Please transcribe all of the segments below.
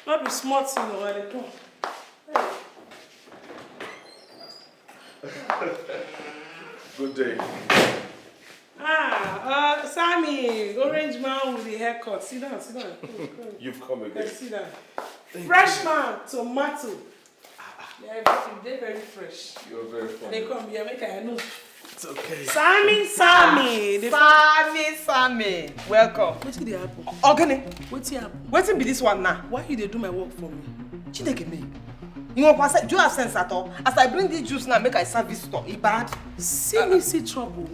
Not be smart, you know, when they come. Good day. Sammy, orange man with the haircut. Sit down. Come. You've come again. Sit down. Fresh man, tomato. They're very fresh. You're very funny. They come here, make I know. It's okay. Sammy. Sammy. Welcome. What's the happen? Ogene. What's the happen? What's be this one now? Why you they do my work for me? Chineke me. You know what? Do you have sense at all? As I bring this juice now, make a service store. It bad. See trouble.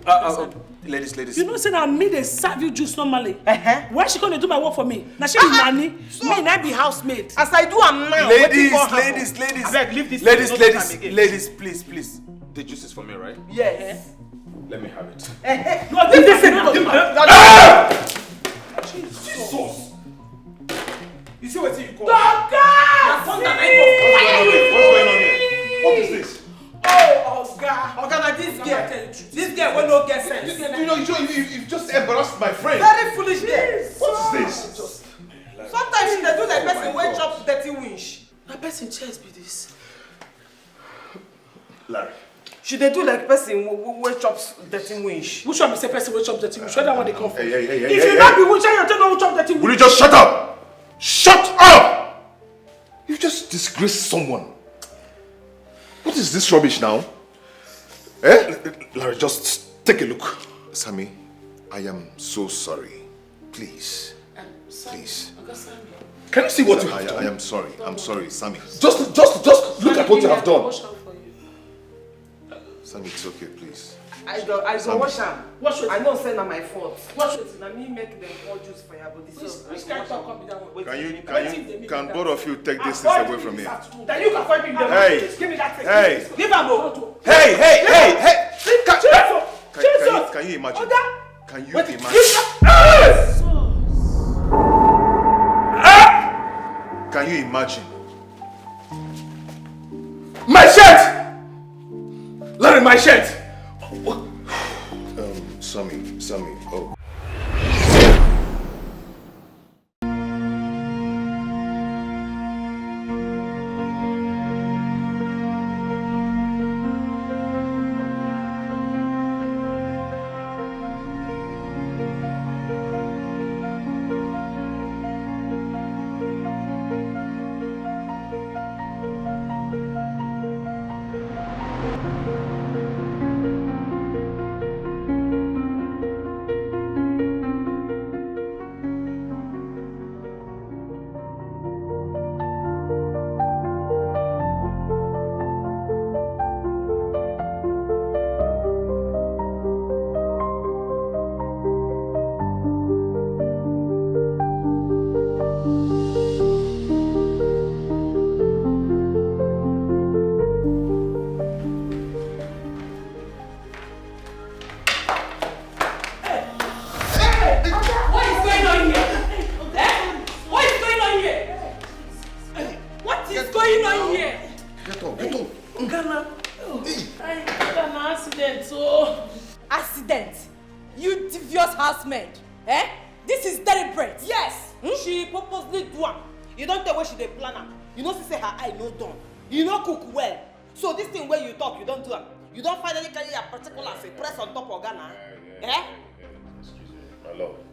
Ladies. You know, say that me they serve you juice normally. Why she gonna do my work for me? Now she be nanny. Me and I be housemaid. As I do, I'm now. Ladies. Abeg, leave this. Ladies, please. The juice is for me, right? Yes. Let me have it. No, this is Jesus. You see what you call? What's What's going on here? What is this? Oh, Oga, this girl will not get sense. You've just embarrassed my friend. Very foolish girl. What is this? Sometimes she dey do like person wey chop dirty winch. Na person chest be this. Larry. She dey do like person wey chop dirty winch. Which one be say person wey chop dirty winch? Where that one they come from? Hey. If you not be winch, you tell no chop dirty winch. Will you just shut up? Shut up! You just disgraced someone. What is this rubbish now? Larry, just take a look. Sammy, I am so sorry. Please. Please. Can you see what you have done? I am sorry. I'm sorry, Sammy. Just look at what you have done. Sammy, it's okay, please. I go wash am. I know say na my fault. Wash it. Na me make them pour juice for your body. Which kind of talk come be that one? Can both of you take this thing away from here? Then you can find me the Hey. Give me that thing. Hey. Give am o. Hey. Can you imagine? Can you imagine? Can you imagine? My shirt! Larry, my shirt! Sammy, oh.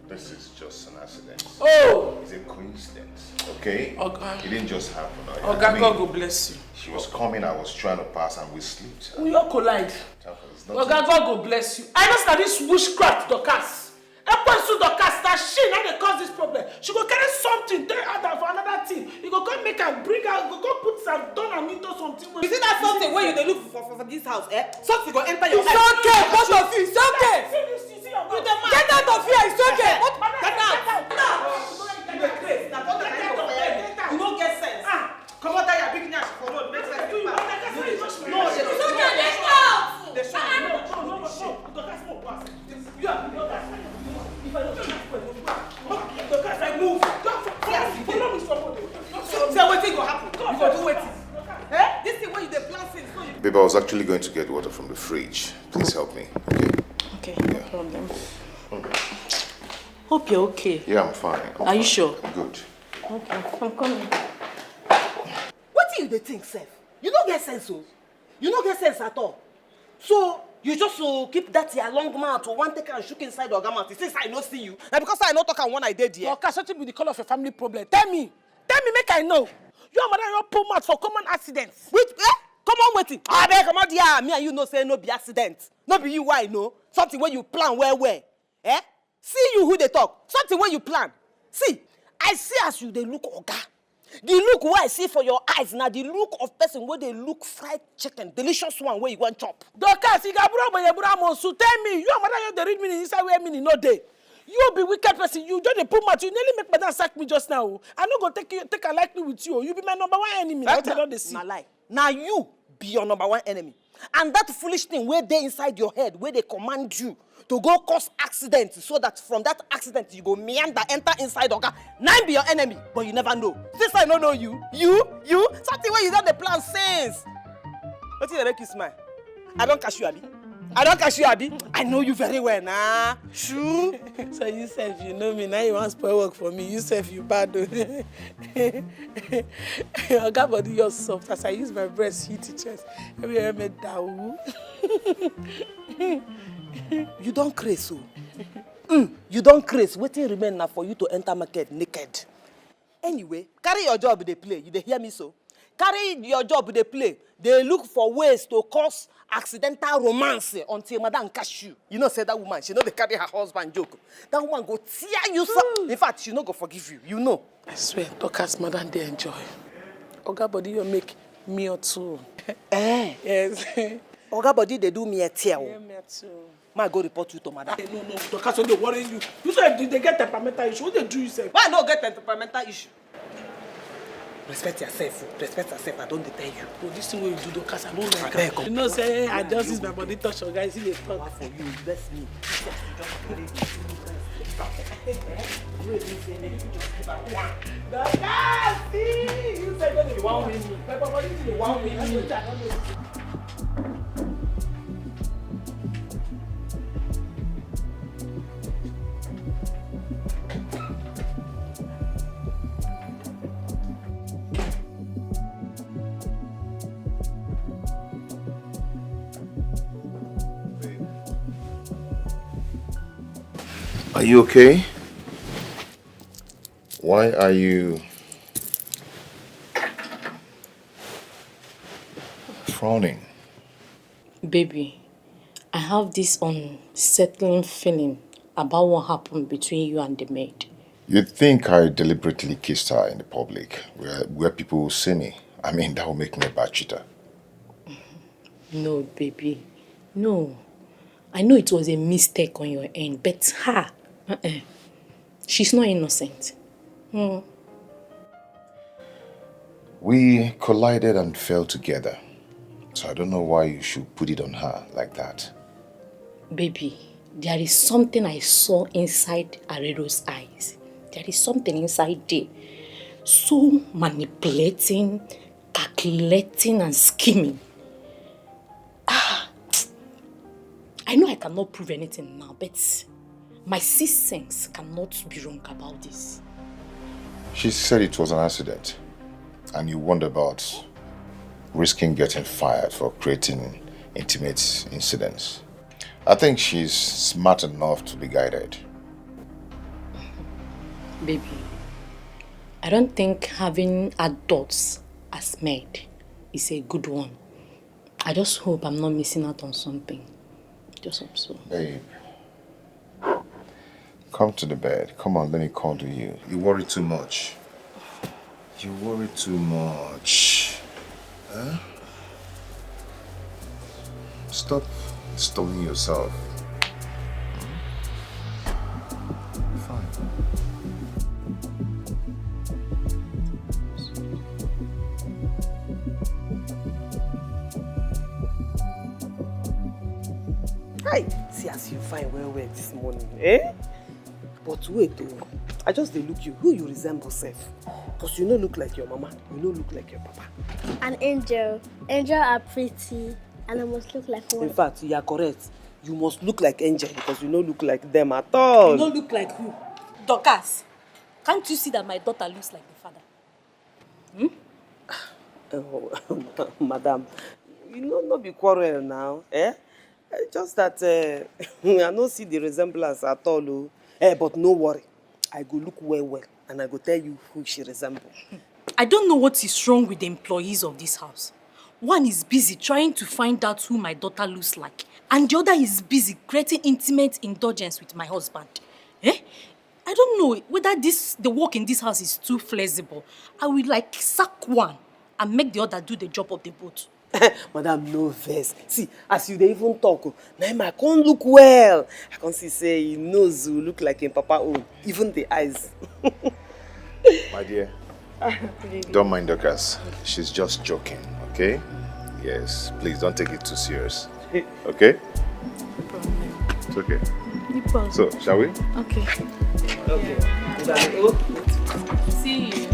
This is just an accident. Oh! It's a coincidence, okay? Okay. It didn't just happen. God will bless you. She was coming, I was trying to pass and we slipped. We all collide. God will bless you. I know that this witchcraft Dorcas. That she now they cause this problem. She go carry something, take her down for another thing. You go come make her bring her, go put some done and into something. You see that something where you they look for this house, something go enter your head. It's okay, both of you, it's okay. Get out of here, it's okay. Get out. You don't get sense. Come on, you're big nash for road. Make sense. No, it's okay, let's out. If I don't I move. Follow me somebody. So what thing will happen? You go do it. This thing where you the plan things. Babe, I was actually going to get water from the fridge. Please help me, okay? Okay, no problem. Hope you're okay. Yeah, I'm fine. Are you sure? I'm good. Okay, I'm coming. dey think, sef? You don't get sense, oh. You don't get sense at all. So, you just keep that your long mouth to one take and shook inside the mouth. Since I no see you. Now because I no talk and one I did here. Okay, something with the call of your family problem. Tell me, make I know. Your mother your pull mouth for common accidents. Which, come on, waiting. Ah, there, come on, dear. Me and you know say no be accident. No be you why no. Something where you plan where. Eh? See you who they talk. Something where you plan. See, I see as you they look oga. The look where I see for your eyes now, the look of person where they look fried chicken, delicious one where you want chop. Doctor, you tell me, your mother you the read me inside where me no day. You be wicked person. You don't put much. You nearly make madam sack me just now. I no go take a likely with you. You be my number one enemy. That's not the see. Now lie. Now you be your number one enemy. And that foolish thing where they inside your head, where they command you to go cause accident, so that from that accident you go meander, enter inside Oga. Now be your enemy, but you never know. Since I don't know you, something where you done the plan since. What you make you smile? I don't catch you, Abi. I know you very well, nah. True. So you said you know me, now you want spoil work for me. You said you bad. Oga body you're soft. As I use my breast hit the chest. Everywhere me down. You don't craze, so. You don't craze. Waiting remain now for you to enter market naked. Anyway, carry your job they play. You dey hear me so? Carry your job they play. They look for ways to cause accidental romance until madam catch you. You know, say that woman, she know they carry her husband joke. That woman go tear you so. In fact, she no go forgive you. You know. I swear, Dorcas, madam, they enjoy. Oga body you make me or two. Yes. Oga body they do me a tear. Yeah, me too. Ma go report you to madam. No, Dorcas, they worry you. You said they get temperamental issue. What they do you say? Why not get temperamental issue? Respect yourself. I don't tell you. Oh, this thing what you do, Dorcas, I don't like it. You know, say I just use my body touch your guys. See they talk for you. Bless me. Dorcas, see you said you want me. My body you want me. Are you okay? Why are you frowning? Baby, I have this unsettling feeling about what happened between you and the maid. You think I deliberately kissed her in the public, where people will see me? I mean, that will make me a bad cheater. No, baby. No. I know it was a mistake on your end, but her, she's not innocent. We collided and fell together. So I don't know why you should put it on her like that. Baby, there is something I saw inside Arero's eyes. There is something inside there. So manipulating, calculating and scheming. I know I cannot prove anything now, but my sixth sense cannot be wrong about this. She said it was an accident. And you wonder about risking getting fired for creating intimate incidents. I think she's smart enough to be guided. Baby, I don't think having adults as maid is a good one. I just hope I'm not missing out on something. Just hope so. Babe, come to the bed. Come on, let me cuddle you. You worry too much. You worry too much. Huh? Stop stoning yourself. Fine. Hi. See as you fine well this morning, eh? But wait, oh. I just dey look you. Who you resemble, sef? Because you don't look like your mama. You don't look like your papa. An angel. Angels are pretty, and I must look like one. In fact, you are correct. You must look like angel because you don't look like them at all. You don't look like who? Dorcas, can't you see that my daughter looks like the father? Oh, madam, you know, not be quarrel now, eh? Just that I don't see the resemblance at all. Oh. But no worry. I go look well, and I go tell you who she resembles. I don't know what is wrong with the employees of this house. One is busy trying to find out who my daughter looks like, and the other is busy creating intimate indulgence with my husband. Eh? I don't know whether the work in this house is too flexible. I will like sack one and make the other do the job of the boat. Madam, no verse. See, as you dey even talk, now I can't look well. I can see say your nose will look like in Papa own, even the eyes. My dear, don't mind Dorcas. She's just joking, okay? Yes, please don't take it too serious. Okay? It's okay. So, shall we? Okay. Okay. See you.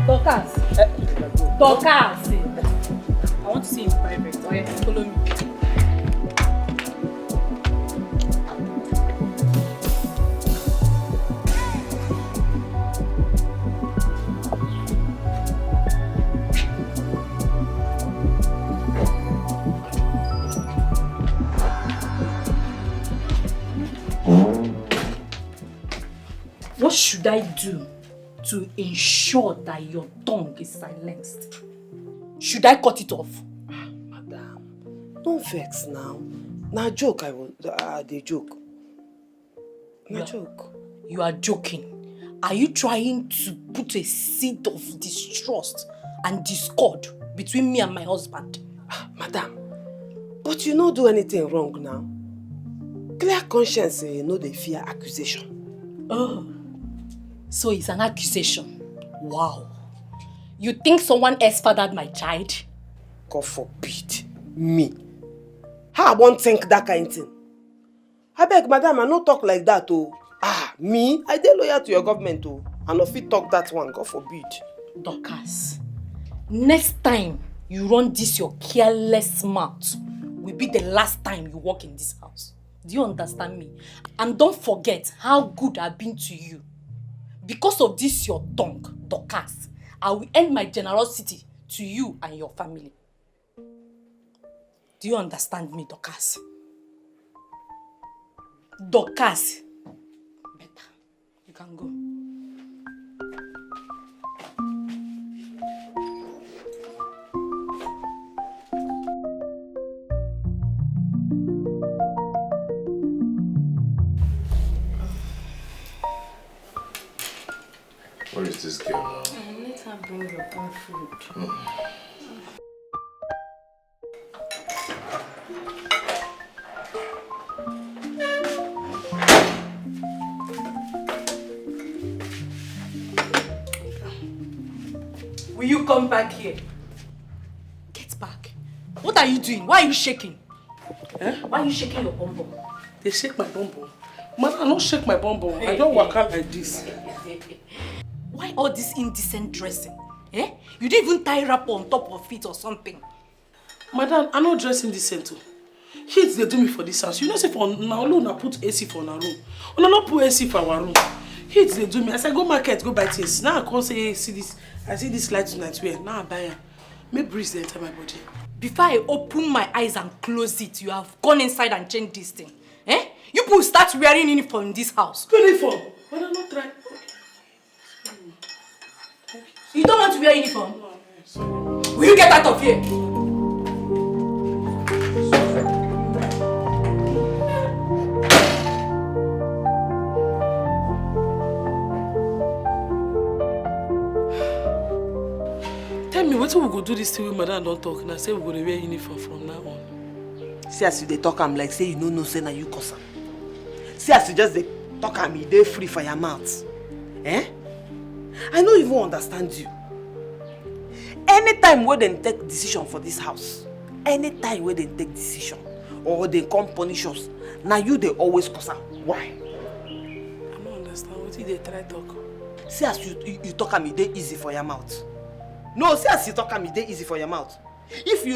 Dorcas. Dorcas. I want to see you in private. Oh, yeah, follow me. What should I do to ensure that your tongue is silenced? Should I cut it off? Madam, don't vex now. Na joke they joke. Na joke. You are joking. Are you trying to put a seed of distrust and discord between me and my husband? Madam, but you no do anything wrong now. Clear conscience, no dey fear accusation. Oh, so it's an accusation. Wow. You think someone else fathered my child? God forbid. Me. How I won't think that kind of thing? I beg, madam, I no talk like that, oh. Me? I dey loyal to your government, oh. I no fit talk that one, God forbid. Dorcas, next time you run this your careless mouth will be the last time you walk in this house. Do you understand me? And don't forget how good I've been to you. Because of this your tongue, Dorcas, I will end my generosity to you and your family. Do you understand me, Dorcas? Dorcas. Better. You can go. Where is this girl now? Let her bring your own food. Will you come back here? Get back. What are you doing? Why are you shaking? Eh? Why are you shaking your bum bum? They shake my bum bum. Man, I don't shake my bum bum. I don't walk out like this. Why all this indecent dressing? Eh? You didn't even tie wrap on top of it or something. Madam, I'm not dressing decent too. Heat they do me for this house. You know, say for now alone, I put AC for our room. When I not put AC for our room. Heat they do me. As I go market, go buy things. Now I can't say, hey, see this. I see this light tonight wear. Now I buy it. Make breeze they enter my body. Before I open my eyes and close it, you have gone inside and changed this thing. Eh? You people start wearing uniform in this house. Uniform? But I'm not trying. You don't want to wear uniform? No, sorry. Will you get out of here? Tell me, what we go do this thing with madam don't talk now? Say we go to wear uniform from now on. See as you dey talk, I'm like say you no say na you cause am. See as you just dey talk, am you dey free for your mouth. Eh? I don't even understand you. Anytime when they take decision for this house, anytime when they take decision or they come punish us, now you they always cause am. Why? I don't understand. What did they try talk? See as you talk, am dey easy for your mouth. No, see as you talk, am dey easy for your mouth. If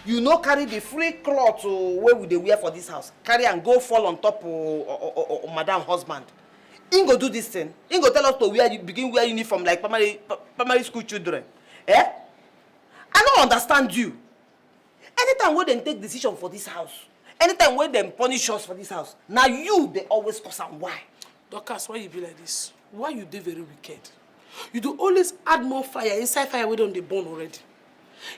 you no carry the free cloth where we dey wear for this house, carry and go fall on top of madam husband. He go do this thing. He go tell us to begin wear uniform like primary school children. Eh? I don't understand you. Anytime when they take decision for this house, anytime when they punish us for this house, now you, they always cause and why? Dorcas, why you be like this? Why you do very wicked? You do always add more fire inside fire we don't they burn already.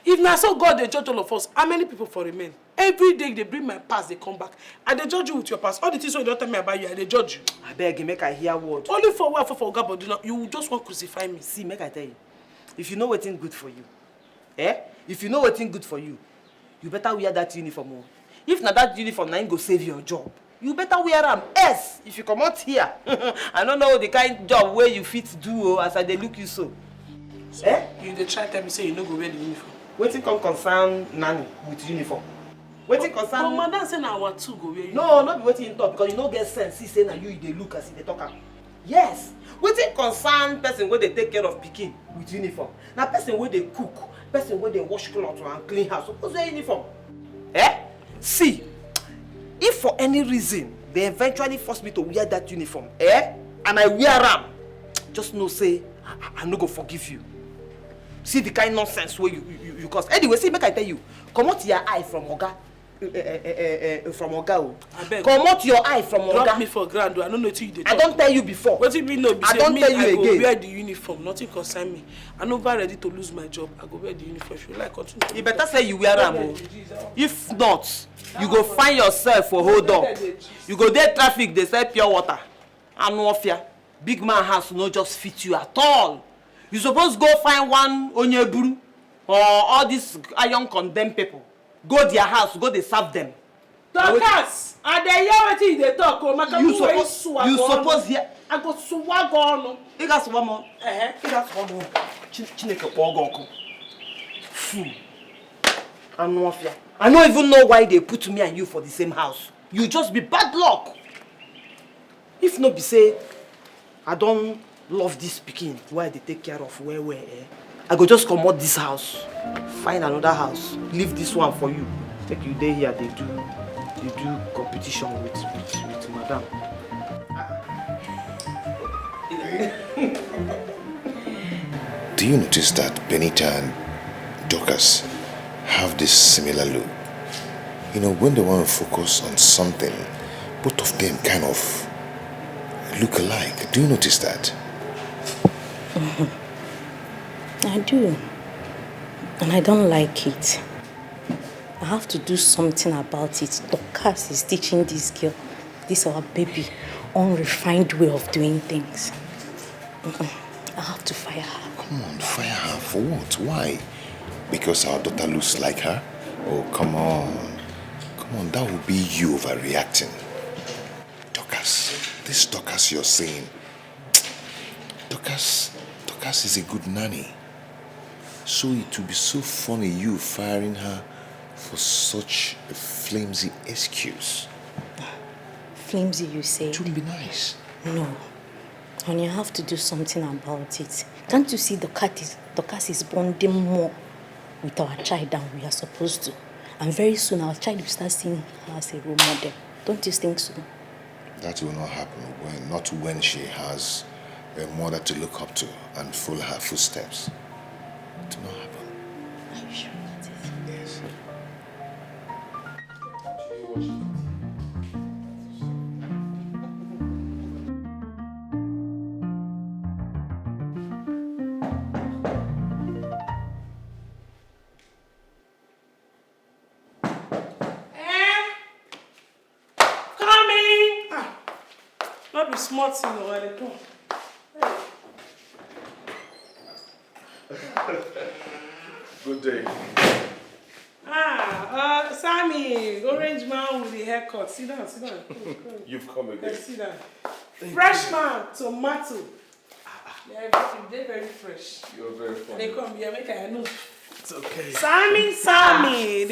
If now so God they judge all of us, how many people for remain? Every day they bring my past, they come back. And they judge you with your past. All the things you don't tell me about you, and they judge you. I beg you, make I hear word. Only for what for God, but you just want to crucify me. See, make I tell you. If you know what's good for you, if you know what's good for you, you better wear that uniform. If not that uniform, now go save your job. You better wear them. Yes, if you come out here, I don't know the kind of job where you fit do as they look you so. You they try to tell me say you no go wear the uniform. Waiting come concern Nanny with uniform. Waiting concern. But madam say na our two go wear uniform. No, not be waiting talk because you no get sense. See say na you they look as they talk am. Yes, waiting concern person where they take care of pikin with uniform. Now person where they cook, person where they wash clothes and clean house. Suppose wear uniform. See, if for any reason they eventually force me to wear that uniform, and I wear them, just know say I no go forgive you. See the kind of nonsense where you cause. Anyway, see, make I tell you, come out your eye from Oga. From Oga. Come out your eye from Oga. Drop me for ground. I don't know till you I don't tell you before. What if you know? I don't tell you I again. go wear the uniform. Nothing concern me. I'm never ready to lose my job. I go wear the uniform. If you like, continue. You better say you wear them. If not, you go find yourself for hold up. You go there traffic. They say pure water. And no fear. Big man house no just fit you at all. You suppose go find one onyeburu or all these iron condemned people. Go their house, go they serve them. Dorcas, and they hear what they talk. You suppose hear. I go swag on. You got one more. You got one more. Chineke Pogoko. Fool. I don't even know why they put me and you for the same house. You just be bad luck. If not be say, I don't love this pikin why they take care of where I go just come out this house, find another house, leave this one for you. Take you there here, they do competition with madam. Do you notice that Benita and Dorcas have this similar look? You know, when they want to focus on something, both of them kind of look alike. Do you notice that? I do. And I don't like it. I have to do something about it. Dorcas is teaching this girl, this our baby, unrefined way of doing things. I have to fire her. Come on, fire her for what? Why? Because our daughter looks like her? Oh, come on. Come on, that would be you overreacting. Dorcas, this Dorcas you're saying, Dorcas is a good nanny. So it would be so funny you firing her for such a flimsy excuse. Flimsy, you say? It wouldn't be nice. No. Honey, I have to do something about it. Can't you see Dorcas is bonding more with our child than we are supposed to? And very soon our child will start seeing her as a role model. Don't you think so? That will not happen not when she has a mother to look up to and follow her footsteps. It will not happen. Are you sure about it? Yes. Not be smart thing or they come. Good day. Sammy, orange man with the haircut. Sit down. Come. You've come again. Let's sit down. Fresh man, tomato. They're very fresh. You're very funny. They come here, make I know. It's okay. Sammy. Sammy.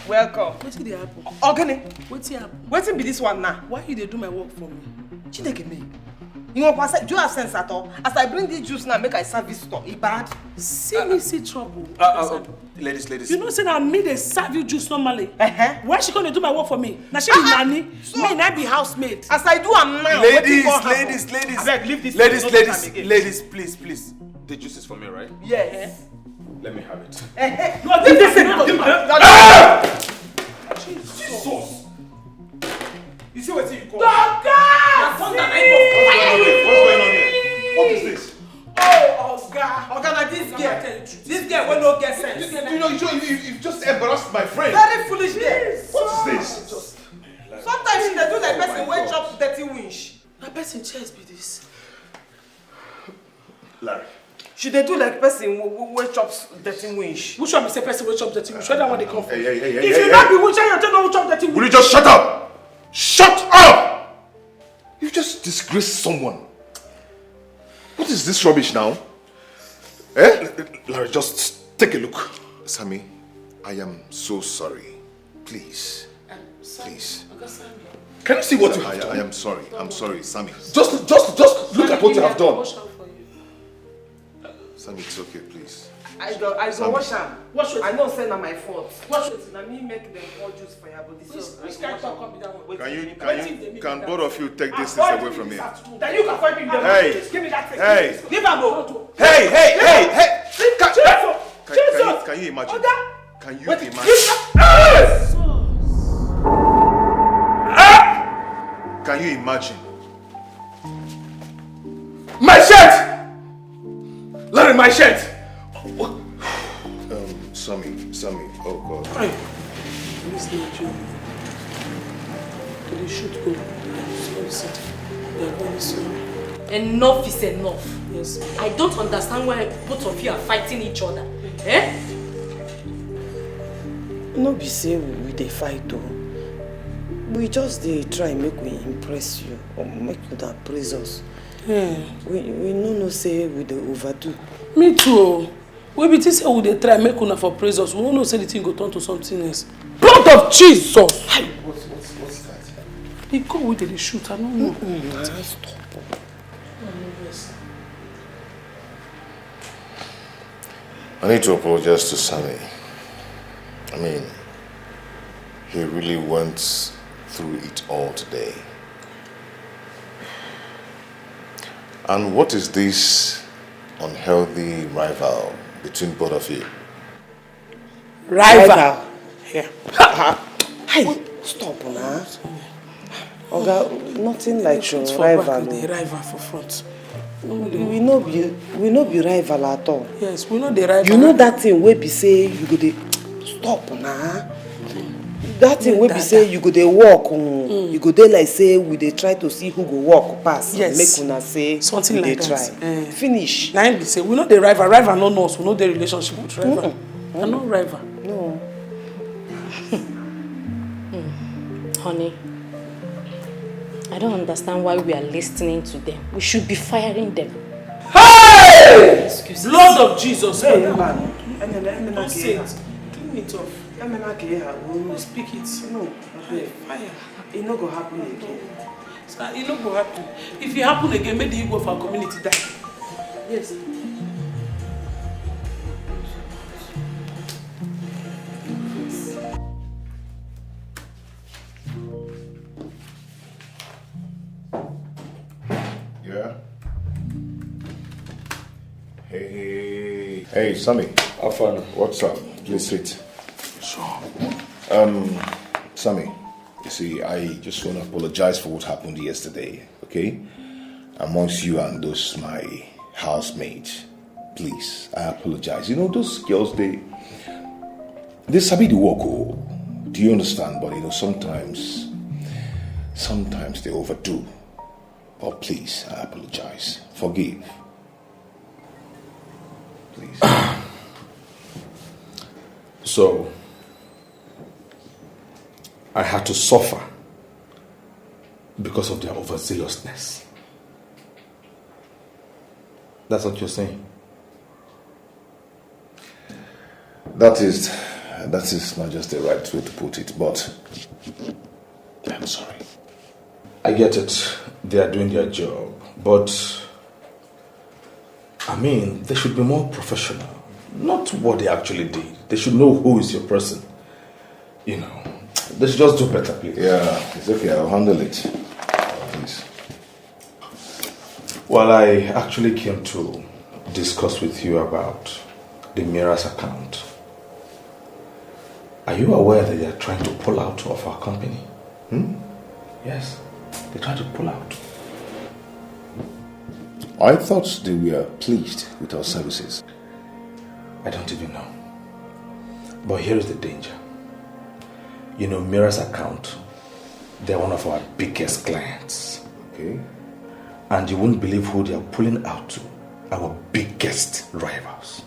Welcome. What's the happen? Ogene, What's the happen? waiting be this one now. Why you they do my work for me? Chineke me. You know what? Do you have sense at all? As I bring this juice now, make I service store. It bad. See trouble. Ladies. You know, say that me they serve you juice normally. Why she gonna do my work for me? Now she be nanny, so, me and I be housemaid. As I do, I'm now. Ladies. I beg, leave this. Ladies, please. The juice is for me, right? Yes. Let me have it. No, this is Jesus! You see what you call? What's going on here? What is this? Oh, Oga, like this girl. This girl will not get sense. You've just embarrassed my friend. Very foolish girl. What is this? Sometimes she dey do like person wey chop dirty winch. Na person chest be this. Larry. She dey do like person wey chop dirty winch. Which one be say person wey chop dirty winch? Where that one they come from? Hey, if you not be winch, you tell me who chop dirty winch. Will you just shut up? Shut up! You've just disgraced someone. What is this rubbish now? Larry, just take a look. Sammy, I am so sorry. Please. Please. Can you see what you have done? I am sorry. I'm sorry, Sammy. Just look at what you have done. Sammy, it's okay, please. I go wash am. I know say na my fault. Wash it. Na me make them pour juice for your body. Which kind of talk come be that one? Can both of you take this thing away from here? Then you can find me the Hey. Give me that thing. Hey. Give am o. Hey! Jesus. Can you imagine? Oga. Can you imagine? Can you imagine? My shirt! Larry, my shirt! Sammy, oh God. Hey. This is you. They shoot go. Sorry. They are very sorry. Enough is enough. Yes. I don't understand why both of you are fighting each other. Eh? No be say we dey fight o. We just dey try make we impress you or make you that praise us. We no know say we dey overdo. Me too. We be say we dey try make una for praise us. We no know say the thing go turn to something else. Blood of Jesus! What's that? The gun wey dey shoot, I don't know. Stop. I need to apologize to Sammy. I mean, he really went through it all today. And what is this unhealthy rival between both of you? Rival. Here. Hey, stop now. Oga, nothing like Shoot for rival. back with the rival for front. We no be rival at all. Yes, we know the rival. You know that thing wey be say you go dey stop na. That thing wey be say you go dey walk, you go dey like say we dey try to see who go walk pass. Yes. Make una say something we like dey that. try. Finish. Now be say we know the rival. Rival no know us. We know the relationship with rival. I know rival. No. Honey, I don't understand why we are listening to them. We should be firing them. Hey! Excuse me. Blood of Jesus. Hey, Don't man. say it. Clean it off. We Speak it. No, Fire. it no go happen again. Sir, it no go happen. If it happen again, make the ego of our community die. Yes. Yeah? Hey, Sammy. Afana. What's up? Please sit. Sure. Sammy, you see, I just want to apologize for what happened yesterday, okay? Amongst you and those my housemates. Please, I apologize. You know, those girls, they sabi the work, oh. Do you understand? But, you know, sometimes they overdo. But please, I apologize. Forgive. Please. So, I had to suffer because of their overzealousness. That's what you're saying? That is not just the right way to put it, but I'm sorry. I get it. They are doing their job. But, I mean, they should be more professional. Not what they actually did. They should know who is your person. You know, they should just do better, please. Yeah, it's okay. I'll handle it. Please. Well, I actually came to discuss with you about the Mirror's account. Are you aware that they are trying to pull out of our company? Yes, they're trying to pull out. I thought they were pleased with our services. I don't even know. But here is the danger. You know, Mirror's account, they're one of our biggest clients. Okay. And you won't believe who they are pulling out to. Our biggest rivals.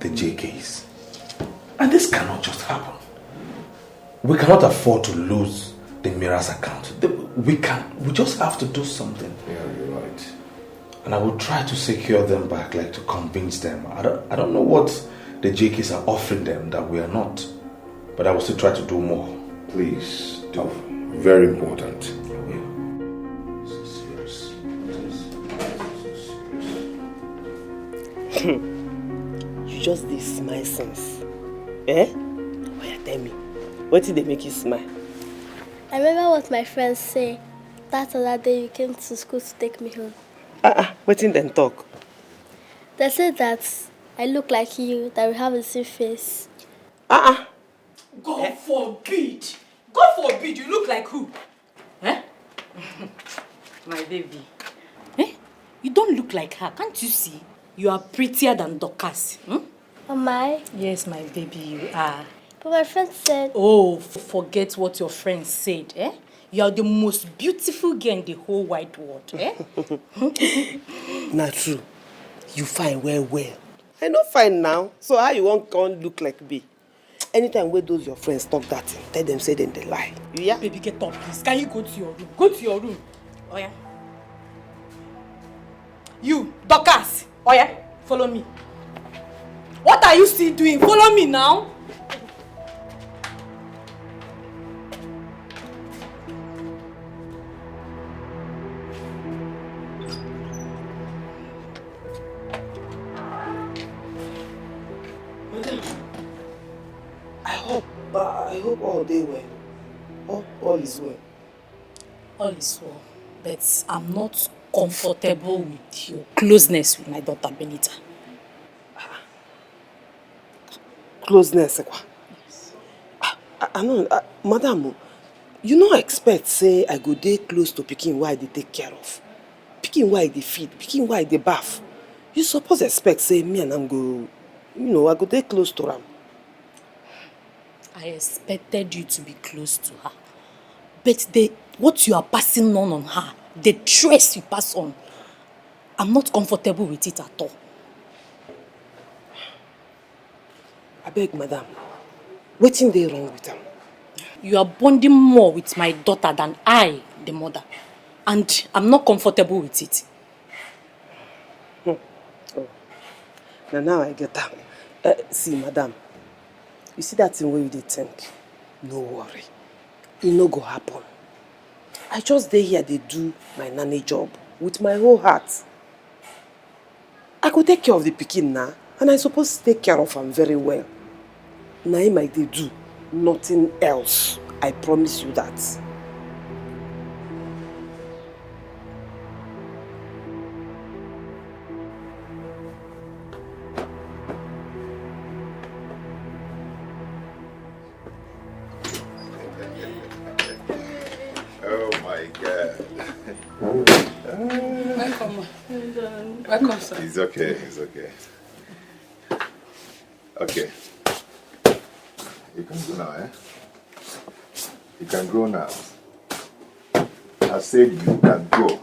The JKs. And this cannot just happen. We cannot afford to lose the Mirror's account. We just have to do something. Yeah, you're right. And I will try to secure them back, like to convince them. I don't know what the JKs are offering them that we are not. But I will still try to do more. Please do. Very important. You just dey smile since. Eh? Oh yeah, tell me. What did they make you smile? I remember what my friends say that other day you came to school to take me home. What did they talk? They said that I look like you, that we have the same face. God forbid! God forbid, you look like who? Eh? My baby. Eh? You don't look like her, can't you see? You are prettier than Dorcas. Am I? Yes, my baby, you are. But my friend said... Oh, forget what your friend said, eh? You are the most beautiful girl in the whole wide world, eh? Not true. You fine well. I not fine now. So how you want to look like me? Anytime where those your friends talk that thing, tell them say then they lie. You yeah? Baby, get up, please. Can you go to your room? Go to your room. Oh yeah. You, Dorcas. Oh yeah. Follow me. What are you still doing? Follow me now. I hope all day well. All is well. All is well. But I'm not comfortable with your closeness with my daughter Benita. Closeness, yes. I know, madam, you no expect say I go dey close to pikin wey I dey take care of. Pikin wey I dey feed, pikin wey I dey bath. You suppose expect say me and am go, I go dey close to am. I expected you to be close to her. But what you are passing on her, the stress you pass on, I'm not comfortable with it at all. I beg, madam, wetin dey wrong with am? You are bonding more with my daughter than I, the mother. And I'm not comfortable with it. Oh. Now I get am. See, madam, you see that thing where you dey think? No worry. It no go happen. I just dey here dey do my nanny job with my whole heart. I go take care of the pikin now, and I suppose take care of am very well. Na him I dey do, nothing else. I promise you that. Oh my God. Welcome, sir. It's okay. Okay. You can go now, eh? You can go now. I said you can go.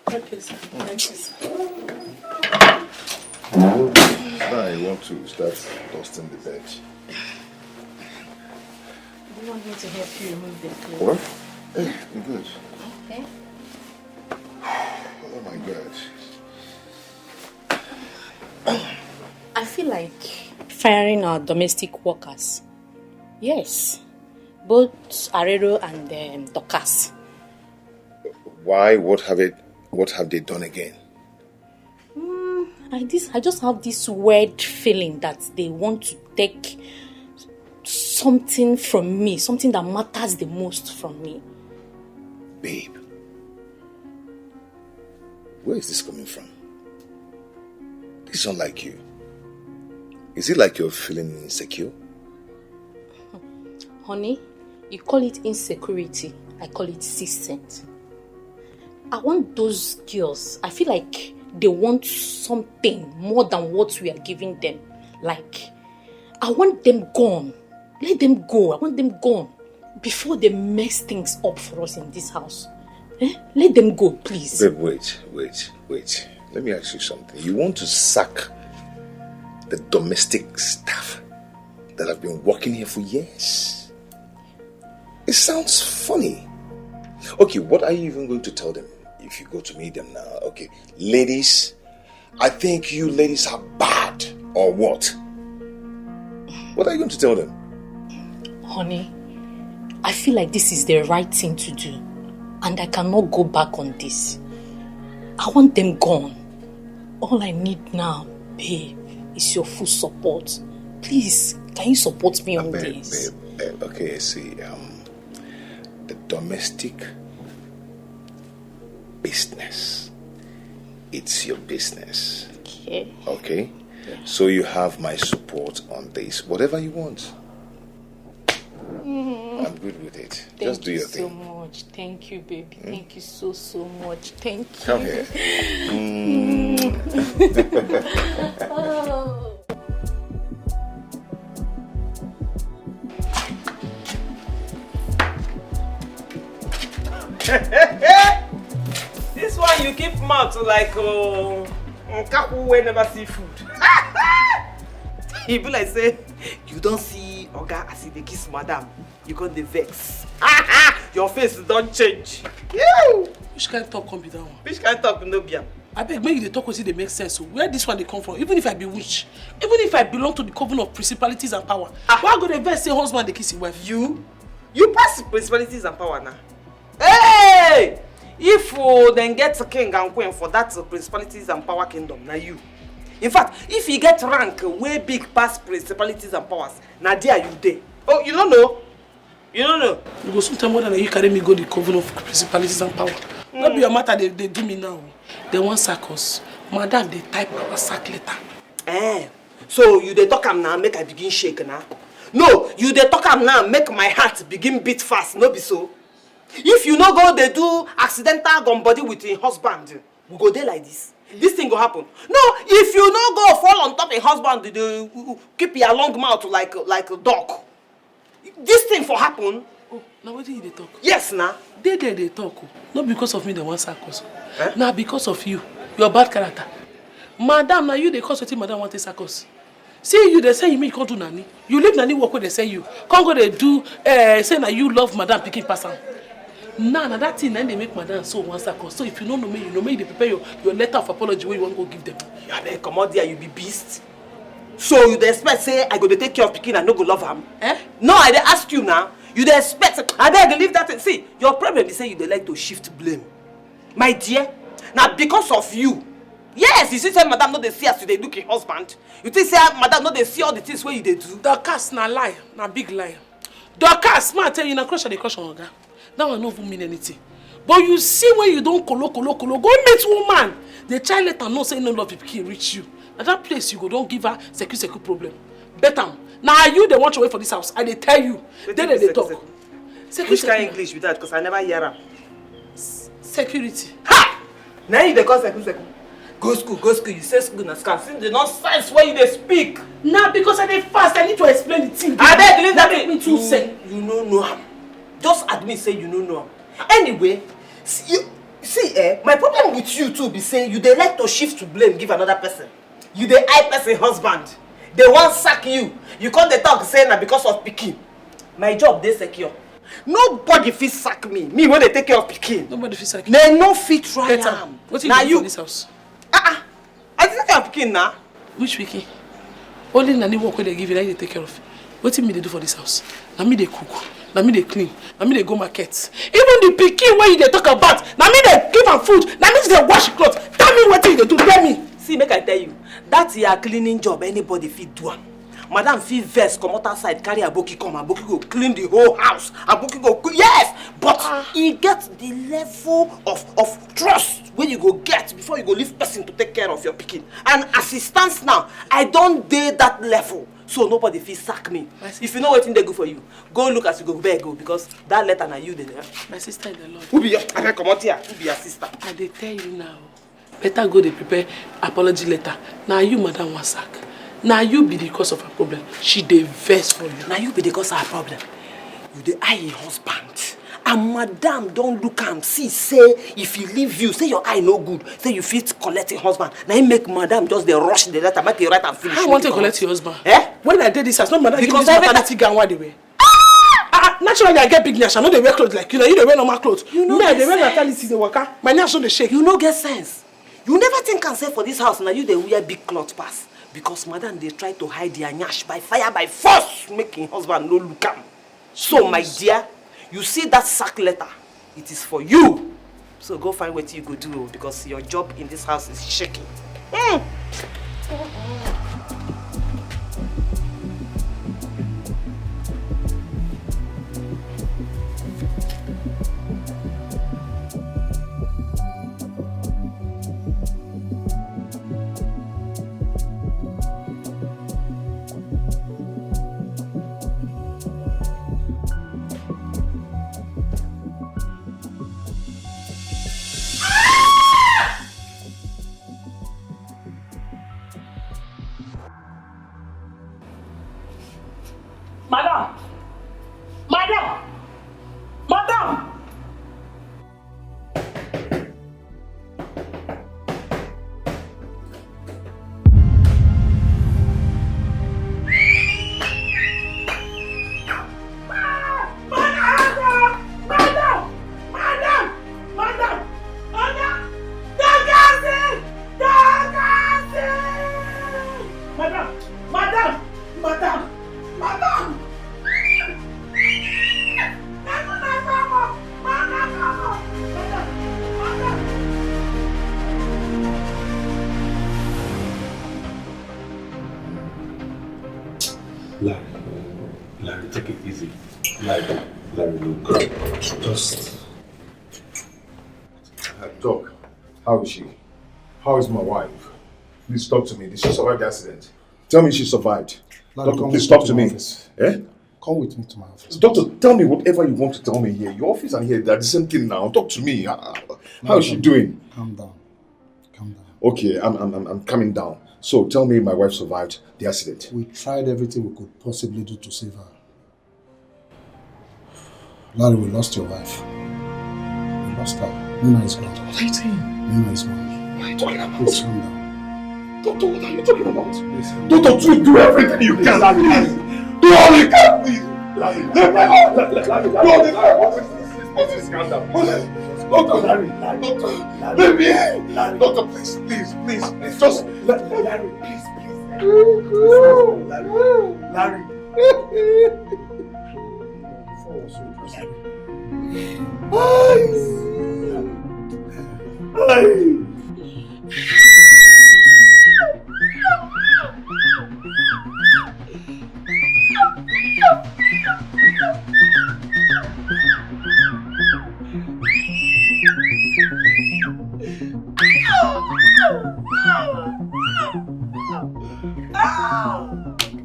Okay, sir. Thank you, sir. Now you want to start dusting the bed. Do you want me to help you remove the clothes? What? Hey, you're good. Okay. Oh my God. I feel like firing our domestic workers. Yes. Both Arero and Dorcas. Why? What have they done again? I just have this weird feeling that they want to take something from me, something that matters the most from me. Babe, where is this coming from? This is not like you. Is it like you're feeling insecure? Honey, you call it insecurity. I call it system. I want those girls. I feel like they want something more than what we are giving them. Like, I want them gone. Let them go. I want them gone before they mess things up for us in this house. Let them go, please. Babe, wait. Let me ask you something. You want to sack the domestic staff that have been working here for years? It sounds funny. Okay, what are you even going to tell them if you go to meet them now? Okay, ladies, I think you ladies are bad, or what? What are you going to tell them? Honey, I feel like this is the right thing to do, and I cannot go back on this. I want them gone. All I need now, babe, is your full support. Please, can you support me on this? Babe, okay, see, the domestic business, it's your business. Okay? Yeah. So you have my support on this. Whatever you want. I'm good with it. Just do your thing. Thank you so much. Thank you, baby. Thank you so much. Thank you. Come here. Oh. This one you keep mouth like Nkaku wey never see food. He be like say you don't see Oga as he dey kiss madam, you got the vex. Your face don't change. Which kind of talk come be that one? Which kind of talk no be am? I beg, make you talk with they make sense. So where this one they come from? Even if I be witch, even if I belong to the coven of principalities and power, why go the vex say husband they kiss his wife? You pass principalities and power now. Hey! If then get king and queen for that principalities and power kingdom, now you. In fact, if you get rank way big past principalities and powers, now there you dey. Oh, you don't know? You don't know? You go sometime more than you carry me go the coven of principalities and power. Not be your matter they do me now. They want sack us. Madam, they type our sack letter. So you dey talk am now, make I begin shake now. No, you dey talk am now, make my heart begin beat fast, no be so. If you no go, they do accidental gun body with your husband. We go there like this. This thing go happen. No, if you no go fall on top of your husband, they keep your long mouth like a dog. This thing for happen. Oh, now what did they talk? Yes, now. They talk. Not because of me, they want sack us. Now because of you, your bad character. Madam, now you they cause what madam want to sack us. See you, they say you can't do Nanny. You leave Nanny work where they say you. Can't go they do, say that you love madam picking person. Nah, that thing then they make madam so one sack. So if you don't know me, they prepare your letter of apology where you want to go give them. Yeah, then come out there, you be beast. So you dey expect say I go to take care of Pikin and no go love him? No, I dey ask you now. You dey expect I beg leave that thing. See, your problem is say you dey like to shift blame. My dear, now because of you. Yes, you see say madam no dey see as you dey look your husband. You think say madam no dey see all the things where you dey do? Dorcas na lie, na big lie. Dorcas, man, I tell you, na crush on the crush on Oga. That one no even mean anything. But you see when you don't kolo, go meet woman. The child let her know say no love if he reach you. At that place you go don't give her secure problem. Better. Now you they want to wait for this house. I they tell you. Then they talk. Which kind of English with that? Because I never hear them. Security. Ha! Now you they call security. Go school. You say school na scam. Since the nonsense where you they speak. Now because I dey fast, I need to explain the thing. I beg leave that me too say. You no know him. Just admit say you no know him. Anyway, see, my problem with you too be saying you they like to shift to blame, give another person. You the eye person husband. They want sack you. You can't they talk saying that because of Pikin. My job they secure. Nobody fit sack me. Me when they take care of Pikin. Nobody fit sack you. They no fit try am. What you do for this house? I take care of Pikin now. Which Pikin? Only Nanny work where they give you that you take care of. What me they do for this house? Now me they cook. Now me they clean. Now me they go market. Even the Pikin where you they talk about. Now me they give her food. Now me they wash clothes. Tell me what you they do. Tell me. See, make I tell you, that's your cleaning job. Anybody fit do am. Madam feel vex, come out outside, carry Aboki come, Aboki go clean the whole house. Aboki go, yes! But he gets the level of trust when you go get before you go leave person to take care of your pikin. And as it stands now, I don't dare that level. So nobody feel sack me. If you know what they go for you, go look as you go beg go because that letter na you there. My sister in the Lord. Who be your come out here? Who be your sister? I dey tell you now. Better go dey prepare apology letter. Now you madam wan sack. Now you be the cause of her problem. She dey vex for you. Now you be the cause of her problem. You dey eye your husband. And madam don't look am see say if he leave you, say your eye no good, say you fit collect your husband. Now you make madam just dey rush the letter, make you write and finish. I want to collect your husband. Eh? When I did this, as no madam give me Because this maternity gown what they wear. Naturally I get big nyash. I know they wear clothes like you. Now you dey wear normal clothes. You know me, they wear maternity they waka. My nyash no dey shake. You no get sense. You never think and say for this house now you dey wear big cloth pass. Because madam they try to hide their nyash by fire by force, making husband no look am. So my dear, you see that sack letter, it is for you. So go find what you go do because your job in this house is shaking. Madam! Madam! Madam! Larry, take it easy. Larry, look. Just... Doc, how is she? How is my wife? Please talk to me. Did she survive the accident? Tell me she survived. Larry, Doctor, please talk to me. Eh? Come with me to my office. Doctor, tell me whatever you want to tell me here. Your office and here, they're the same thing now. Talk to me. How is she doing? Calm down. Calm down. Okay, I'm coming down. So tell me my wife survived the accident. We tried everything we could possibly do to save her. Larry, we lost your wife. We lost her. Nina is gone. What are you saying? Nina is gone. What are you talking about? Please calm down. Doctor, what are you talking about? Doctor, do everything you can. Do all you can, please. Larry, do all you can. Please calm down. Doctor, baby. Doctor, please. Just Larry, please. Larry.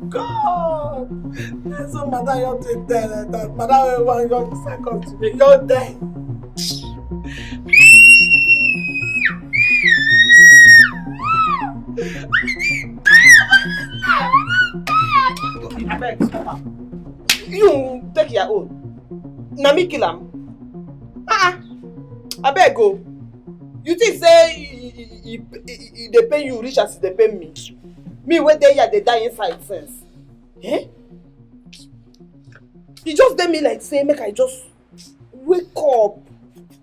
God! That's what madam you have to tell that madam will want your second to me. You're dead. You take your own. Na me kill am. I beg go. You think say he dey pay you rich as he dey pay me? Me wey dey here dey die inside sense. Eh? You just dey me like say make I just wake up.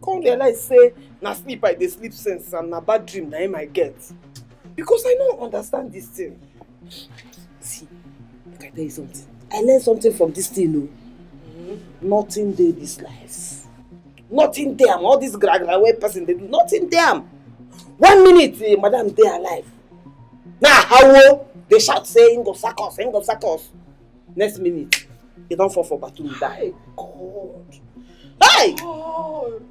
Come realize say na sleep I dey sleep since and na bad dream na him I get. Because I don't understand this thing. See, make I tell you something. I learned something from this thing, no. Nothing dey this life. Nothing there. All this gra way person they do nothing there. 1 minute, madam dey alive. Now how They shout saying go sack us, go sack us. Next minute, you don't fall for battle, you die. God. Hey! God.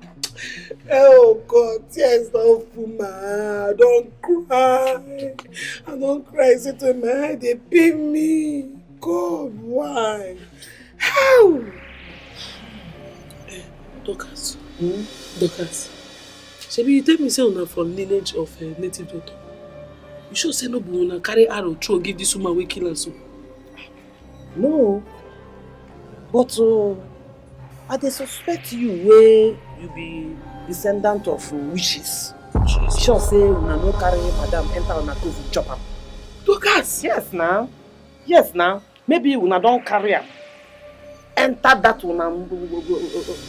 Oh God, tears don't full my eye. I don't cry. I don't cry. Say to my eye, they pain me. God, why? How? Dorcas. Dorcas. Shebi, you tell me say una from lineage of native daughter. You sure say no be una carry arrow throw give this woman wey kill her so? No. But I dey suspect you wey you be descendant of witches. Sure say una no carry madam enter una cove chop am. Dorcas! Yes now. Yes now. Maybe una don carry am enter that una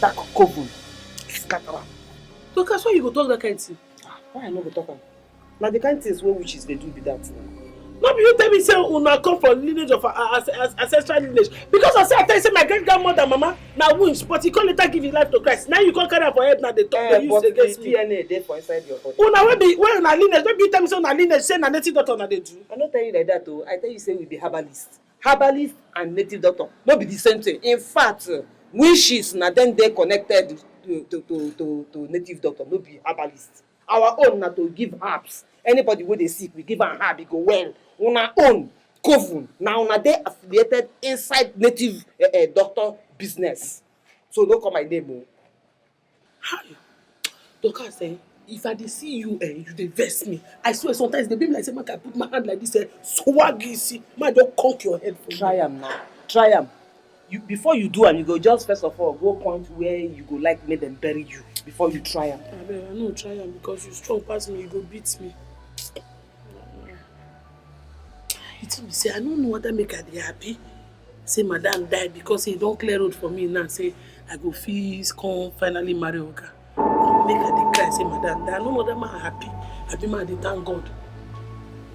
that coven. Scatter am. Dorcas, why you go talk that kind of thing? Why I no go talk am? Na the kind things wey witches dey do be that now. No be you tell me say una come from lineage of ancestral lineage because I tell you say my great grandmother mama na witch but he come later give his life to Christ. Now you come carry am for head now dey talk dey use against me. But the DNA dey for inside your body. Una wey una lineage no be you tell me say una lineage say na native doctor una dey do. I no tell you like that o. I tell you say we be herbalist. Herbalist and native doctor no be the same thing. In fact, witches na dem dey connected to native doctor, no be herbalist. Our own na to give herbs. Anybody wey dey sick, we give am herb, e go well. Una own coven na una dey affiliated inside native doctor business. So no call my name o. Hi. Dorcas, if I dey see you, you dey vex me. I swear sometimes dey be like say make I put my hand like this, swag you see, make I just conk your head for Try am now. Try am. Before you do am, you go just first of all go point where you go like make them bury you before you try am. I no try am because you strong pass me, you go beat me. You tell me say I don't know whether make I dey happy. Say madam died because he don't clear road for me now. Say I go fees come finally marry Oga. Make I dey cry say madam died. I don't know whether I'm happy. I be mad dey thank God.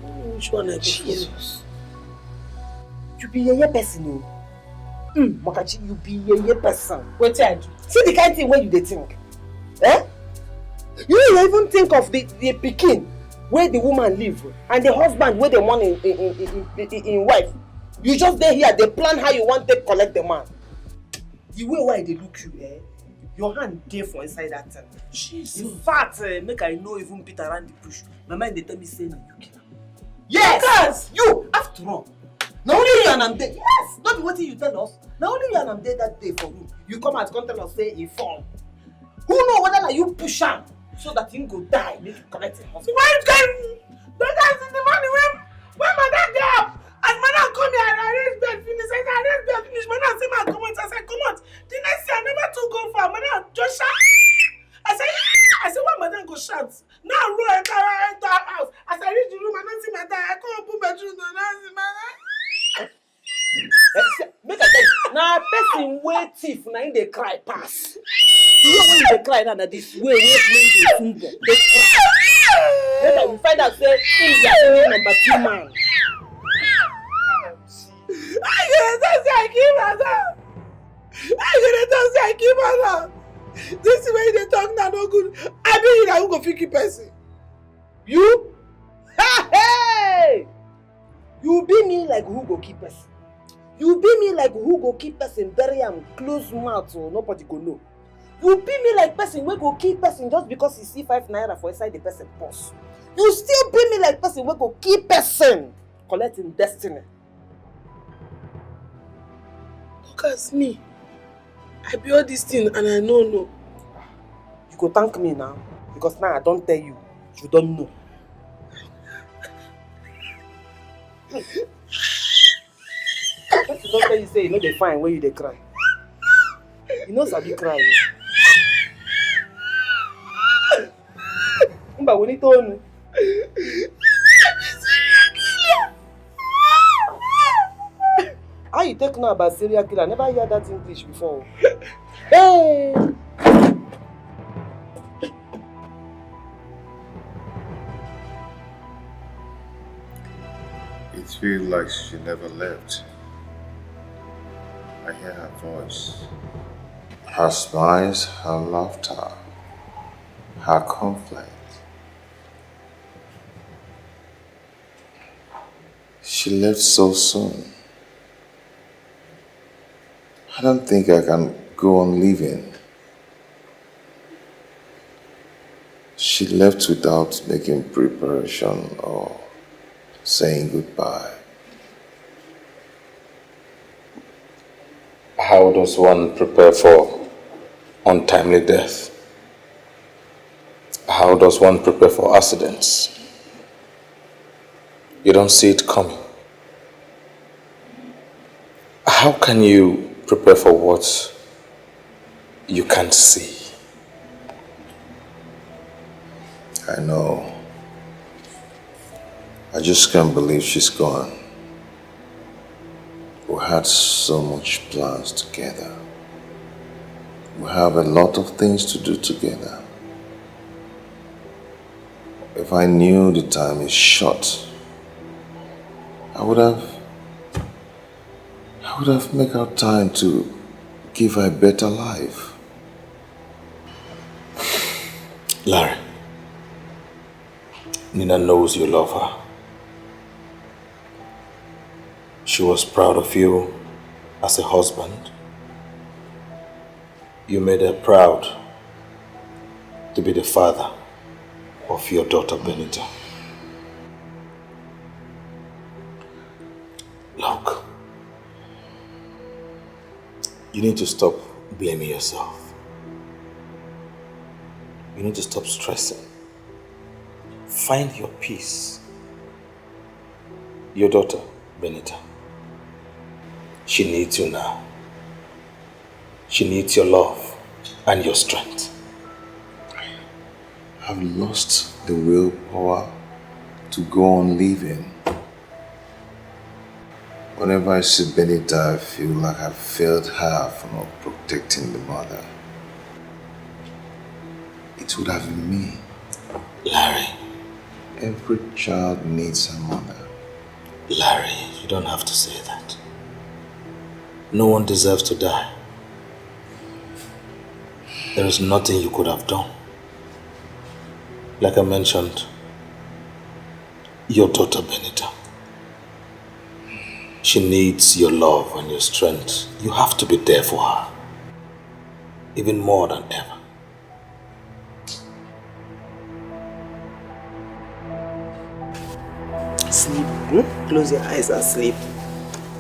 Which one I go Jesus. You be a person o. Makachi, you be a person. Wetin I do? See the kind thing where you dey think. You don't even think of the pikin where the woman live and the husband where the man in wife. You just dey here, they plan how you want to collect the man. The way why they look you, your hand dey for inside that thing. Jesus. In fact, make I no even beat around the bush. My mind they tell me say na you kill am. Yes! Because You, after all. Now only you and I'm dead. Yes! Not be what you tell us. Now only you and I'm dead that day for room. You come out, come tell us say he fall. Who know whether like you push him so that he go die, make you collect him. why you can Dorcas in the morning when madam dey up as madam come here and arrange bed finish. I arrange bed finish. Madam say ma come out. I say come out. The next day I never too go far. Madam just shout. I say why madam go shout? Now roll enter house. As I reach the room, I don't see madam. I come open bedroom door. I see madam. Make I tell you, now person wey thief na him dey cry pass. You know when you dey cry now, na this way wey men dey sumbo dey cry. Later we find out say him be our number 2 man. I gonna talk say I kill madam. I gonna talk say I kill madam. This way they talk now no good. I be you na who go fit kill person. You? Hey! You be me like who go keep person. You be me like who go keep person, bury am, close mouth so nobody go know. You be me like person wey go kill person just because he see 5 naira for inside the person purse. You still be me like person wey go kill person, collect him destiny. Look at me. I be all this thing and I no know. You go thank me now because now I don't tell you, you don't know. Person don't tell you say you know they fine when you dey cry. You know sabi cry. Mba we need to know. How you take know about serial killer? I never hear that English before. Hey! It feels like she never left. I hear her voice, her smiles, her laughter, her conflict. She She left so soon. I don't think I can go on living. She left without making preparation or saying goodbye. How does one prepare for untimely death? How does one prepare for accidents? You don't see it coming. How can you prepare for what you can't see? I know. I just can't believe she's gone. We had so much plans together. We have a lot of things to do together. If I knew the time is short, I would have made out time to give her a better life. Larry, Nina knows you love her. She was proud of you as a husband. You made her proud to be the father of your daughter Benita. Look, you need to stop blaming yourself. You need to stop stressing. Find your peace. Your daughter, Benita, she needs you now. She needs your love and your strength. I've lost the willpower to go on living. Whenever I see Benita, I feel like I've failed her for not protecting the mother. It would have been me. Larry. Every child needs her mother. Larry, you don't have to say that. No one deserves to die. There is nothing you could have done. Like I mentioned, your daughter Benita. She needs your love and your strength. You have to be there for her. Even more than ever. Sleep. Close your eyes and sleep.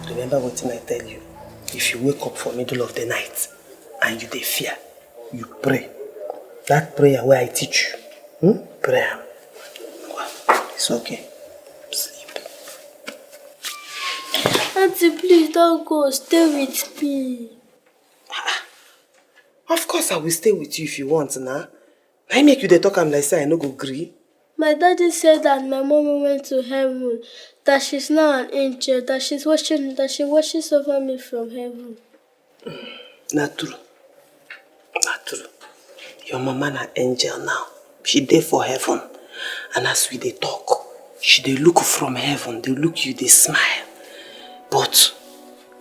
Remember what I tell you. If you wake up for middle of the night and you dey fear, you pray. That prayer where I teach you. Prayer. It's okay. Sleep. Auntie, please don't go. Stay with me. Of course I will stay with you if you want, nah. I make you the talk and like say I no go agree. My daddy said that my mom went to heaven, that she's now an angel, that she watches over me from heaven. Not true. Not true. Your mama na angel now. She dey for heaven. And as we dey talk, she dey look from heaven, they look you, they smile. But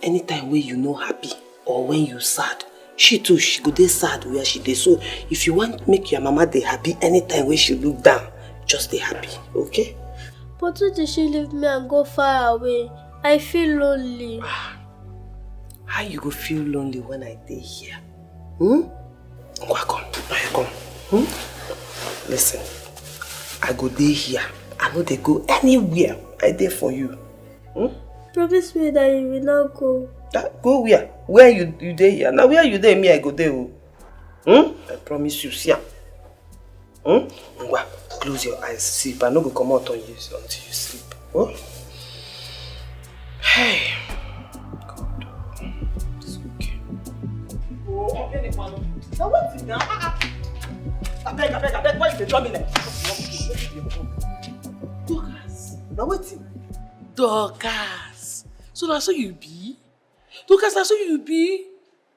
anytime when you no happy or when you sad, she too, she go dey sad where she dey. So if you want make your mama dey happy anytime when she look down, just dey happy, okay? But why did she leave me and go far away? I feel lonely. How you go feel lonely when I dey here? Come. Listen, I go dey here. I know they go anywhere. I dey for you. Promise me that you will not go. Go where? Where you dey here? Now where you dey, me I go dey. I promise you, see. Close your eyes, sleep. I no go come out on you until you sleep. Hey. God. It's okay. Now what's it now? I beg, why is the drum in there? Dorcas. Now what's it? Dorcas. So that's how you be? Dorcas, that's how you be?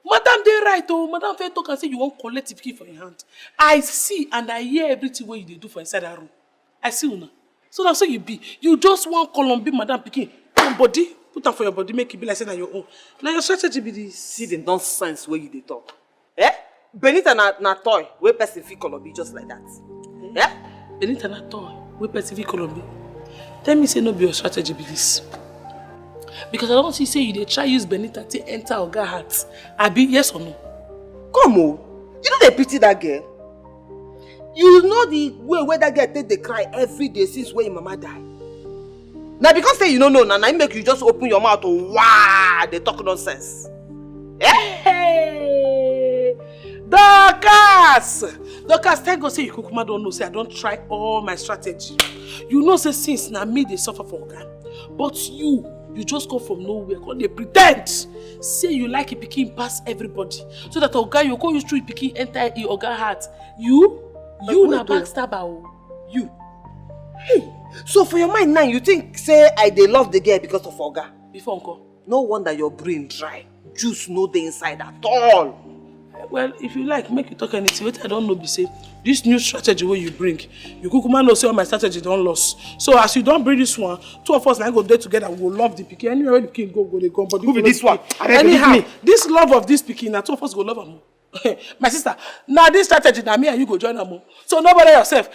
Madam, they right, oh. Madam, fair talk and say you won't collect the key for your hand. I see and I hear everything what you do for inside that room. I see una. So that's how you be. You just want Colombi, Madam Pikin. Body, put them for your body, make it be like saying your own. Now your strategy be this. See the nonsense where you dey talk. Benita na toy, where person fit Colombi just like that. Benita na toy, where person fit Colombi. Tell me say no be your strategy be this. Because I don't see say you dey try use Benita to enter Oga heart. Abi, yes or no? Come on. You know they pity that girl? You know the way where that girl take the cry every day since when your mama died. Now because say you don't know, now make you just open your mouth to they talk nonsense. Hey! Dorcas! Dorcas, thank God say you kukuma don't know, say I don't try all my strategy. You know say since na me they suffer for Oga. But you just come from nowhere, come they pretend. Say you like a pikin pass everybody. So that Oga, you go use through pikin enter Oga heart. You na backstabber. You. Hey, so for your mind now, you think say I dey love the girl because of Oga? Before uncle. No wonder your brain dry. Juice no dey inside at all. Well, if you like, make you talk anything. What I don't know be say, this new strategy where you bring, you kukuma know say all my strategy don't lost. So as you don't bring this one, two of us now go there together, we will love the pikin. Anywhere the pikin go, they go. But who be this one? Anyhow, this love of this pikin, now two of us go love am. My sister, now this strategy, now me and you go join am. So nobody yourself.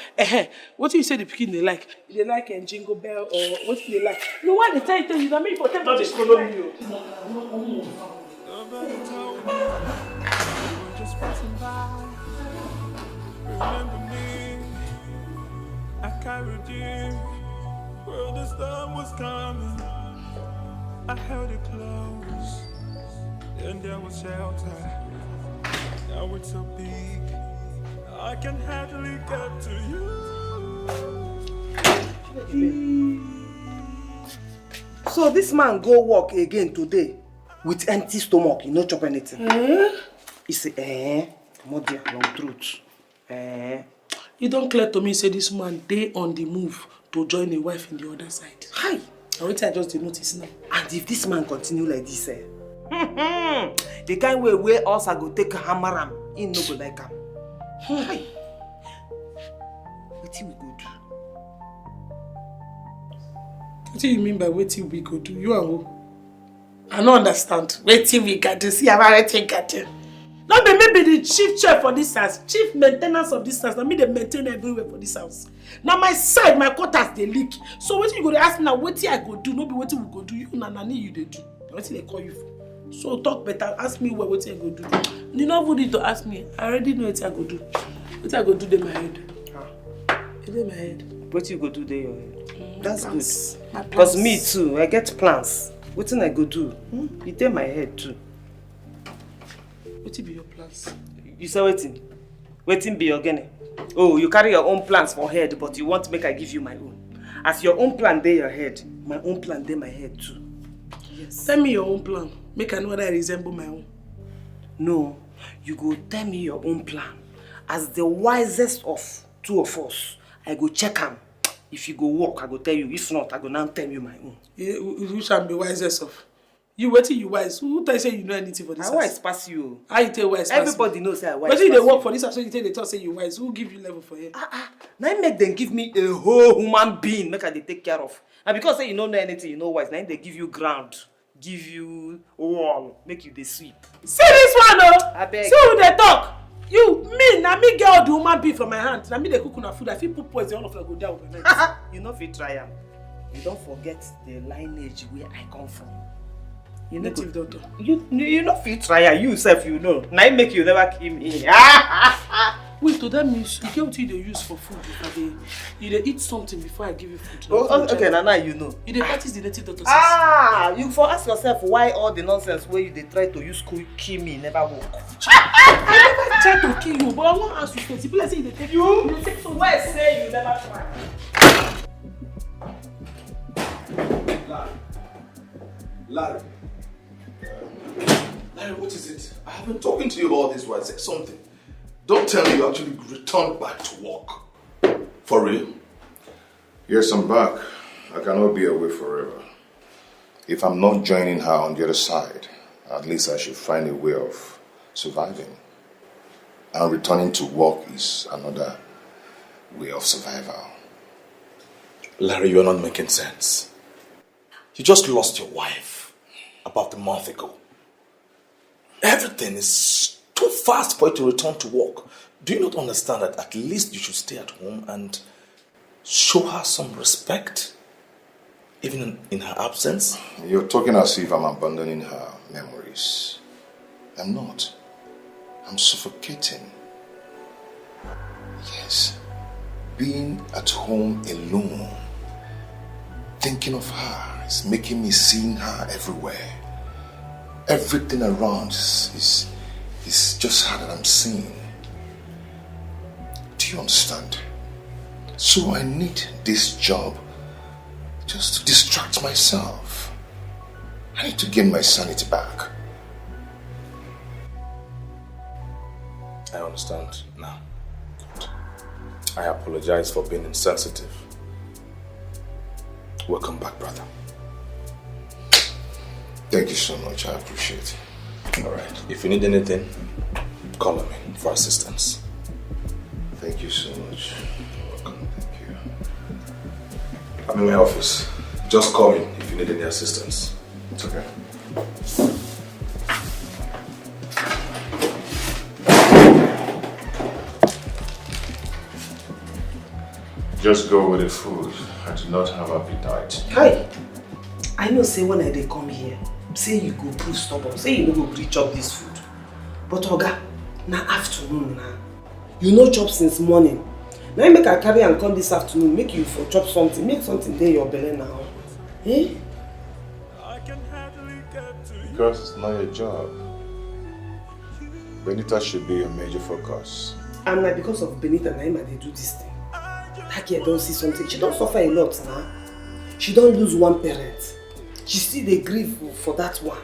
What do you say the pikin they like? They like a jingle bell or what do they like? No one they tell you that me for them just follow me. Just passing by. Remember me, I carried you where the storm was coming. I held it close, and there was shelter. Now it's so big, I can hardly get to you. So this man go work again today with empty stomach, you no chop anything. He say, come on there, long truth. You don't clear to me say this man dey on the move to join a wife in the other side. Hi. I wait I just dey notice now. And if this man continue like this, the kind way where us I go take hammer him, he no go like him. Hi. What we go do? What do you mean by wetin we go do? You and who? I don't understand. Wetin we got to see about everything got to. Not be maybe the chief chef for this house, chief maintenance of this house. Now me they maintain everywhere for this house. Now my side, my quarters they leak. So what you go to ask me now? What I go do? No be what we go do. You na Nanny you they do. What they call you for? So talk better. Ask me what I go do. You know who need to ask me. I already know what I go do. What I go do in my head. It's in my head. What you go do there your head? That's good. Because me too, I get plans. What I go do? It in my head too. What be your plans? You say waiting. Waiting be your gene. Oh, you carry your own plans for head, but you want to make I give you my own. As your own plan dey your head, my own plan dey my head too. Yes. Tell me your own plan. Make I know whether I resemble my own. No, you go tell me your own plan. As the wisest of two of us, I go check am. If you go work, I go tell you. If not, I go now tell you my own. You shall be wisest of. You waiting you wise. Who tell you say you know anything for this house? I wise pass you. How you tell wise pass? Everybody knows say I wise. But if they work for this house, you tell they talk say you wise. Who give you level for here? Now make them give me a whole human being make I they take care of. And because say you don't know anything, you know wise. Now they give you ground, give you wall, make you they sweep. See this one, oh! I beg. See who they talk. You, me, now me get all the human being from my hand. Now me they cook on food. I feel put poison, all of them go down overnight. You know if you try am, you don't forget the lineage where I come from. You know, native daughter. You know if you try am, you self you know. Now it make you never kill me. Wait, to that means you get what you use for food. You dey eat something before I give you food. Oh, okay, now you know. You dey practice the native daughter. You for ask yourself why all the nonsense where you they try to use kill me never work. I never try to kill you, but I want to ask you first. People say they take you. They take some. Why say you never try? Larry, what is it? I have been talking to you about this while. Say something. Don't tell me you actually returned back to work. For real? Yes, I'm back. I cannot be away forever. If I'm not joining her on the other side, at least I should find a way of surviving. And returning to work is another way of survival. Larry, you're not making sense. You just lost your wife about a month ago. Everything is too fast for you to return to work. Do you not understand that at least you should stay at home and show her some respect? Even in her absence? You're talking as if I'm abandoning her memories. I'm not. I'm suffocating. Yes. Being at home alone, thinking of her is making me seeing her everywhere. Everything around is just her that I'm seeing. Do you understand? So I need this job just to distract myself. I need to gain my sanity back. I understand now. Good. I apologize for being insensitive. Welcome back, brother. Thank you so much. I appreciate it. Alright. If you need anything, call on me for assistance. Thank you so much. Welcome. Thank you. I'm in my office. Just call me if you need any assistance. It's okay. Just go with the food. I do not have appetite. Hi. I know say when I come here, say you go prove stubborn, say you no go reach up this food. But Oga, na afternoon na. You no chop since morning. Now make I carry and come this afternoon, make you for chop something, make something there your belly now. Eh? Because it's not your job. Benita should be your major focus. And na because of Benita na they do this thing. That girl don't see something. She don't suffer a lot now. She don't lose one parent. She still dey grieve for that one.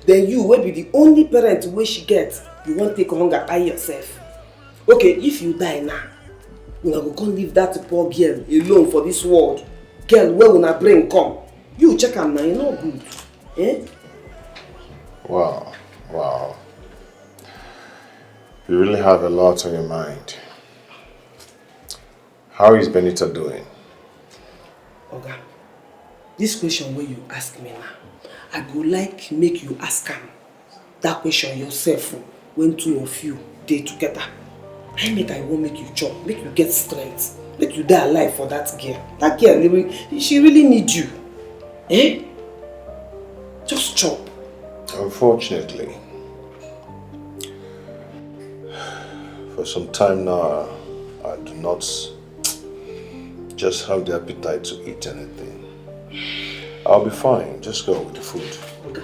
Then you will be the only parent where she gets. You won't take hunger by yourself. Okay, if you die now, you go come leave that poor girl alone for this world. Girl, where will her brain come? You check am now, you know good. Eh? Wow. Wow. You really have a lot on your mind. How is Benita doing? Oga, this question where you ask me now, I go like make you ask am that question yourself when two of you dey together. I won't make you chop, make you get strength, make you die alive for that girl. That girl, she really needs you. Eh? Just chop. Unfortunately, for some time now, I do not just have the appetite to eat anything. I'll be fine. Just go with the food. Okay,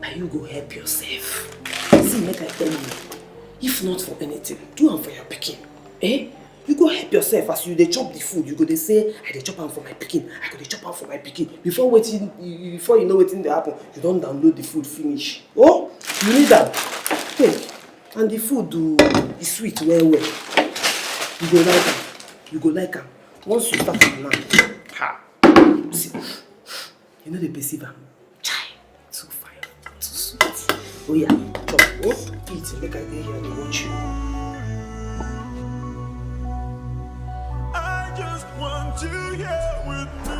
now you go help yourself. See, make I tell you, if not for anything, do am for your pikin. Eh? You go help yourself as you dey chop the food. You go dey say, I dey chop am for my pikin. I go dey chop am for my pikin. Before you know wetin dey happen, you don download the food finish. Oh, you need am. Take. And the food is sweet well well. You go like am. You go like am. Once you start am now, see, you know the perceive am. Chai, too fine, too sweet. Oh yeah, chop. Oh, eat. Make I dey here and watch you. I just want you here with me.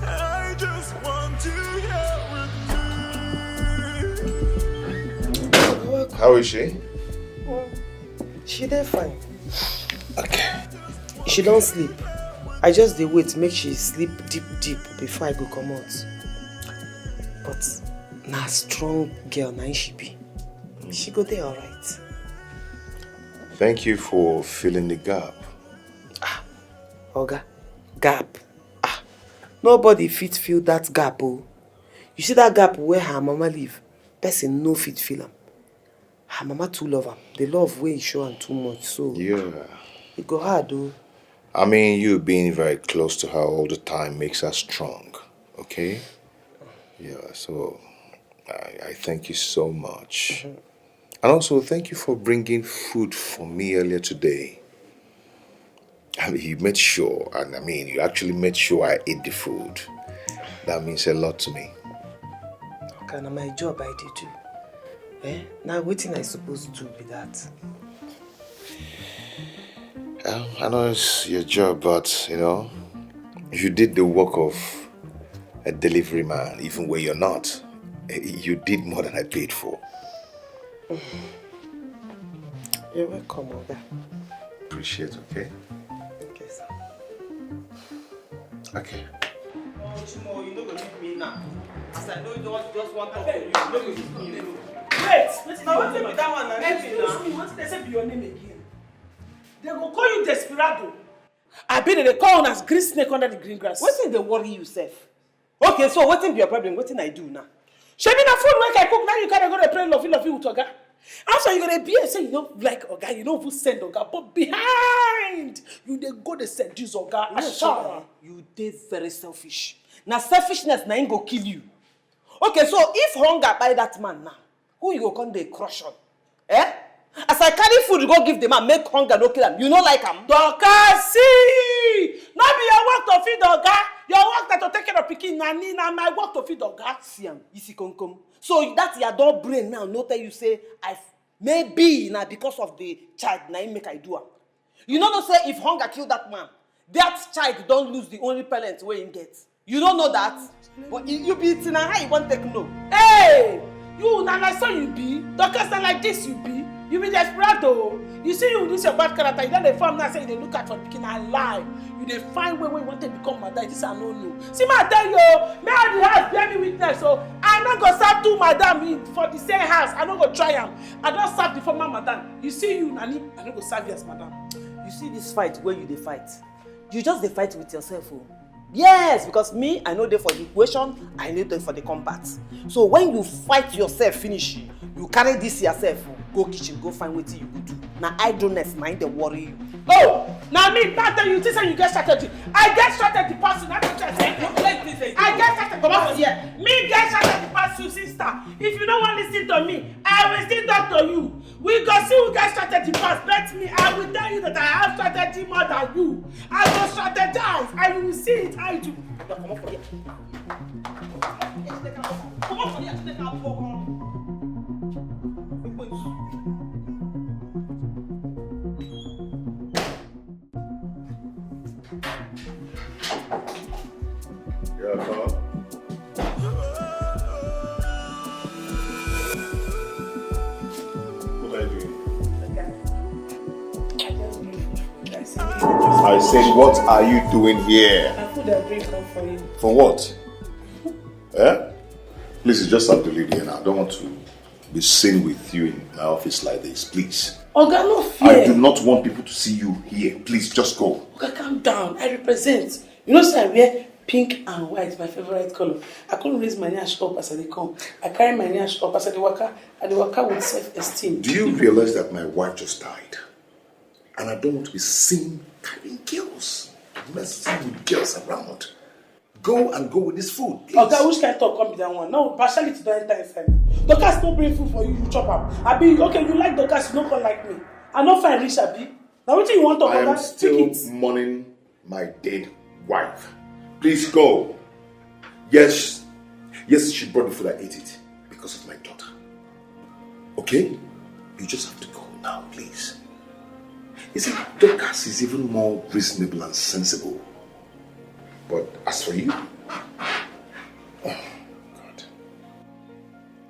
I just want you here with me. How is she? She dey fine. Okay. She don't sleep. I just dey wait make she sleep deep before I go come out. But na strong girl na she be. She go dey alright. Thank you for filling the gap. Oga, gap. Nobody fit fill that gap. Oh. You see that gap where her mama live? Person no fit fill am. Her mama too love am. The love wey show am too much, so Yeah. it go hard though. I mean, you being very close to her all the time makes her strong, okay? Yeah, so I thank you so much. And also, thank you for bringing food for me earlier today. I mean, you made sure, and I mean, you actually made sure I ate the food. That means a lot to me. Okay, na my job I did do. Eh? Now, wetin I supposed to do with that? I know it's your job, but, you know, you did the work of a delivery man, even where you're not. You did more than I paid for. You're welcome, Oga. Appreciate, okay? Okay, sir. Okay. Oh, Chimo, you don't leave me now. As I know you don't just want to talk to you. You don't leave me. Wait, now what's with that one? Excuse me, what did they say be your name again? They will call you Desperado. I bet they call you as green snake under the green grass. What's in the worry yourself? Okay, so what's in your problem? What thing I do now? Show me the food when I cook. Now you gotta go to play lovey with Oga. After you gonna be and say you don't like Oga, you know who send Oga, but behind you they go to seduce Oga. You did very selfish. Now selfishness na go kill you. Okay, so if hunger buy that man now, who you go come dey crush on? Eh? As I carry food go give the man, make hunger no kill him. You know like him. Doka, see! Not be your work to feed Oga. Your work that to take care of pikin Nanny, na my work to feed Oga. See am, isi come. So that your dog brain now, no tell you say, maybe now because of the child, now make I do am. You know say if hunger kill that man, that child don't lose the only parent where he gets. You don't know that? But you be eating and how you want to take no? Hey! You, na like so you be. Doka, na like this you be. You be desperado. You see you this your bad character. You don't dey form now say you dey look at for pikin and lie. You dey find way you want to become madam. This I no know. See ma tell you, may I the house bear me witness. So I no go serve two madam for the same house. I no go try am. I don serve the former madam. You see you Nanny, I no go serve you as madam. You see this fight where you dey fight. You just dey fight with yourself, oh. Yes, because me, I know there for the equation, I know there for the combat. So when you fight yourself, finish, you carry this yourself, go kitchen, go find what you go do. Now idleness, mind the worry you. Oh, now me, back then you think you get strategy. I get strategy person. I don't just say. I get strategy. Come on here. Me get strategy pass you, sister. If you don't want to listen to me, I will still talk to you. We go see who get strategy pass. Bet me, I will tell you that I have strategy more than you. I will strategize. I will see it. I do. Come on for here. Come on for here. Take our program. Yeah, huh? What are you doing? I said, what are you doing here? I put a drink on for you. For what? Eh? Please, you just have to leave here now. I don't want to be seen with you in my office like this. Please. Oga, no fear. I do not want people to see you here. Please, just go. Oga, calm down. I represent. You know, sir, I wear pink and white, my favorite color. I couldn't raise my nyash up as I come. I carry my nyash up as I waka. And the waka with self-esteem. Do you realize that my wife just died? And I don't want to be seen carrying girls. Messing with girls around. Go and go with this food, please. Okay, which kind of talk come be that one? No, partiality don't enter inside. Doctors don't bring food for you, you chop am. Abi, okay, you like doctors, you don't come like me. I don't find rich, Abi. Now what do you want to I am still mourning my dead wife. Please go. Yes, she brought the food, I ate it because of my daughter. Okay? You just have to go now, please. You see, Dorcas is even more reasonable and sensible. But as for you, oh God,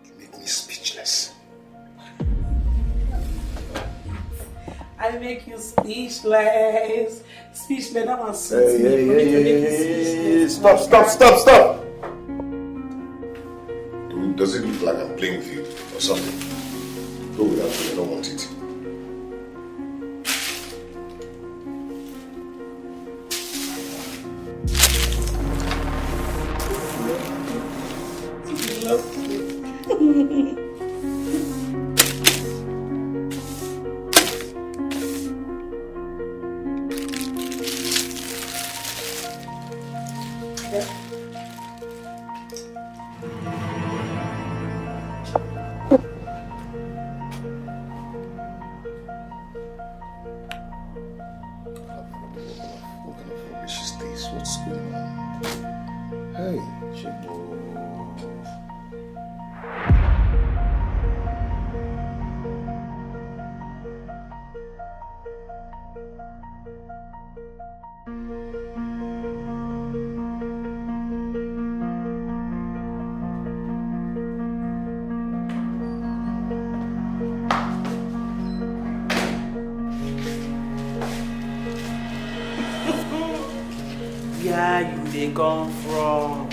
you make me speechless. I make you speechless. Speechless, that was so Hey, stop. Does it look like I'm playing with you or something? Go without me, I don't want it. What kind of rubbish is this? What's going on? Hey, Chibo. they come from?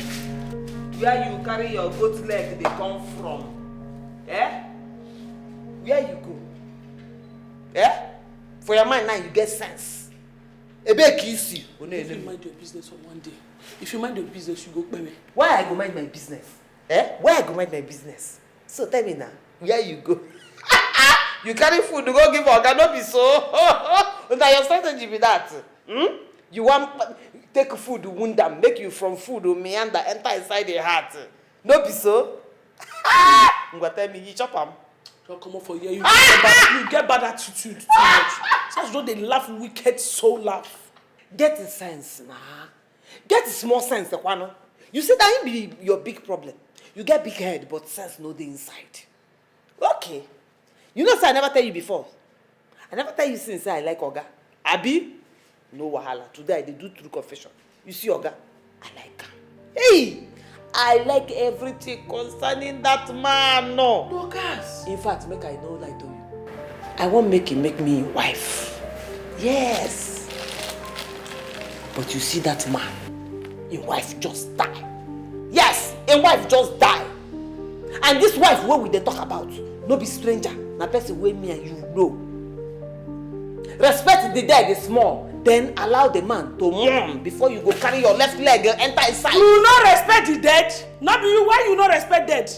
Where you carry your goat leg, they come from? Eh? Where you go? Eh? For your mind now, you get sense. A bit easy. If you mind your business for one day, if you mind your business, you go pay me. Why I go mind my business? Eh? Why I go mind my business? So tell me now, where you go? You carry food to go give Oga, no be so. Now your strategy be that. You want take food, wound them, make you from food to meander, enter inside the heart. No be so. You tell me, you chop am. Don't come up for here. You get bad attitude too much. Such though they laugh wicked, so laugh. Get the sense, nah. Get the small sense, Ekwano. You see that be your big problem. You get big head, but sense no dey inside. Okay. You know, sir, I never tell you before. I never tell you since I like Oga. Abi, no wahala. Today I dey do true confession. You see Oga, I like her. Hey, I like everything concerning that man. No. Lucas. In fact, make I no lie to you. I won't make him make me wife. Yes. But you see that man, his wife just die. Yes, a wife just die. And this wife, what we dey talk about, no be stranger. Na person wey me and you know. Respect the dead is small. Then allow the man to mourn before you go carry your left leg enter inside. You no respect the dead? Not be you. Why you no respect dead?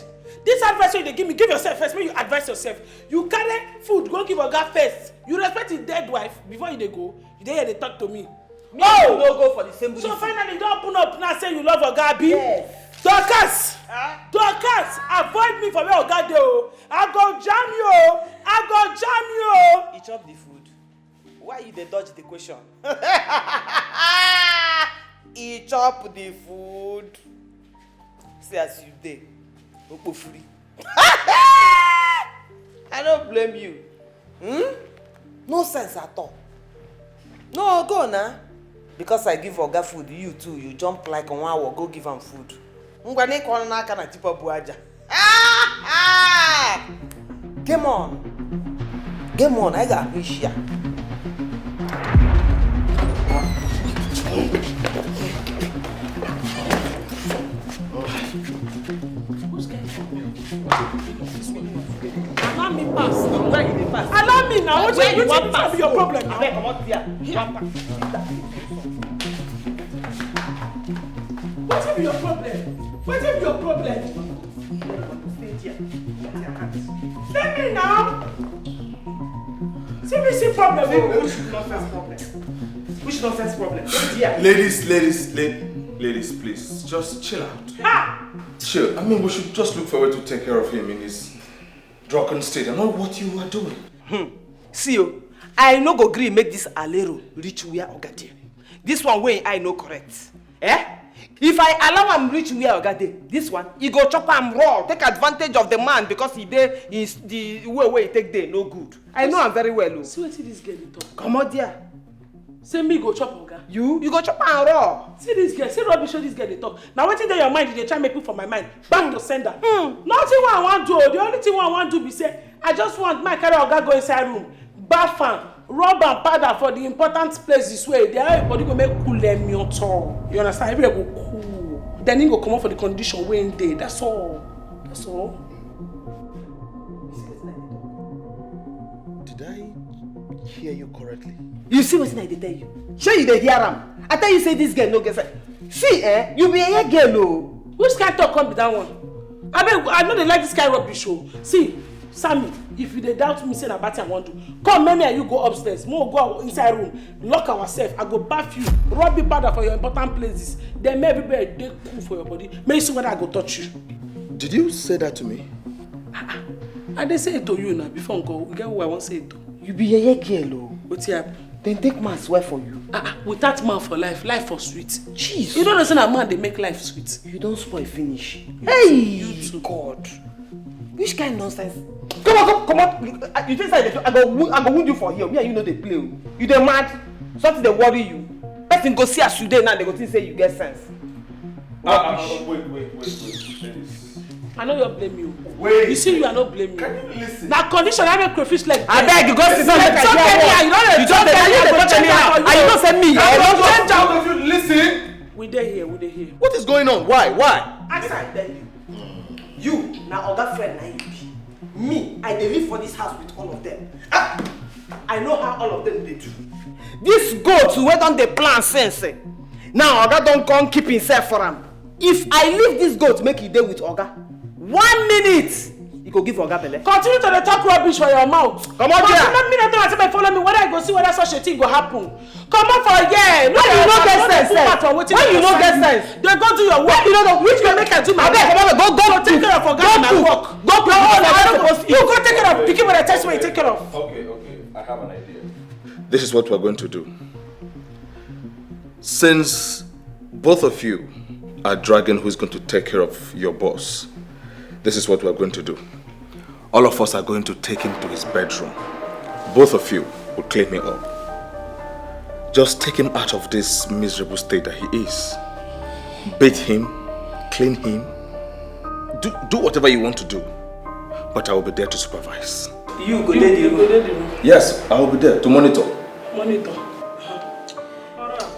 This advice you dey give me, give yourself first. Make you advise yourself. You carry food, go give Oga first. You respect the dead wife before you dey go. You dey here dey talk to me. Me and you no go for the same reason. So finally, you don open up now say you love Oga Abi? Yes. Dorcas! Dorcas! Avoid me for where Oga dey o. I go jam you o. I go jam you o. He chop the food. Why you dey dodge the question? He chop the food. See as you dey. Okpofuri. I don't blame you. No sense at all. No, go now. Because I give Oga food, you too, you jump like 1 hour, go give him food. Ngwane kono na aka na tipa buaja. Game on. Game on, I got fish here. Allow me pass. Where you dey pass? Allow me now. What you want to be your problem? Abeg, comot here. What be your problem? What be your problem? Tell me now. See problem. Which nonsense problem? Which nonsense problem? Ladies, please, just chill out. Ha! Chill. I mean, we should just look forward to take care of him in his drunken state and not what you are doing. See you. I no go gree make this alero reach where Oga dey. This one way I no correct. Eh? If I allow him reach where Oga dey, this one he go chop am raw, take advantage of the man because he dey is the way he take dey no good. I know am very well. See wetin this girl dey talk. Come on there. Say me go chop Oga. You go chop am raw. See this girl, say rubbish show this girl dey talk. Now wetin dey your mind you dey try make me for my mind. Back to sender. Nothing what I want do. The only thing what I want do be say I just want my carry Oga go inside room, bath am, rub and powder for the important places where they everybody go make cool them your tongue. You understand? Everybody go cool. Then he go come out for the condition wey in dey. That's all. That's all. Did I hear you correctly? You see wetin I dey tell you? Sure you dey hear am? I tell you say this girl no get sense. See, you be a girl o. Which kind talk come be that one? I know they like this kind of rubbish show. See, Sammy, if you dey doubt me say na bad thing I want to, come make me and you go upstairs. Mo go inside room, lock ourselves. I go bath you, rub you powder for your important places. Then make everybody dey cool for your body. Make you see whether I go touch you. Did you say that to me? I dey say it to you now before I go. You get who I want say it to? You be a girl o. Wetin happen? Then take man swear for you. Without man for life for sweet. Jeez. You don't understand that man they make life sweet. You don't spoil finish. Hey, you too. God. Which kind of nonsense? Come on. You think I go wound you for here? Me and you know they play. You dey mad? Something they worry you. Person go see as you dey now, they go think say you get sense. Wait. I know you blame you. Wait. You see, you are not blaming. Can you listen? That condition I make crayfish like. I beg you go sit down. You don't tell me. You don't send me. Listen. We dey here, we dey here. What is going on? Why? As I tell you, you na other friend na you be. Me, I dey live for this house with all of them. I know how all of them dey do. This goat wey don dey plan since. Now Oga don come keep himself for am. If I leave this goat make e dey with Oga, 1 minute, he go give Oga belle. Continue to talk rubbish for your mouth. Come on, here. Don't mean that follow me. Whether I go see whether such a thing go happen. Come on for here. When you no get sense, when you no get sense, they go do your work. You know which go make I do my work. Go take care of Oga my work. You go take care of picking when I test when you take care of. Okay. I have an idea. This is what we're going to do. Since both of you are Dragon who's going to take care of your boss, this is what we're going to do. All of us are going to take him to his bedroom. Both of you will clean me up. Just take him out of this miserable state that he is. Bathe him, clean him, do whatever you want to do. But I will be there to supervise. You go there the room? Yes, I will be there to monitor. Monitor.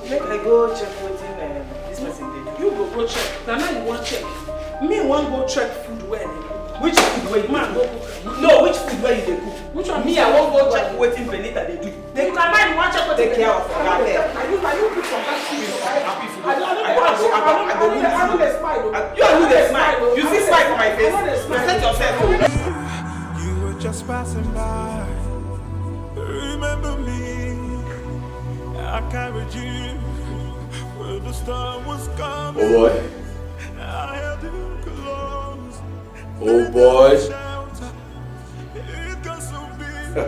Make I go check what this person did. You go check. Now you want check. Me want go check food where they cook. Which food where you man go cook? No, which food where you dey cook? Which one? Me, I won't go check wetin Benita dey do. They can mind you want check what take care of Oga there. Are you cook some bad food? I don't smile. You are who dey smile. You see smile for my face. You set yourself. You were just passing by. Remember me? I carried you where the storm was coming. Oh boy. I held you close. Oh boy. It got so big. I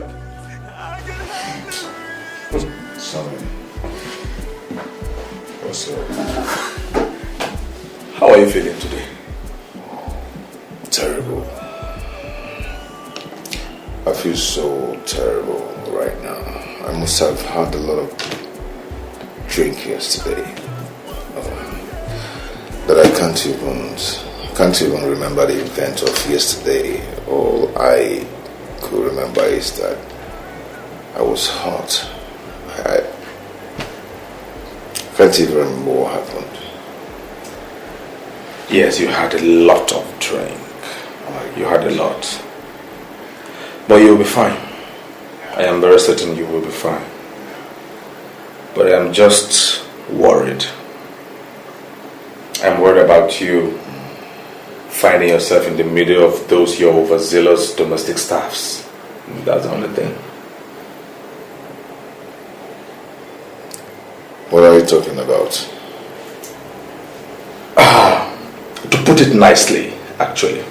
could hardly reach. Sorry. What's up? How are you feeling today? Terrible. I feel so terrible right now. I must have had a lot of drink yesterday. That I can't even remember the event of yesterday. All I could remember is that I was hot. I can't even remember what happened. Yes, you had a lot of drink. You had a lot. But you'll be fine. I am very certain you will be fine. But I am just worried. I'm worried about you finding yourself in the middle of those your overzealous domestic staffs. That's the only thing. What are you talking about? To put it nicely, actually.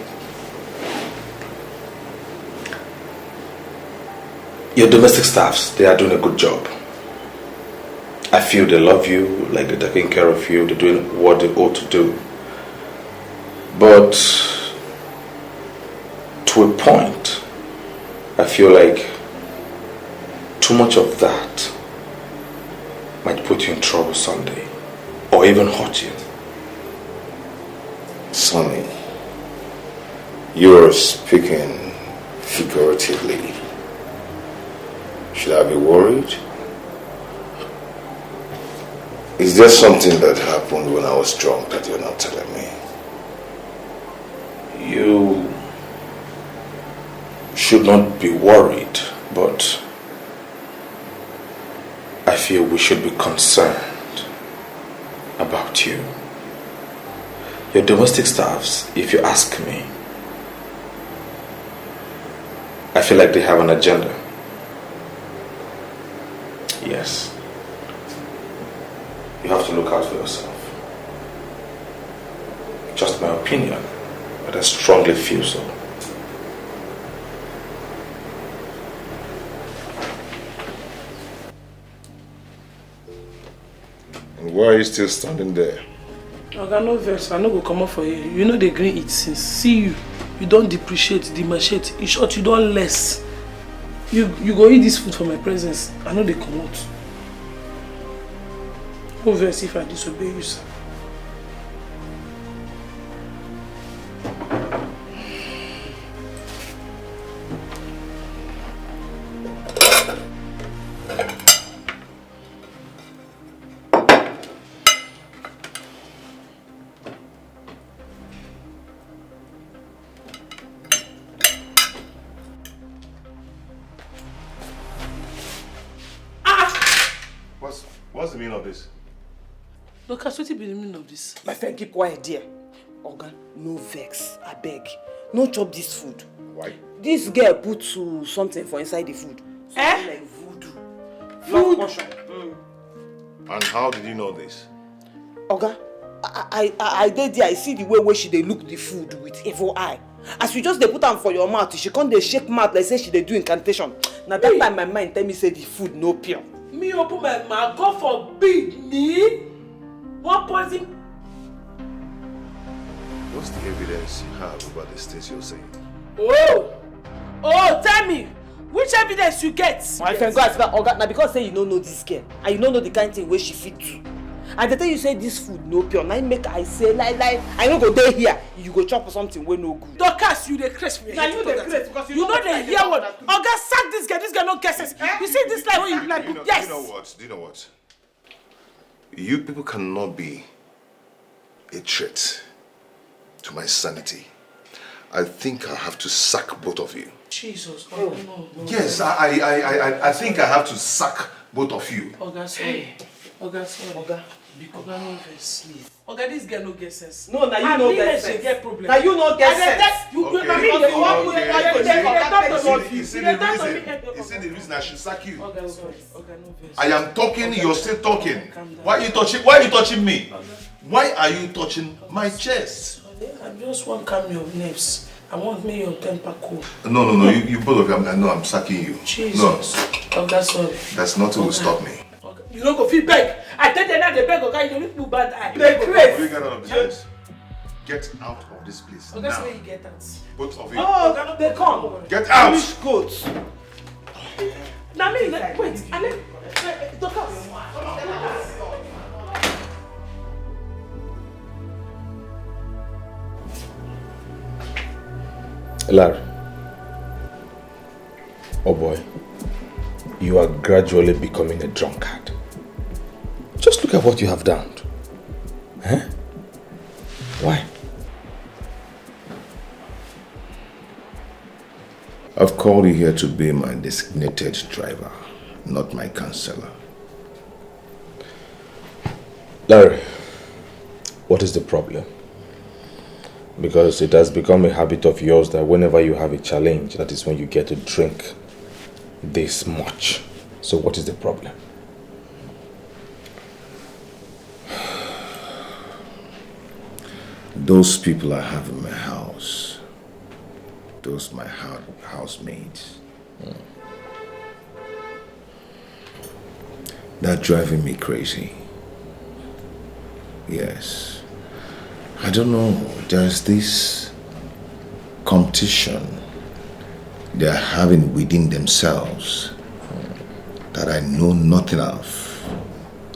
Your domestic staffs, they are doing a good job. I feel they love you, like they're taking care of you, they're doing what they ought to do. But to a point, I feel like too much of that might put you in trouble someday, or even hurt you. Sonny, you're speaking figuratively. Should I be worried? Is there something that happened when I was drunk that you're not telling me? You should not be worried, but I feel we should be concerned about you. Your domestic staffs, if you ask me, I feel like they have an agenda. Yes. You have to look out for yourself. Just my opinion, but I strongly feel so. And why are you still standing there? Oga, no vex, I no go come up for you. You know the green eat since. See you don't depreciate, demarciate. In short, you don't less. You go eat this food for my presence. I know they come out. No vex if I disobey you, sir. what's the meaning of this? Look, what's the meaning of this? My friend, keep quiet, dear. Oga, no vex, I beg. No chop this food. Why? This girl put something for inside the food. Something like voodoo. Food? And how did you know this? Oga, I did there. I see the way where she dey look the food with evil eye. As you just dey put am for your mouth, she can't dey shake mouth like say she dey do incantation. Now that time my mind tell me say the food no pure. Me open my mouth, God forbid me. What poison? What's the evidence you have about these things you're saying? Oh, tell me. Which evidence you get? My friend, go ask Oga. Now because say you don't know this girl and you don't know the kind of thing where she fit to. And they tell you say this food no pure. Now make I say lie. I no go there here. You go chop for something where no good. Dorcas, you the craze for your head. Now you the craze because you know the hear what? Oga, sack this girl. This girl no guesses. You see this lie when you like. Yes. Do you know what? You people cannot be a threat to my sanity. I think I have to sack both of you. Jesus. Oh, no. Yes, I think I have to sack both of you. Oga, sorry. Oga, no vex. Oga, this girl no get sense. No, now you no get sense. Get problem. Now you no get sense. You see the reason I should sack you. Oga, no vex. I am talking, you're still talking. Why are you touching me? Why are you touching my chest? I just want to calm your nerves. I want me your temper cool. No, you both of them. I know I'm sacking you. Jesus. No. Oga, sorry. That's not what will stop me. You don't go feel beg. I tell them that they beg, okay? You don't need bad eye. They crazy. Get out of this place. Get out of this place. Okay, that's where you get that. Both of you. Oh, they come. Get out. Fish goats. Now me, wait. Dorcas. Larry. Oh boy. You are gradually becoming a drunkard. Just look at what you have done. Huh? Why? I've called you here to be my designated driver, not my counselor. Larry, what is the problem? Because it has become a habit of yours that whenever you have a challenge, that is when you get to drink this much. So what is the problem? Those people I have in my house, those my housemates, they're driving me crazy. Yes. I don't know, there's this competition they're having within themselves that I know nothing of.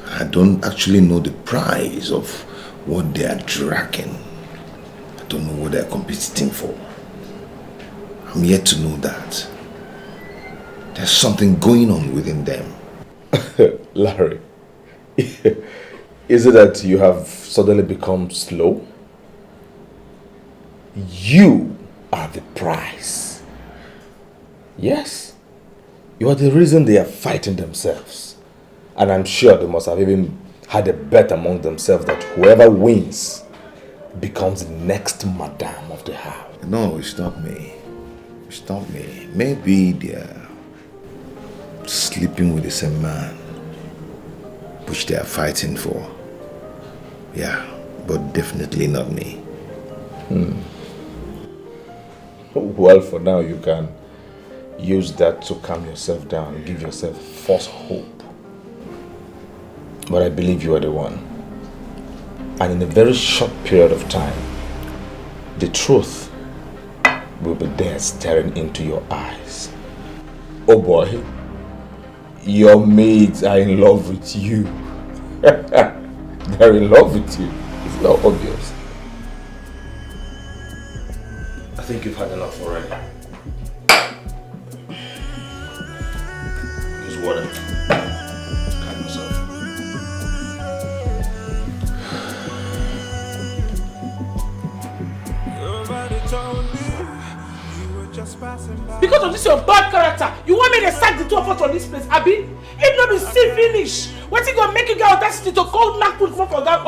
I don't actually know the price of what they are dragging. I don't know what they're competing for. I'm yet to know that. There's something going on within them. Larry, is it that you have suddenly become slow? You are the prize. Yes, you are the reason they are fighting themselves. And I'm sure they must have even had a bet among themselves that whoever wins becomes the next madam of the house. No, it's not me. It's not me. Maybe they're sleeping with the same man, which they are fighting for. Yeah, but definitely not me. Well, for now you can use that to calm yourself down and give yourself false hope. But I believe you are the one. And in a very short period of time, the truth will be there staring into your eyes. Oh boy, your maids are in love with you. They're in love with you. It's not obvious. I think you've had enough already. Use water. Calm yourself. Because of this your bad character, you want me to sack the two of us from this place, Abby? If not be see finish, what's it gonna make you get audacity to call knock food for that?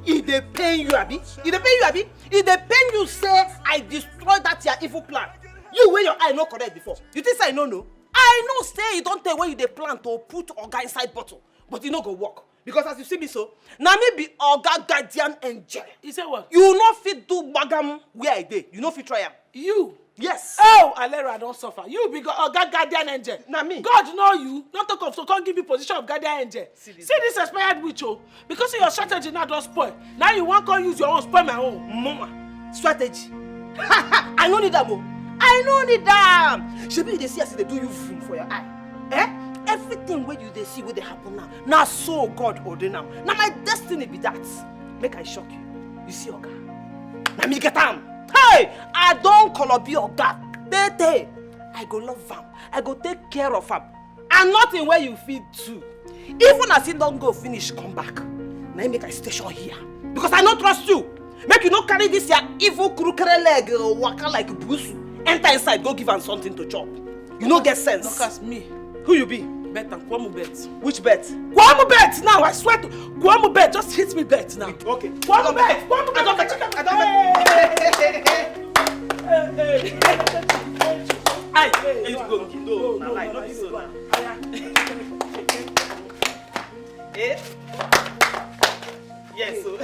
If they pain you, Abi? If they pain you, Abi? If they pain you, say I destroyed that your evil plan. You wear your eye not correct before. You think I no? I know say you don't tell where you dey plan to put Oga inside bottle, but you no go work. Because as you see me so, na me be Oga guardian angel. You say what? You no fit do bagam where I dey. You no fit try am. You? Yes. Oh, Alera don't suffer. You be Oga guardian angel. Na me. God know you. Not talk of so can't give you position of guardian angel. See this expired witch, oh. Because your strategy now don't spoil. Now you want to use your own, spoil my own. Mama, strategy. I no need that, mo. I no need that. Shebi you dey see as they do you film for your eye. Eh? Everything where you they see what they happen now. Now so God ordain now. Now my destiny be that. Make I shock you. You see Oga. Now me get am. Hey, I don't call be Oga. Tete. I go love am. I go take care of am. And nothing where you feed too. Even as he don't go finish, come back. Now make I station here. Because I don't trust you. Make you not carry this your evil crooked leg waka like busu. Enter inside, go give am something to chop. You no get sense. Look at me. Who you be? Bet and Kwamu bet. Which bet? Kwamu bet now, I swear to Kwamu bet, just hit me bet now. Okay. Kwamu bet! Kwamu bet! I don't you go. No, not this one. Eh? Yes, so.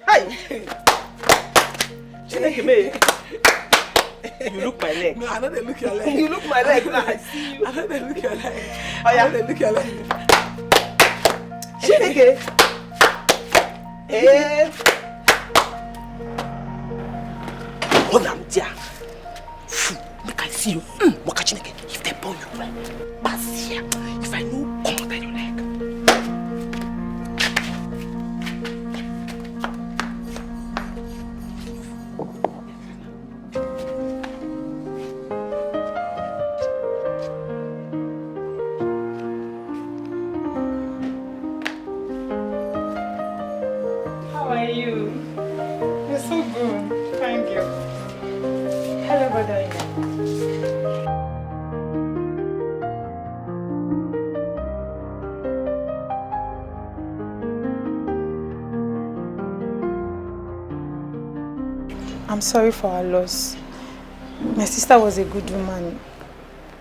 Hey! You look my leg. No, I know they look your leg. You look my leg now. I see you. I know they look your leg. Oh, yeah. I know they look your leg. Chineke. Eh. Hold on, dear. Make I see you. Waka Chineke. If they pull you, pass here. If I know, come on your leg. I'm sorry for our loss. My sister was a good woman,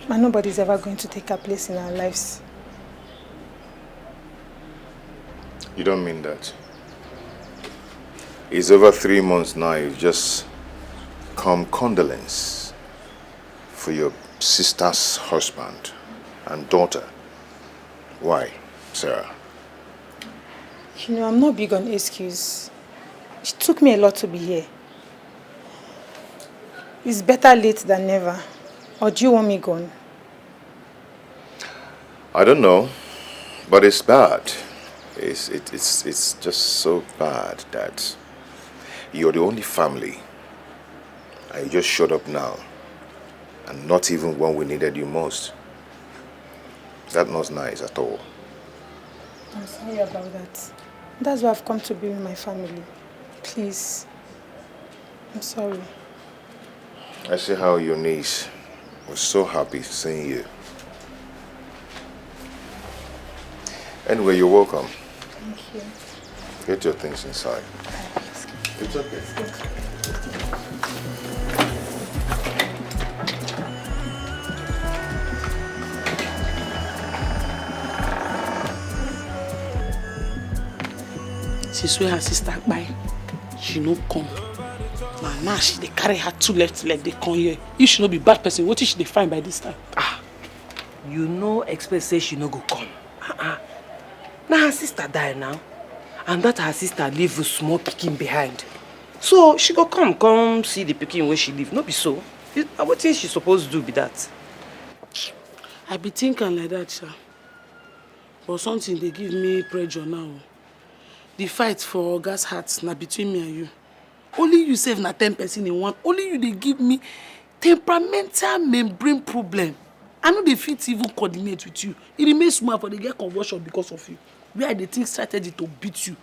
and nobody's ever going to take her place in our lives. You don't mean that? It's over 3 months now. You've just come condolence for your sister's husband and daughter. Why, Sarah? You know, I'm not big on excuse. It took me a lot to be here. It's better late than never. Or do you want me gone? I don't know, but it's bad. It's just so bad that you're the only family and you just showed up now, and not even when we needed you most. That's not nice at all. I'm sorry about that. That's why I've come to be with my family. Please. I'm sorry. I see how your niece was so happy seeing you. Anyway, you're welcome. Thank you. Get your things inside. It's okay. Since when her sister buy, she no come. Now she dey carry her 2 left leg, they come here. You should not be bad person. What is she dey find by this time? You know, expect say she no go come. Now her sister die now, and that her sister leave a small pikin behind. So she go come see the pikin where she live. No be so. What thing she supposed to do be that? I be thinking like that, sir. But something they give me pressure now. The fight for Oga's heart na between me and you. Only you save na 10% in one. Only you they give me temperamental membrane problem. I know they fit even coordinate with you. It remains small for they get conversion because of you. Where they think strategy to beat you.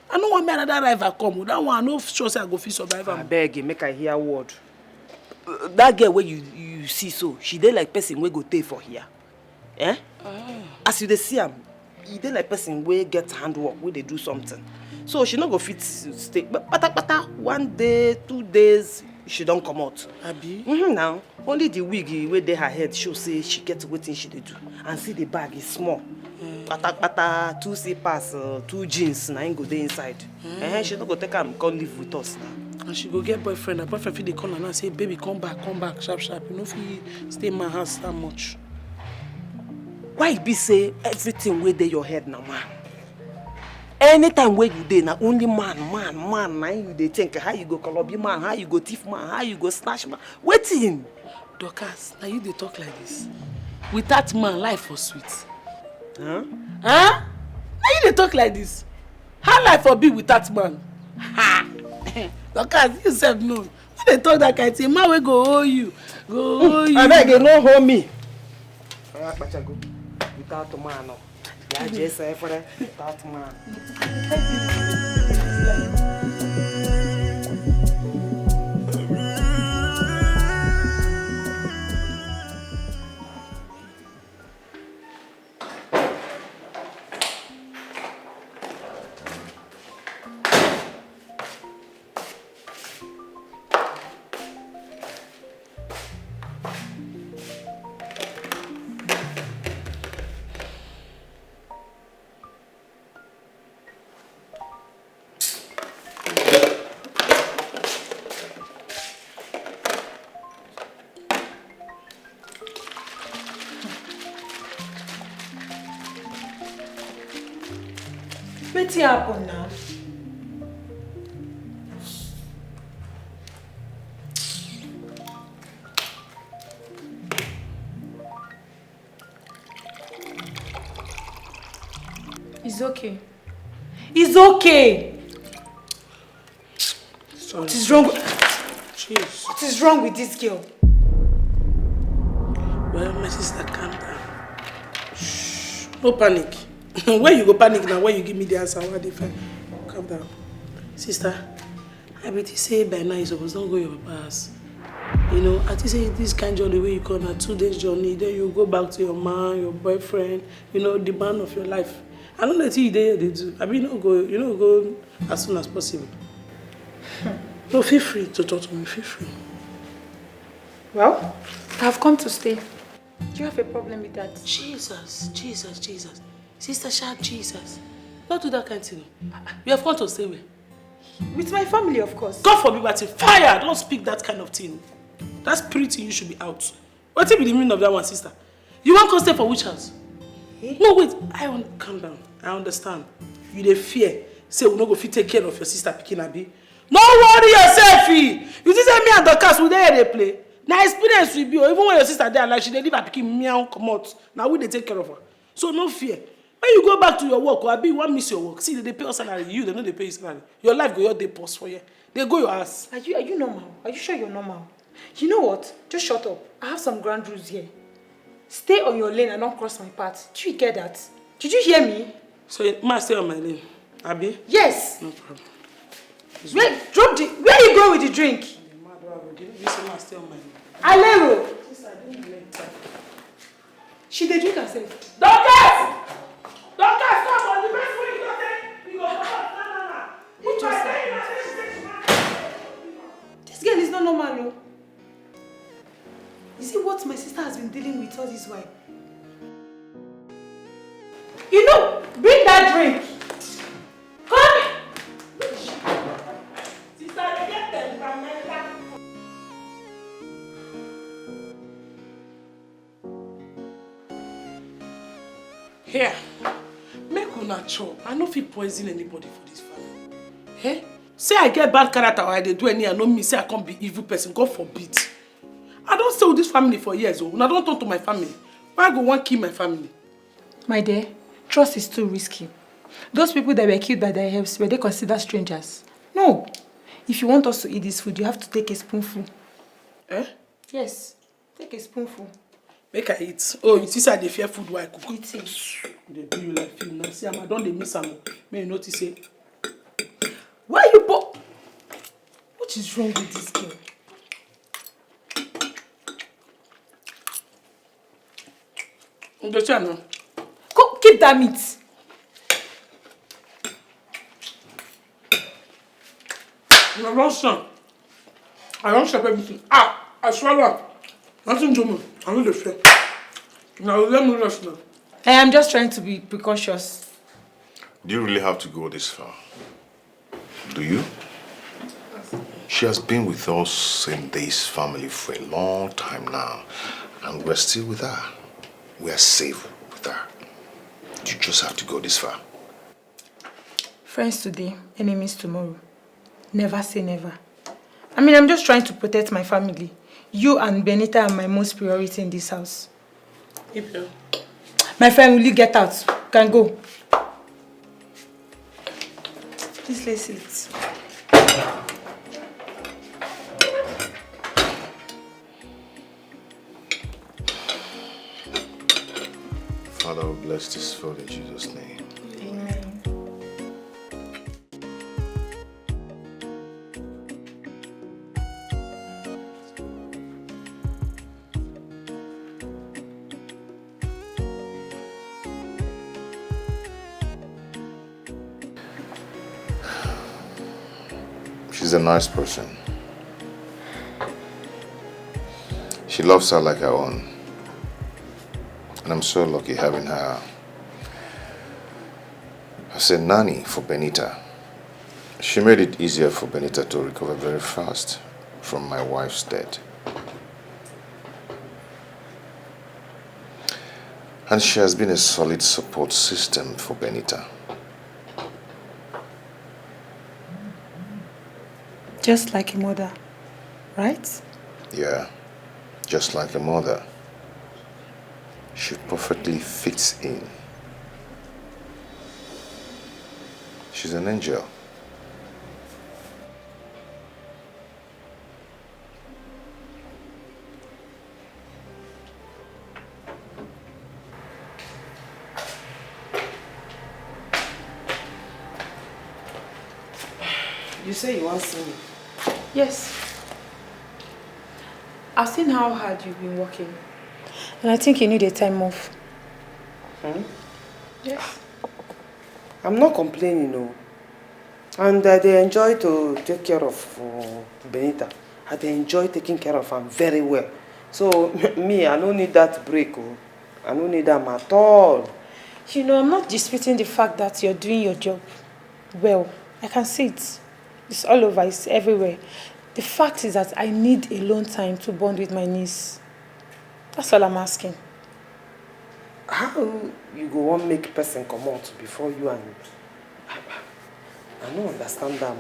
I don't want me another rival come. That one I know sure say I go fit survive. I beg you, make I hear word. that girl where you see so, she dey like person wey go take for here. Eh? As you dey see am, e dey like person wey get handwork, wey dey do something. So she no go fit stay. But pata 1 day, 2 days, she don't come out. Abi? Now, only the wig wey dey her head show say she get wetin she dey do. And see the bag is small. Pata 2 slippers, 2 jeans, na im go dey inside. She no go take am come live with us now. And she go get boyfriend. Her boyfriend fit dey call her and say, baby, come back, sharp. You know if you stay in my house that much. Why it be say everything wey dey your head now, man? Anytime where you dey, na only man, na you dey think how you go call man, how you go thief man, how you go snatch man. Waiting. Dorcas, now you dey talk like this. With that man, life for sweet. Huh? Now you dey talk like this. How life for be with that man? Ha! Dorcas, you said no. You dey talk that kind of thing. Man, we go hold you. I beg you, no hold me. Without man, no. Yeah, just say for that. Without man. Wetin happen now? It's okay. It's okay. Sorry. What is wrong? Jeez. What is wrong with this girl? Well, my sister, calm down. Shh. No panic. When you go panic now, when you give me the answer, what if I calm down? Sister, I bet you say by now you're supposed to go your papa's house. You know, I think say this kind of journey where you come a 2 days journey, then you go back to your man, your boyfriend, you know, the man of your life. I don't know what you they do. I mean, you know, go as soon as possible. No, feel free to talk to me, feel free. Well, I've come to stay. Do you have a problem with that? Jesus. Sister, shout Jesus. Don't do that kind of thing. You have come to stay with? With my family, of course. God forbid, but fire! Don't speak that kind of thing. That spirit in you should be out. What will be the meaning of that one, sister? You want to stay for which house? No, wait. Calm down. I understand. You dey fear. Say we no go fit take care of your sister picking Abi. No worry yourself, You see say me and Dorcas we dey play. Now experience will be, even when your sister there, like she dey leave her picking meow come out. Now we dey take care of her. So no fear. When you go back to your work, or Abi, you won't miss your work. See, they pay us salary. You, they know they pay you salary. Your life go your day pause for you. They go your ass. Are you normal? Are you sure you're normal? You know what? Just shut up. I have some ground rules here. Stay on your lane and don't cross my path. Do you get that? Did you hear me? So you must stay on my lane, Abi? Yes. No problem. Where are you going with the drink? You must stay on my lane. Alero. She did drink herself. Dorcas! Dorcas, come on, the best way you go take, you go no. What just happened? This girl is not normal, no. You see what my sister has been dealing with all this while? You know, bring that drink. Come! Sister, they get them from Marital. Here, make una chop. I no fit poison anybody for this family. Eh? Say I get bad character or I dey do any, I no mean say I can't be evil person. God forbid. I don't stay with this family for years, and I don't talk to my family. Why I go want kill my family? My dear, trust is too risky. Those people that were killed by their helps, were they considered strangers? No. If you want us to eat this food, you have to take a spoonful. Eh? Yes. Take a spoonful. Make I eat. Oh, you see, I dey fear food while I cook. Eat it. They do you like film now. See, I don't dey miss am. May you notice say. Why you What is wrong with this girl? The channel. Go keep that meat. No, no, son. I don't stop everything. Ah, I swallow. Nothing to me. I need to say. Now let me rest now. I am just trying to be precautious. Do you really have to go this far? Do you? She has been with us in this family for a long time now, and we're still with her. We are safe with her. You just have to go this far. Friends today, enemies tomorrow. Never say never. I mean, I'm just trying to protect my family. You and Benita are my most priority in this house. April. My friend, will you get out? Can go. Please, let's sit. Father, we bless this food in Jesus' name. Amen. She's a nice person. She loves her like her own. And I'm so lucky having her as a nanny for Benita. She made it easier for Benita to recover very fast from my wife's death. And she has been a solid support system for Benita. Just like a mother, right? Yeah, just like a mother. She perfectly fits in. She's an angel. You say you want to see me? Yes. I've seen how hard you've been working. And I think you need a time off. Yes. I'm not complaining, no. And they enjoy to take care of Benita. They enjoy taking care of her very well. So, me, I don't need that break. Oh. I don't need them at all. You know, I'm not disputing the fact that you're doing your job well. I can see it. It's all over. It's everywhere. The fact is that I need alone time to bond with my niece. That's all I'm asking. How you go want make person come out before you and... I don't understand that.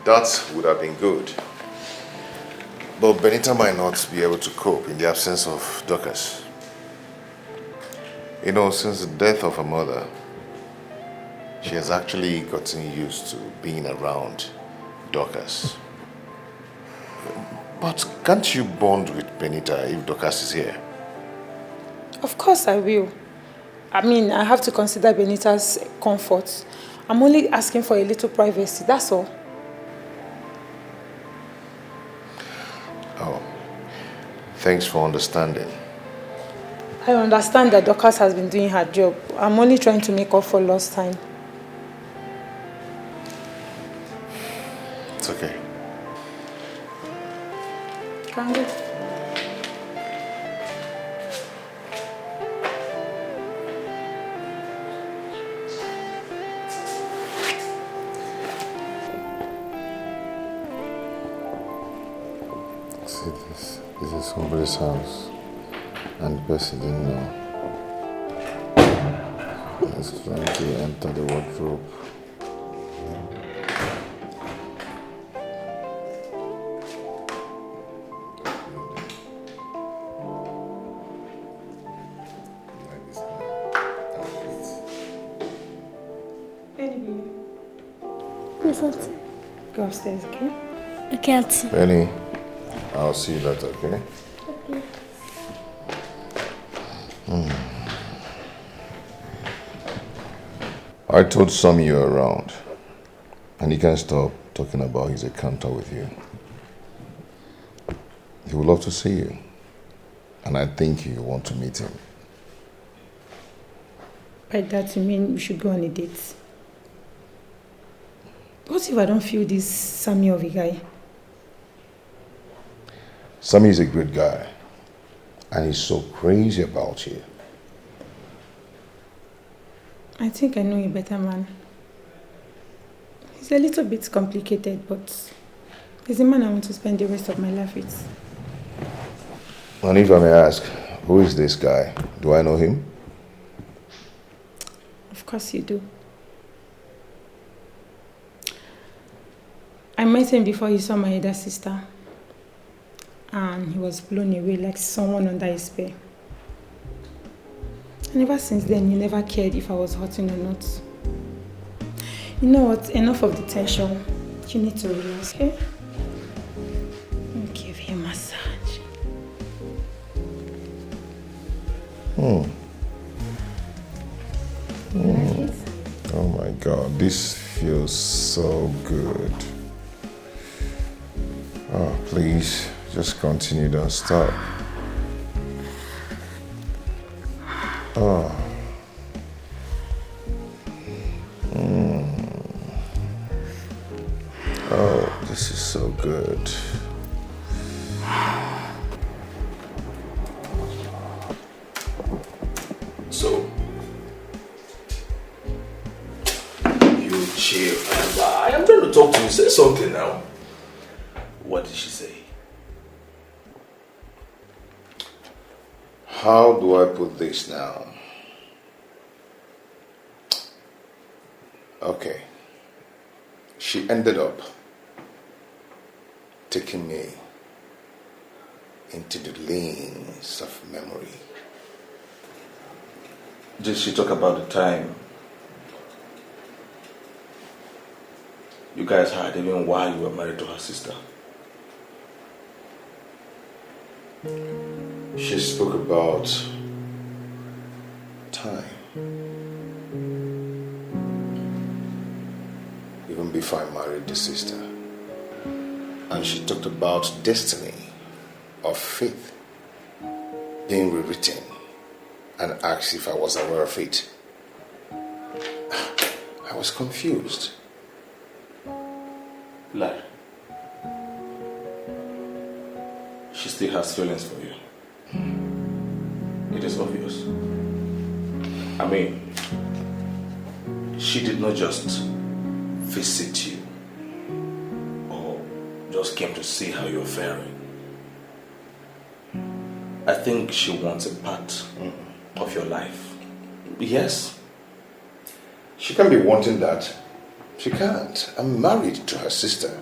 That would have been good. But Benita might not be able to cope in the absence of Dorcas. You know, since the death of her mother, she has actually gotten used to being around Dorcas. But can't you bond with Benita if Dorcas is here? Of course I will. I mean, I have to consider Benita's comfort. I'm only asking for a little privacy, that's all. Oh, thanks for understanding. I understand that Dorcas has been doing her job. I'm only trying to make up for lost time. It's okay. Can go. See this. This is somebody's house. And the person didn't know. He's trying to enter the wardrobe. Yes, Auntie. Go upstairs, okay? Okay, Auntie. Penny, I'll see you later, okay? Okay. I told Sam you were around, and he can't stop talking about his encounter with you. He would love to see you. And I think you want to meet him. By that you mean we should go on a date? What if I don't feel this Sammy of a guy? Sammy is a great guy. And he's so crazy about you. I think I know a better man. He's a little bit complicated, but he's a man I want to spend the rest of my life with. And if I may ask, who is this guy? Do I know him? Of course you do. I met him before he saw my elder sister. And he was blown away like someone under his spell. And ever since then, he never cared if I was hurting or not. You know what? Enough of the tension. You need to relax, okay? I'll give you a massage. Oh my God, this feels so good. Oh, please, just continue, don't stop. Oh. Oh, this is so good. So, you chill. I am trying to talk to you. Say something now. What did she say? How do I put this now? Okay. She ended up taking me into the lanes of memory. Did she talk about the time you guys had even while you were married to her sister? She spoke about time. Even before I married the sister. And she talked about destiny, of faith, being rewritten, and asked if I was aware of it. I was confused. Lad, she still has feelings for you. It is obvious. I mean, she did not just visit you or just came to see how you're faring. I think she wants a part of your life. Yes? She can't be wanting that. She can't. I'm married to her sister.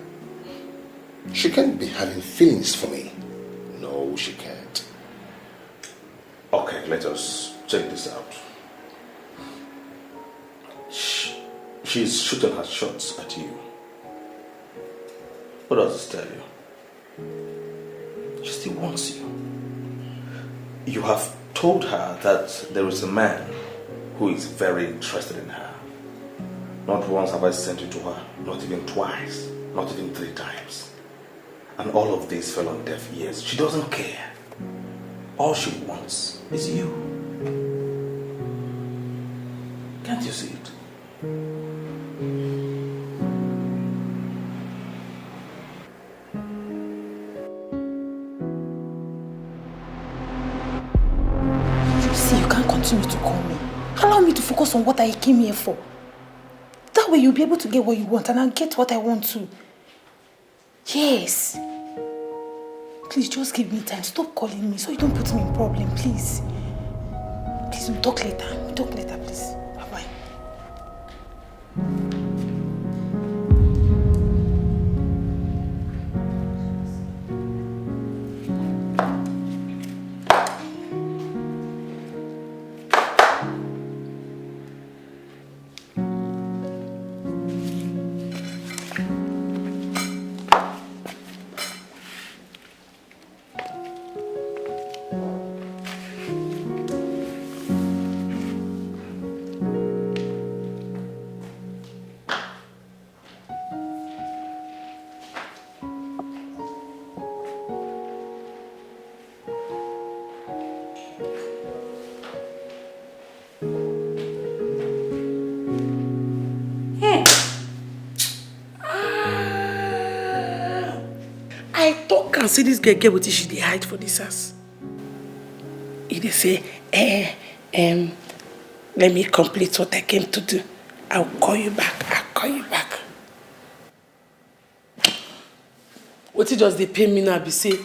She can't be having feelings for me. No, she can't. Okay, let us check this out. She's shooting her shots at you. What does this tell you? She still wants you. You have told her that there is a man who is very interested in her. Not once have I sent you to her, not even twice, not even 3 times. And all of this fell on deaf ears. She doesn't care. All she wants is you. Can't you see it? See, you can't continue to call me. Allow me to focus on what I came here for. That way you'll be able to get what you want and I'll get what I want too. Yes. Please just give me time. Stop calling me so you don't put me in problem, please. Please, we'll talk later. We'll talk later, please. Bye-bye. and see this girl get what she dey hide for this house. He dey say, let me complete what I came to do. I'll call you back. What he just dey pay me now be say,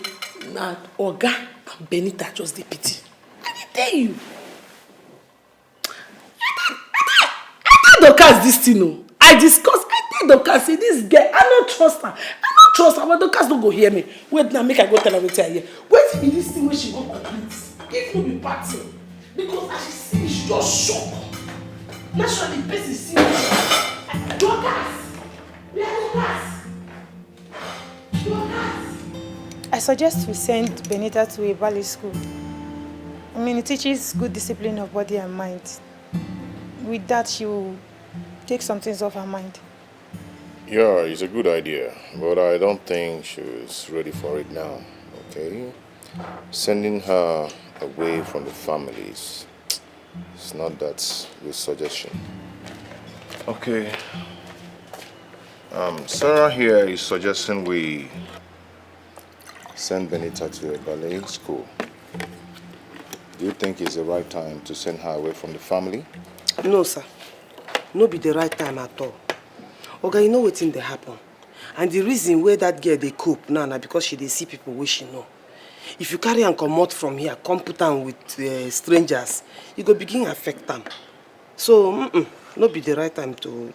na Oga and Benita just dey pity. I dey tell you. I tell Dorcas this thing, no. I tell Dorcas, say this girl, I don't trust her, but Dorcas don't go hear me. Wait now, make I go tell her wetin I hear. Wait be this thing when she go complete. If no be party, because as she see me, she just shock. Naturally, person see me. Dorcas! Where Dorcas? I suggest we send Benita to a ballet school. I mean, it teaches good discipline of body and mind. With that, she will take some things off her mind. Yeah, it's a good idea, but I don't think she's ready for it now, okay? Sending her away from the families, it's not that good suggestion. Okay. Sarah here is suggesting we send Benita to a ballet school. Do you think it's the right time to send her away from the family? No, sir. No be the right time at all. Okay, you know what's in the happen. And the reason why that girl they cope now na because she dey see people wey she know. If you carry and come out from here, come put am with strangers, you go begin affect them. So, no be the right time to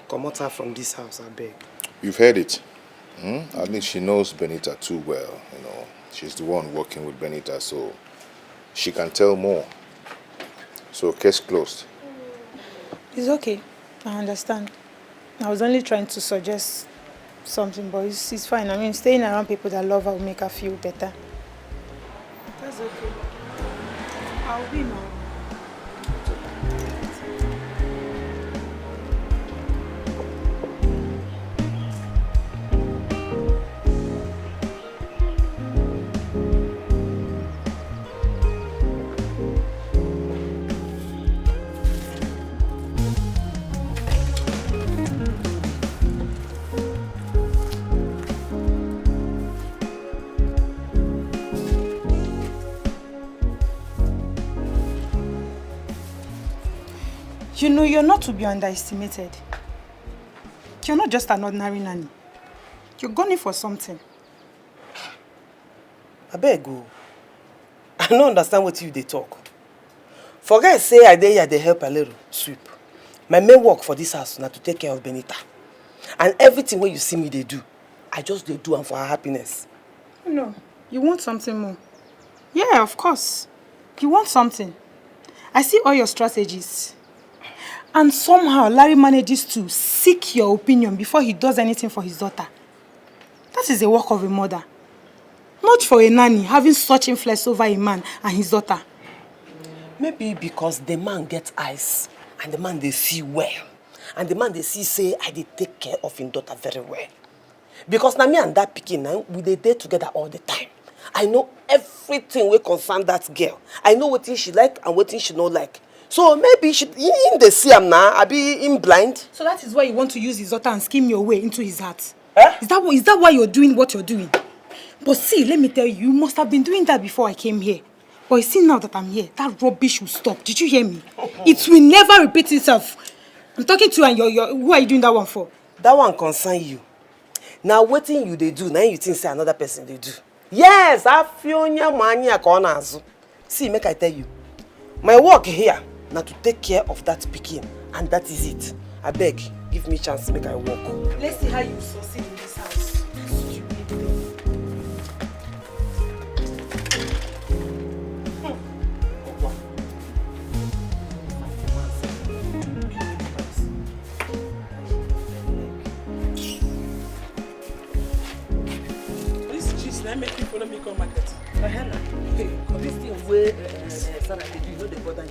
come out her from this house, I beg. You've heard it. At least she knows Benita too well, you know. She's the one working with Benita, so she can tell more. So, case closed. It's okay. I understand. I was only trying to suggest something, but it's fine. I mean, staying around people that love her will make her feel better. That's okay. I'll be now. You know, you're not to be underestimated. You're not just an ordinary nanny. You're gunning for something. I beg you. I don't understand what you they talk. For guys say I dey here they help a little sweep. My main work for this house now to take care of Benita. And everything where you see me they do, I just they do and for her happiness. No, you want something more. Yeah, of course. You want something. I see all your strategies. And somehow Larry manages to seek your opinion before he does anything for his daughter. That is the work of a mother. Not for a nanny having such influence over a man and his daughter. Maybe because the man gets eyes and the man they see well. And the man they see say I dey take care of his daughter very well. Because now me and that pikin now we dey date together all the time. I know everything we concern that girl. I know what she like and what she not like. So maybe she in the see him now, I be in blind. So that is why you want to use his daughter and scheme your way into his heart. Eh? Is that why you're doing what you're doing? But see, let me tell you, you must have been doing that before I came here. But you see now that I'm here, that rubbish will stop. Did you hear me? It will never repeat itself. I'm talking to you and who are you doing that one for? That one concern you. Now what thing you they do, now you think say another person they do. Yes, I feel your money a corner. See, make I tell you. My work here now to take care of that pikin, and that is it. I beg, give me a chance to make I work. Let's see how you succeed in this house. This cheese now make you follow me come market. This thing where Sarah they do, you know they bother you.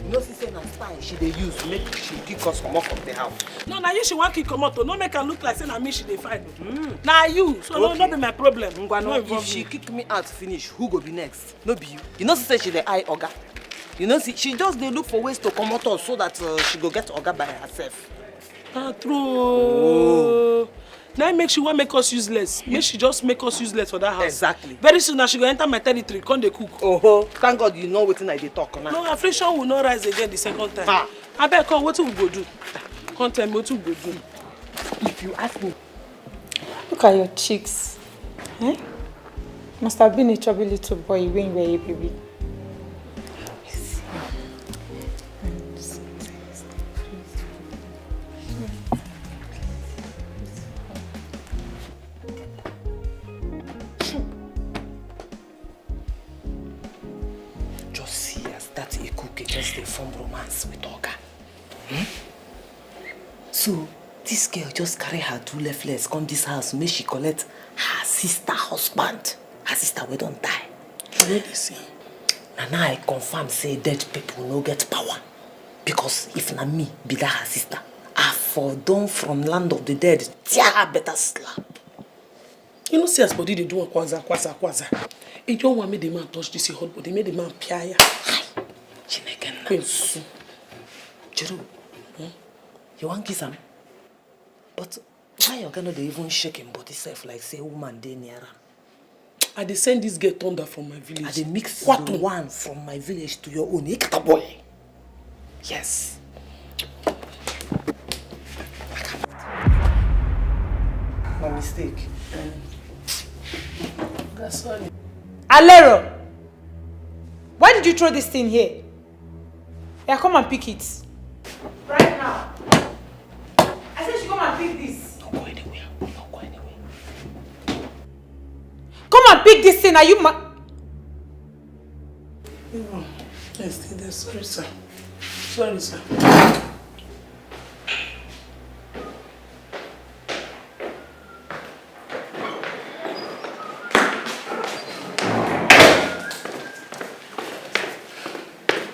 You know, she say na style she they use to make she kick us come up from the house. No, now you she want kick come out. No make her look like say na me she dey fight. Now you, so okay. No be my problem. No, if she kick me out finish, who go be next? No be you. You know, she say she the eye Oga. You know, she just they look for ways to come out so that she go get Oga by herself. True. Now make she want make us useless. Make she just make us useless for that house. Exactly. Very soon now she go enter my territory, come dey cook. Oh, thank God you know wetin I dey talk now. No, affliction will not rise again the second time. Ah. Abeg, come, wetin we go do? Come tell me wetin we go do. If you ask me. Look at your cheeks. Eh? Must have been a chubby little boy when you were a baby. Just see as that Ikuke just dey form romance with Oga. So, this girl just carry her two left legs come this house, make she collect her sister husband. Her sister wey don die. You know this, yeah? Now I confirm say dead people no get power. Because if na me be that her sister, I for done from land of the dead, tear her better slap. You know, see as body they do a kwaza. It don't want me the man touch this hot body, made the man piaya. Hi, Chineken. Jiro, you want kiss him? But why you gonna even shake him body self like say woman dey near him? I dey send this girl thunder from my village. I dey mix the one from my village to your own. Ikata boy. Yes. My mistake. That's all. Alero! Why did you throw this thing here? Yeah, come and pick it. Right now. I said you come and pick this. Don't go anywhere. Don't go anywhere. Come and pick this thing. Are you Yes, sorry, sir. Sorry, sir.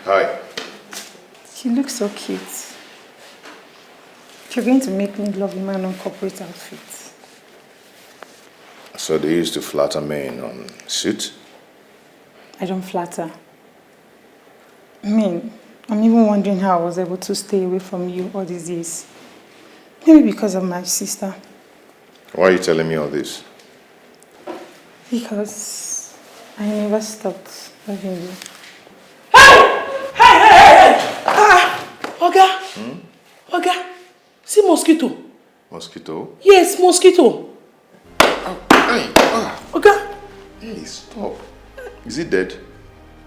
Hi. You look so cute. You're going to make me love a man on corporate outfits. So they used to flatter men on suit? I don't flatter. I mean, I'm even wondering how I was able to stay away from you all these years. Maybe because of my sister. Why are you telling me all this? Because I never stopped loving you. Oga! Oga! See mosquito? Mosquito? Yes, mosquito. Oga! Hey, stop. Is he dead?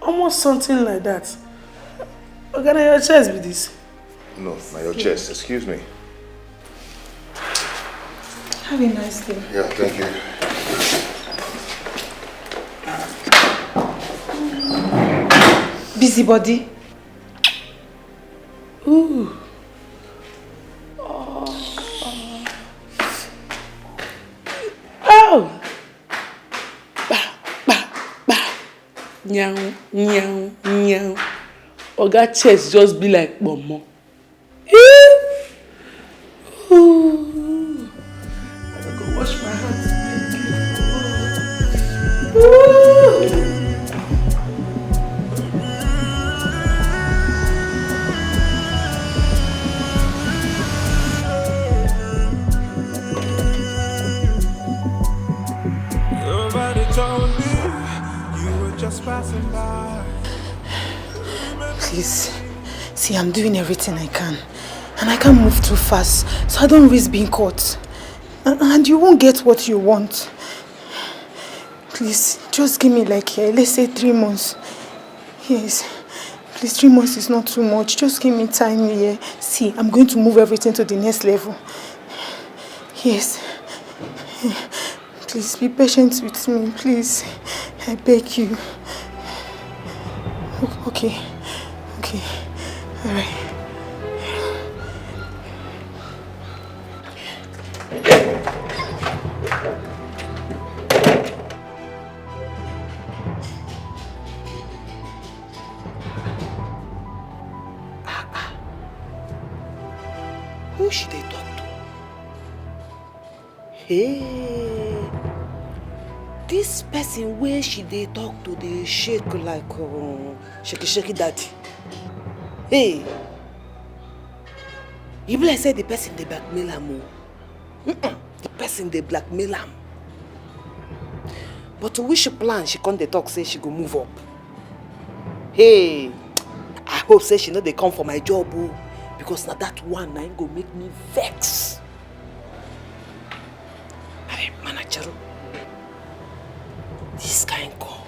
Almost something like that. Oga, na your chest with this? No, not your chest. Excuse me. Have a nice day. Yeah, thank you. Busybody. Ooh. Oh. Nyang, nyang, nyang. Oga chest just be like bomo. Ooh. I gotta go wash my hands. Ooh. Just passing by. Please, see, I'm doing everything I can. And I can't move too fast, so I don't risk being caught. And you won't get what you want. Please, just give me like, let's say 3 months. Yes. Please, 3 months is not too much. Just give me time here. See, I'm going to move everything to the next level. Yes. Please, be patient with me, please. I beg you. Okay. Okay. All right. Who should they talk to? Hey. This person where she they talk to, they shake like shaky daddy. Hey, you be like say the person they blackmail her more. The person they blackmail am. But to which plan she come dey talk say she go move up. Hey, I hope say she know they come for my job, oh, because now that one now go make me vex. Hey, manager, this kind call.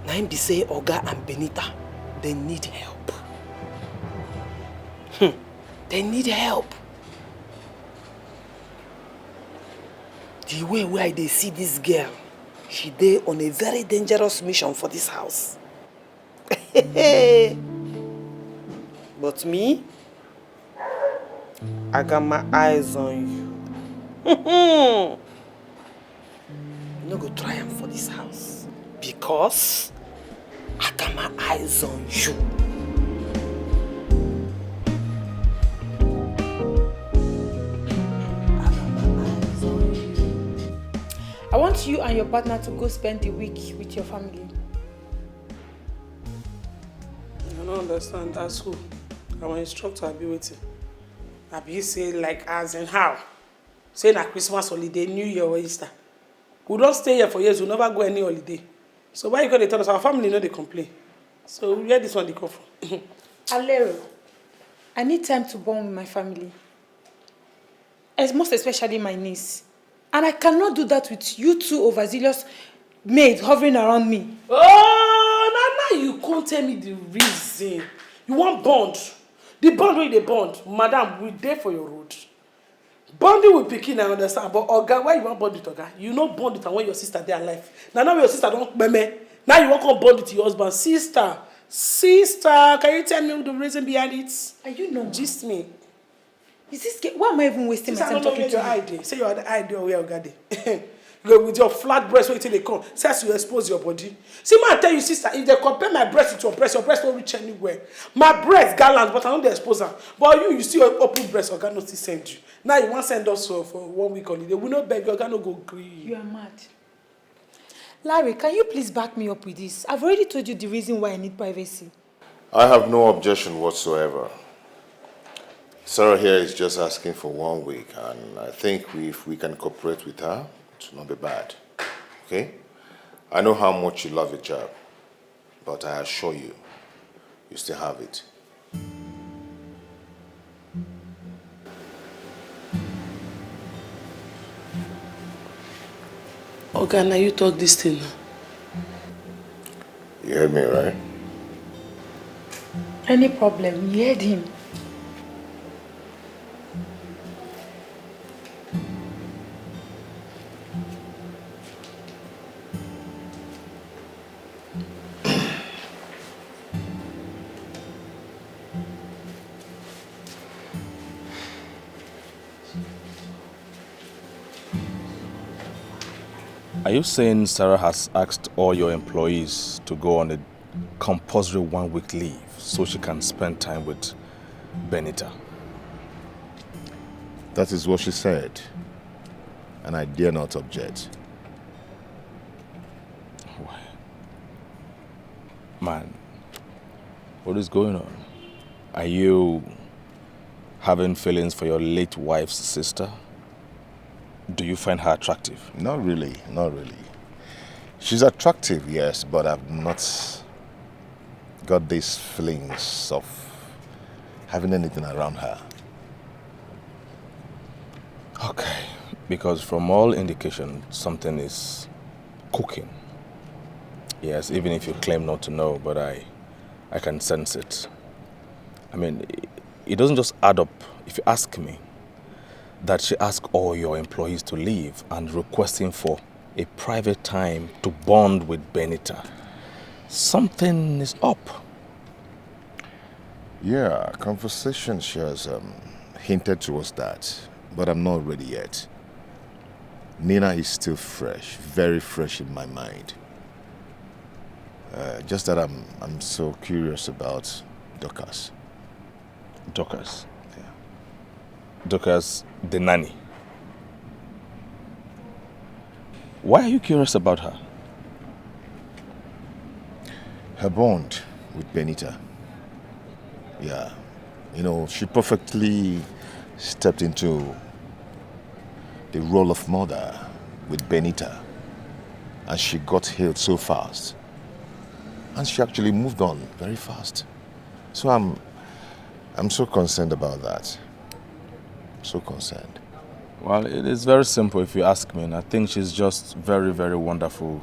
Now him be say Oga and Benita, they need help. They need help. The way where they see this girl, she dey on a very dangerous mission for this house. But me, I got my eyes on you. You no go try am for this house because I got my eyes on you. I want you and your partner to go spend the week with your family. I don't understand. That's who. Our instructor will be waiting. I be say like as in how? Say na Christmas holiday, New Year or Easter. We don't stay here for years. We never go any holiday. So why you gonna tell us our family know they complain? So where this one they come from? Alero, I need time to bond with my family. Most especially my niece. And I cannot do that with you two overzealous maids hovering around me. Oh, now you can't tell me the reason. You want bond. The bond where they bond. Madam, we there for your road. Bonding with Pekin, I understand. But Oga, why you want bond with Oga? You know bond with her when your sister they alive. Now your sister don't meme. Now you want to bond with your husband. Sister, can you tell me the reason behind it? Are you normal? Just me. Is this? Why am I even wasting my time talking to you? Idea. Say you are the idea where you got it. Go with your flat breast wait till they come. Says you expose your body. See, man, I tell you, sister, if they compare my breast with your breast won't reach anywhere. My breast gallant, but I don't expose them. But you still open breast, Oga no still send you. Now you want to send us for 1 week holiday. We no beg, Oga no go gree. You are mad. Larry, can you please back me up with this? I've already told you the reason why I need privacy. I have no objection whatsoever. Sarah here is just asking for 1 week, and I think if we can cooperate with her, it will not be bad. Okay? I know how much you love your job, but I assure you, you still have it. Okay, now you talk this thing. You heard me, right? Any problem? You heard him. Are you saying Sarah has asked all your employees to go on a compulsory 1 week leave so she can spend time with Benita? That is what she said, and I dare not object. Man, what is going on? Are you having feelings for your late wife's sister? Do you find her attractive? Not really, not really. She's attractive, yes, but I've not got these feelings of having anything around her. Okay, because from all indication, something is cooking. Yes, even if you claim not to know, but I can sense it. I mean, it doesn't just add up, if you ask me, that she asked all your employees to leave and requesting for a private time to bond with Benita. Something is up. Yeah, conversation she has hinted towards that, but I'm not ready yet. Nina is still fresh, very fresh in my mind. Just that I'm so curious about Dorcas. Dorcas? Yeah. Dorcas, the nanny. Why are you curious about her? Her bond with Benita. Yeah. You know, she perfectly stepped into the role of mother with Benita. And she got healed so fast. And she actually moved on very fast. So I'm so concerned about that. So concerned. Well, it is very simple if you ask me, and I think she's just very, very wonderful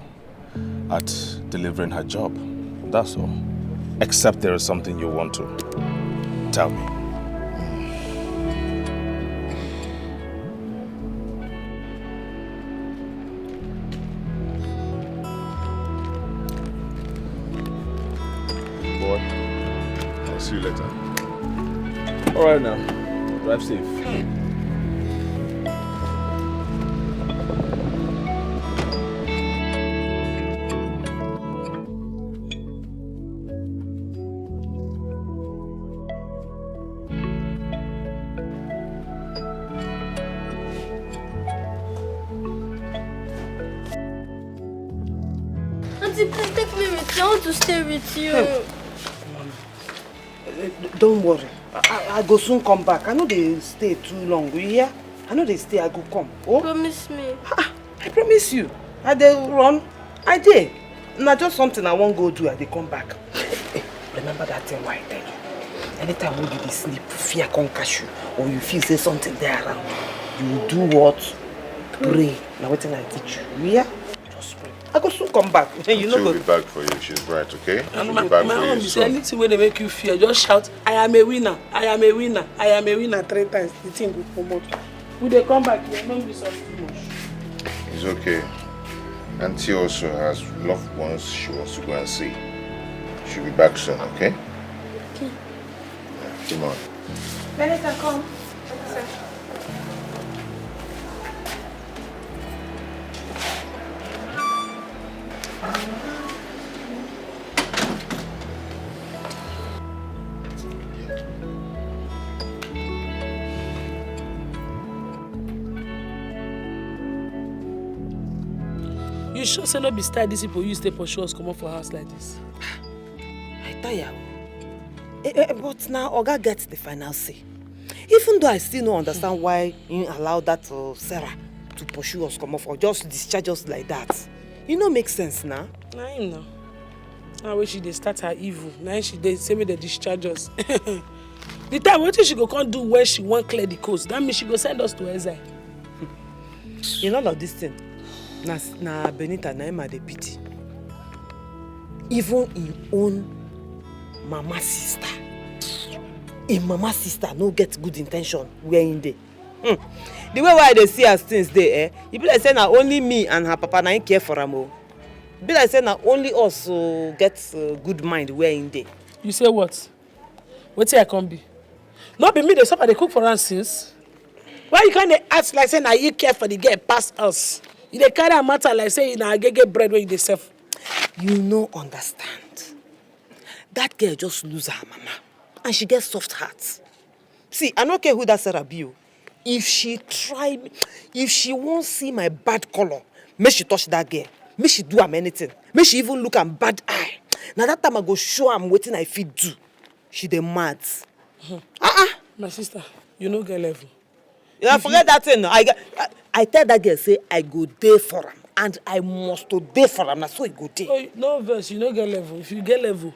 at delivering her job. That's all. Except there is something you want to tell me. Boy, I'll see you later. All right now. Drive safe. Auntie, please take me with you. I want to stay with you. Don't worry. I go soon come back. I know they stay too long. You hear? I know they stay. I go come. Oh? Promise me. I promise you. I dey run. I dey. Not just something I won't go do. I dey come back. Hey, remember that thing why I tell you? Anytime when you dey sleep, fear can't catch you, or you feel say something there around, you will do what? Pray. Now what I teach you? You hear? Just pray. I go soon come back. You know. She'll be back for you. She's right, okay? And She'll my be back mom for you is soon. anything where they make you fear, just shout, I am a winner, I am a winner, I am a winner 3 times. The thing will promote. Will they come back here? Don't be so too much. It's okay. Auntie also has loved ones she wants to go and see. She'll be back soon, okay? Okay. Yeah, come on. Benita, come. You sure say no be style these people use to pursue us come up for house like this? I tire. But now Oga gets the final say. Even though I still don't understand why you allow that Sarah to pursue us come off or just discharge us like that. You know make sense now. Nah, him now. Now when she dey start her evil, now she dey say me they discharge us. The time what she go come do when she won't clear the coast, that means she go send us to exile. You know all of this thing. Na Benita na him dey pity. Even him own mama sister. Him mama sister no get good intention where in there. The way why they see as things there, e be like say na only me and her papa na him care for am o. Be like say na only us get good mind where in there. You say what? Wetin I come be? Not be me dey suffer dey cook for am since. Why you can't act like say na you care for the girl past us? You dey carry a matter like say na agege bread wey you dey serve. You no understand. That girl just lose her mama and she get soft heart. See, I no care who that Sarah be. If she try me, if she won't see my bad color, make she touch that girl. Make she do am anything. Make she even look am bad eye. Now that time I go show am wetin I fit do. She dey mad. My sister, you no get level. Yeah, forget that thing. I tell that girl say I go dey for am and I must to dey for am. Na so it go dey. Oh, no verse, you no get level. If you get level,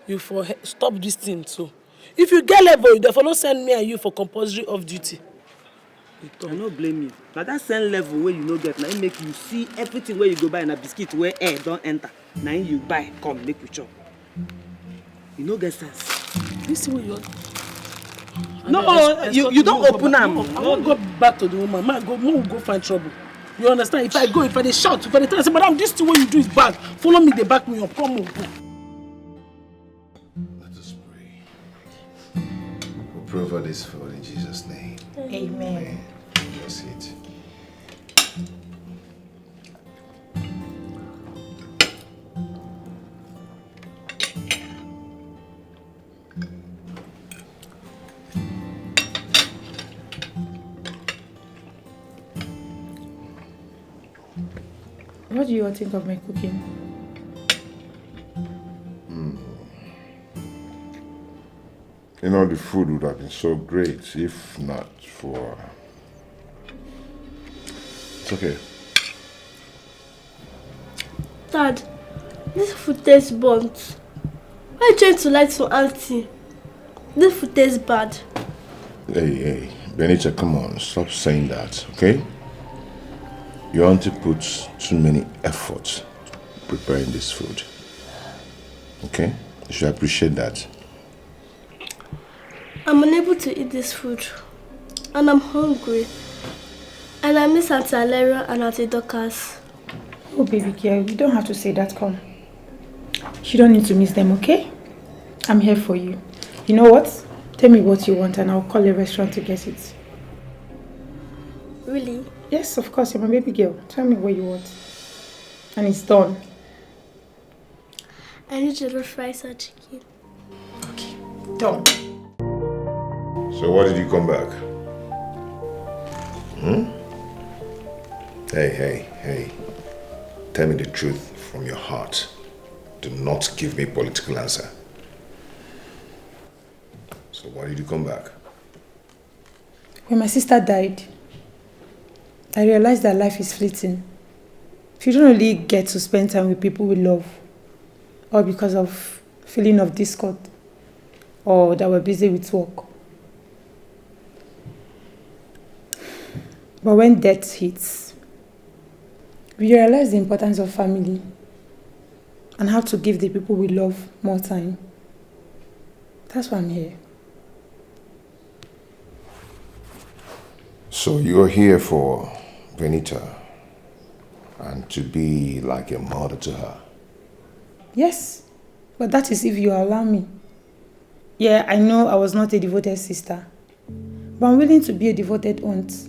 you for stop this thing. So, if you get level, you therefore no send me and you for compulsory off duty. I no blame you. But that same level where you no get, now it make you see everything where you go buy in a biscuit where air don't enter. Now you buy, come make you chop. You no get sense. This thing where you. No, you don't open them. I won't go back to the woman. Man, go find trouble. You understand? If I dey shout, if I dey tell her, say, madam, this thing what you do is bad. Follow me, they back me up. Come on, go. Let us pray. We pray over this food in Jesus' name. Amen. Bless it. What do you all think of my cooking? You know, the food would have been so great if not for It's okay. Dad, this food tastes burnt. Why are you trying to lie to Auntie? This food tastes bad. Hey, Benita, come on. Stop saying that, okay? Your auntie puts too many efforts preparing this food. Okay? You should appreciate that. I'm unable to eat this food. And I'm hungry. And I miss Auntie Alleria and Auntie Dorcas. Oh, baby girl, you don't have to say that, come. You don't need to miss them, okay? I'm here for you. You know what? Tell me what you want and I'll call a restaurant to get it. Really? Yes, of course, you're my baby girl. Tell me what you want. And it's done. I need jollof fries and chicken. Okay, done. So why did you come back? Hey. Tell me the truth from your heart. Do not give me a political answer. So why did you come back? When my sister died, I realized that life is fleeting. You don't really get to spend time with people we love, or because of feeling of discord, or that we're busy with work. But when death hits, we realize the importance of family and how to give the people we love more time. That's why I'm here. So you're here for Benita and to be like a mother to her? Yes, but that is if you allow me. Yeah, I know I was not a devoted sister, but I'm willing to be a devoted aunt,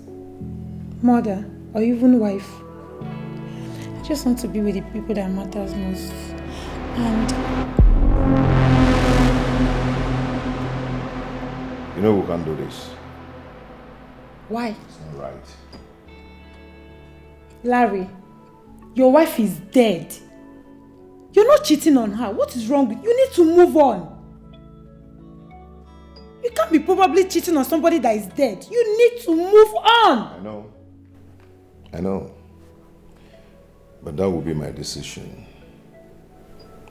mother, or even wife. I just want to be with the people that matters most. And you know we can't do this. why? It's not right. Larry, your wife is dead. You're not cheating on her. What is wrong with you? You need to move on. You can't be probably cheating on somebody that is dead. You need to move on. I know. But that will be my decision.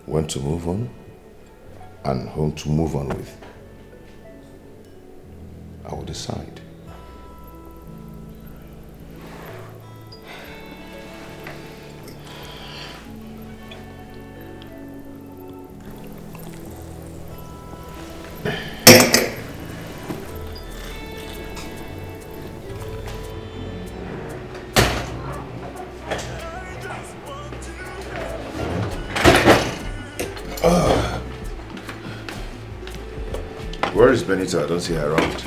When to move on and whom to move on with. I will decide. Where is Benita? I don't see her around.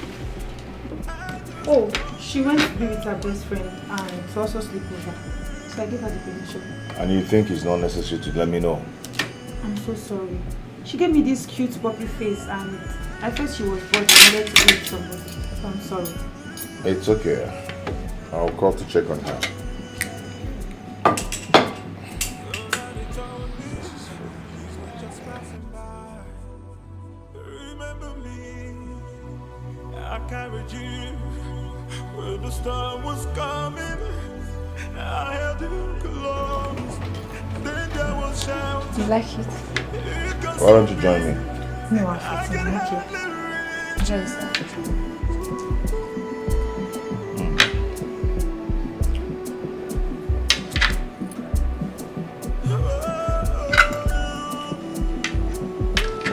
Oh, she went to be with her best friend and to also sleep over. So I gave her the permission. And you think it's not necessary to let me know? I'm so sorry. She gave me this cute puppy face and I thought she was bored and let to eat somebody. So I'm sorry. It's okay. I'll call to check on her. You like it? Why don't you join me? No, I'm okay. Enjoy yourself.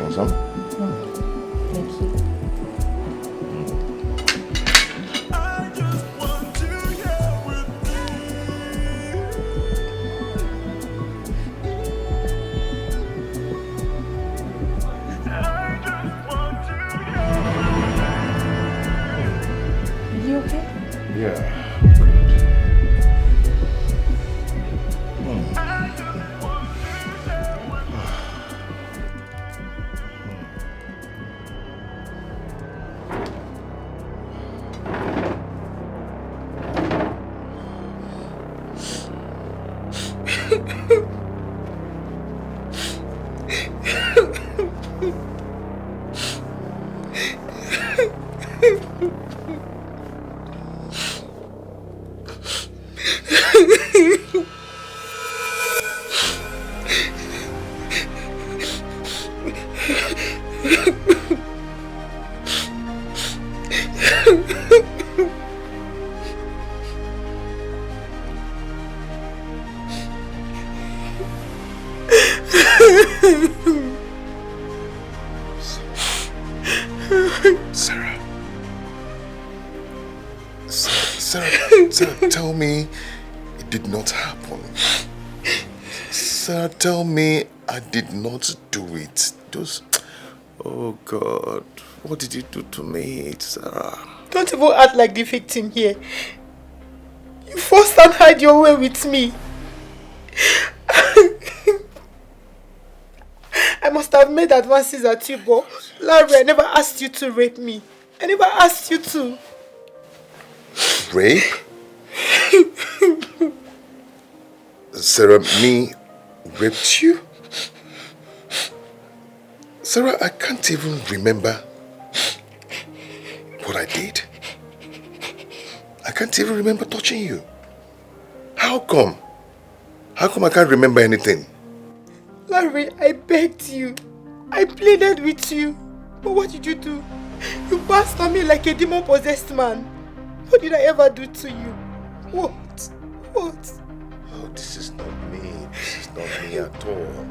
Want some? Thank you. Sarah. Sarah, tell me it did not happen. Sarah, tell me I did not do it. Oh God, what did you do to me, Sarah? Don't even act like the victim here. You forced and hide your way with me. I must have made advances at you, but Larry, I never asked you to rape me. I never asked you to. Rape? Sarah, me raped you? Sarah, I can't even remember what I did. I can't even remember touching you. How come? How come I can't remember anything? Larry, I begged you. I pleaded with you. But what did you do? You passed on me like a demon-possessed man. What did I ever do to you? What? What? Oh, this is not me. This is not me at all.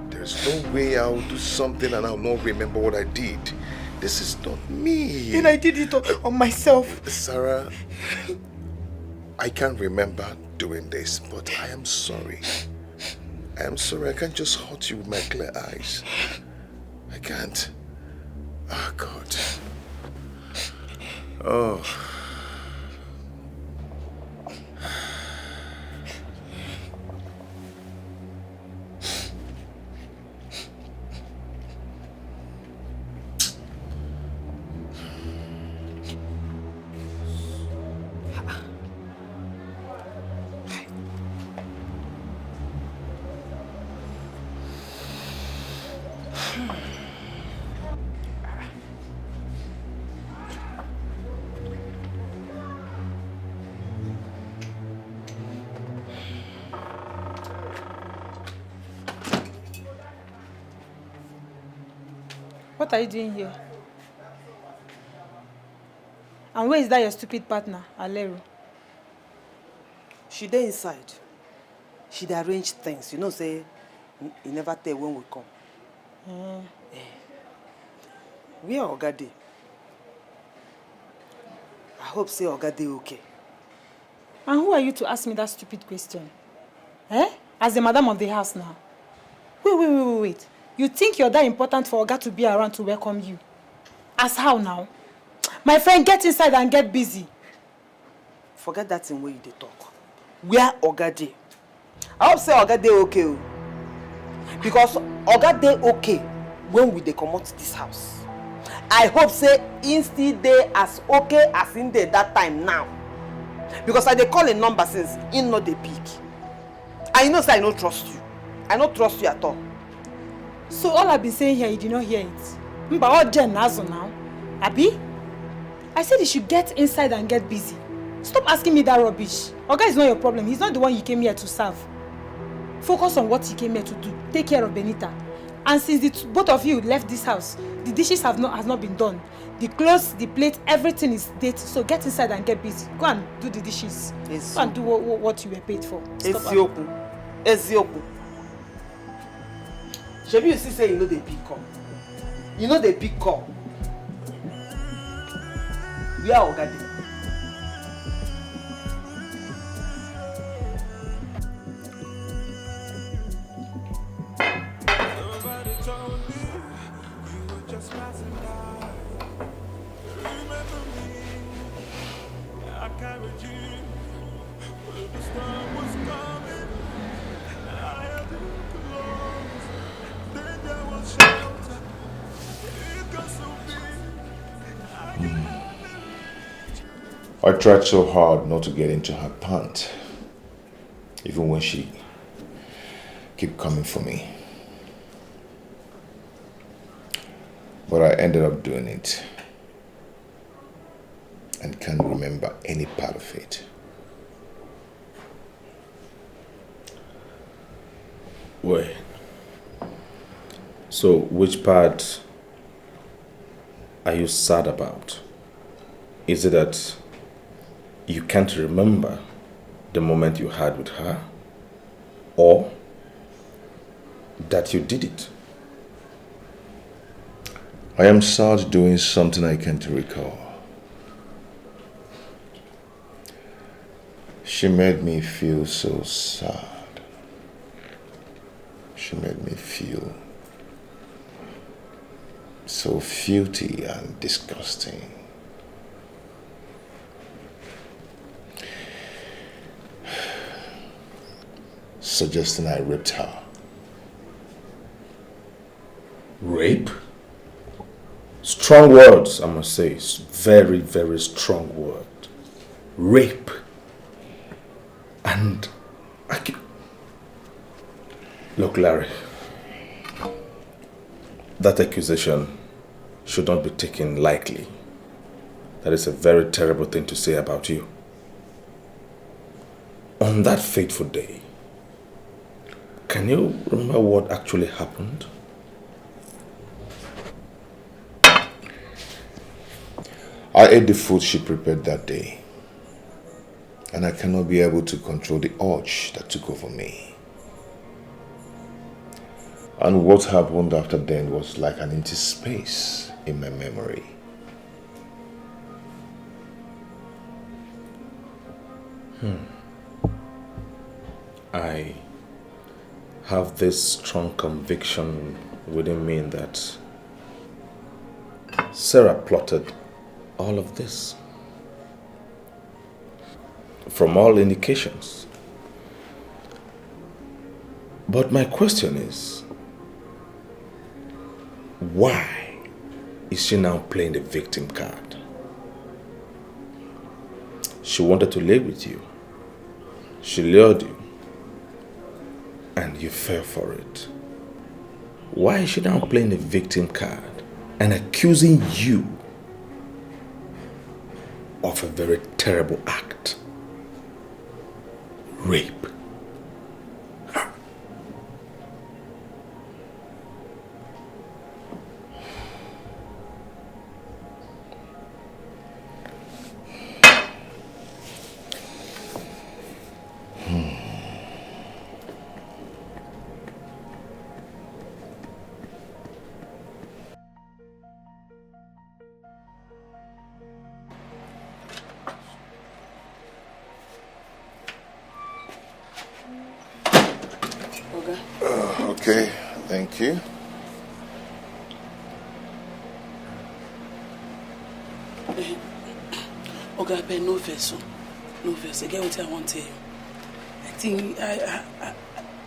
There's no way I'll do something and I'll not remember what I did. This is not me. Then I did it on myself. Sarah, I can't remember doing this, but I am sorry. I am sorry. I can't just hurt you with my clear eyes. I can't. Oh, God. Oh. What are you doing here? And where is that your stupid partner, Alero? She dey inside. She dey arrange things. You know, say, you never tell when we come. Where Oga dey? I hope say Oga dey okay. And who are you to ask me that stupid question? As the madam of the house now. Wait. You think you're that important for Oga to be around to welcome you? As how now? My friend, get inside and get busy. Forget that thing where you dey talk. Where Oga dey? I hope say Oga dey okay. Because Oga dey okay when we dey comot this house. I hope say he still dey as okay as in dey that time now. Because I dey call a number since he no dey pick. And you know say I no trust you. I no trust you at all. So all I've been saying here, you did not hear it. But what Jen Nazo now? Abi? I said you should get inside and get busy. Stop asking me that rubbish. Oga is not your problem. He's not the one you came here to serve. Focus on what you came here to do. Take care of Benita. And since both of you left this house, the dishes has not been done. The clothes, the plate, everything is dirty. So get inside and get busy. Go and do the dishes. Go and do what you were paid for. Ezioku. Shebi you see say you know the big call. You know the big call. Where Oga dey? Nobody told me you were just passing by. Remember me? I carried you where the storm was coming. I held you close. Then there was shelter. It got so big. I could hardly reach. I tried so hard not to get into her pant, even when she kept coming for me. But I ended up doing it and can't remember any part of it. Wait. So which part are you sad about? Is it that you can't remember the moment you had with her? Or that you did it? I am sad doing something I can't recall. She made me feel so sad. She made me feel so filthy and disgusting. Suggesting I raped her. Rape? Strong words, I must say. Very, very strong word. Rape. And look, Larry, that accusation should not be taken lightly. That is a very terrible thing to say about you. On that fateful day, can you remember what actually happened? I ate the food she prepared that day, and I cannot be able to control the urge that took over me. And what happened after then was like an empty space in my memory. I have this strong conviction within me that Sarah plotted all of this. From all indications. But my question is, why is she now playing the victim card? She wanted to live with you. She lured you. And you fell for it. Why is she now playing the victim card and accusing you of a very terrible act? Rape. Okay, thank you. Okay, but no verse. No verse. Again, what I want to tell you. I think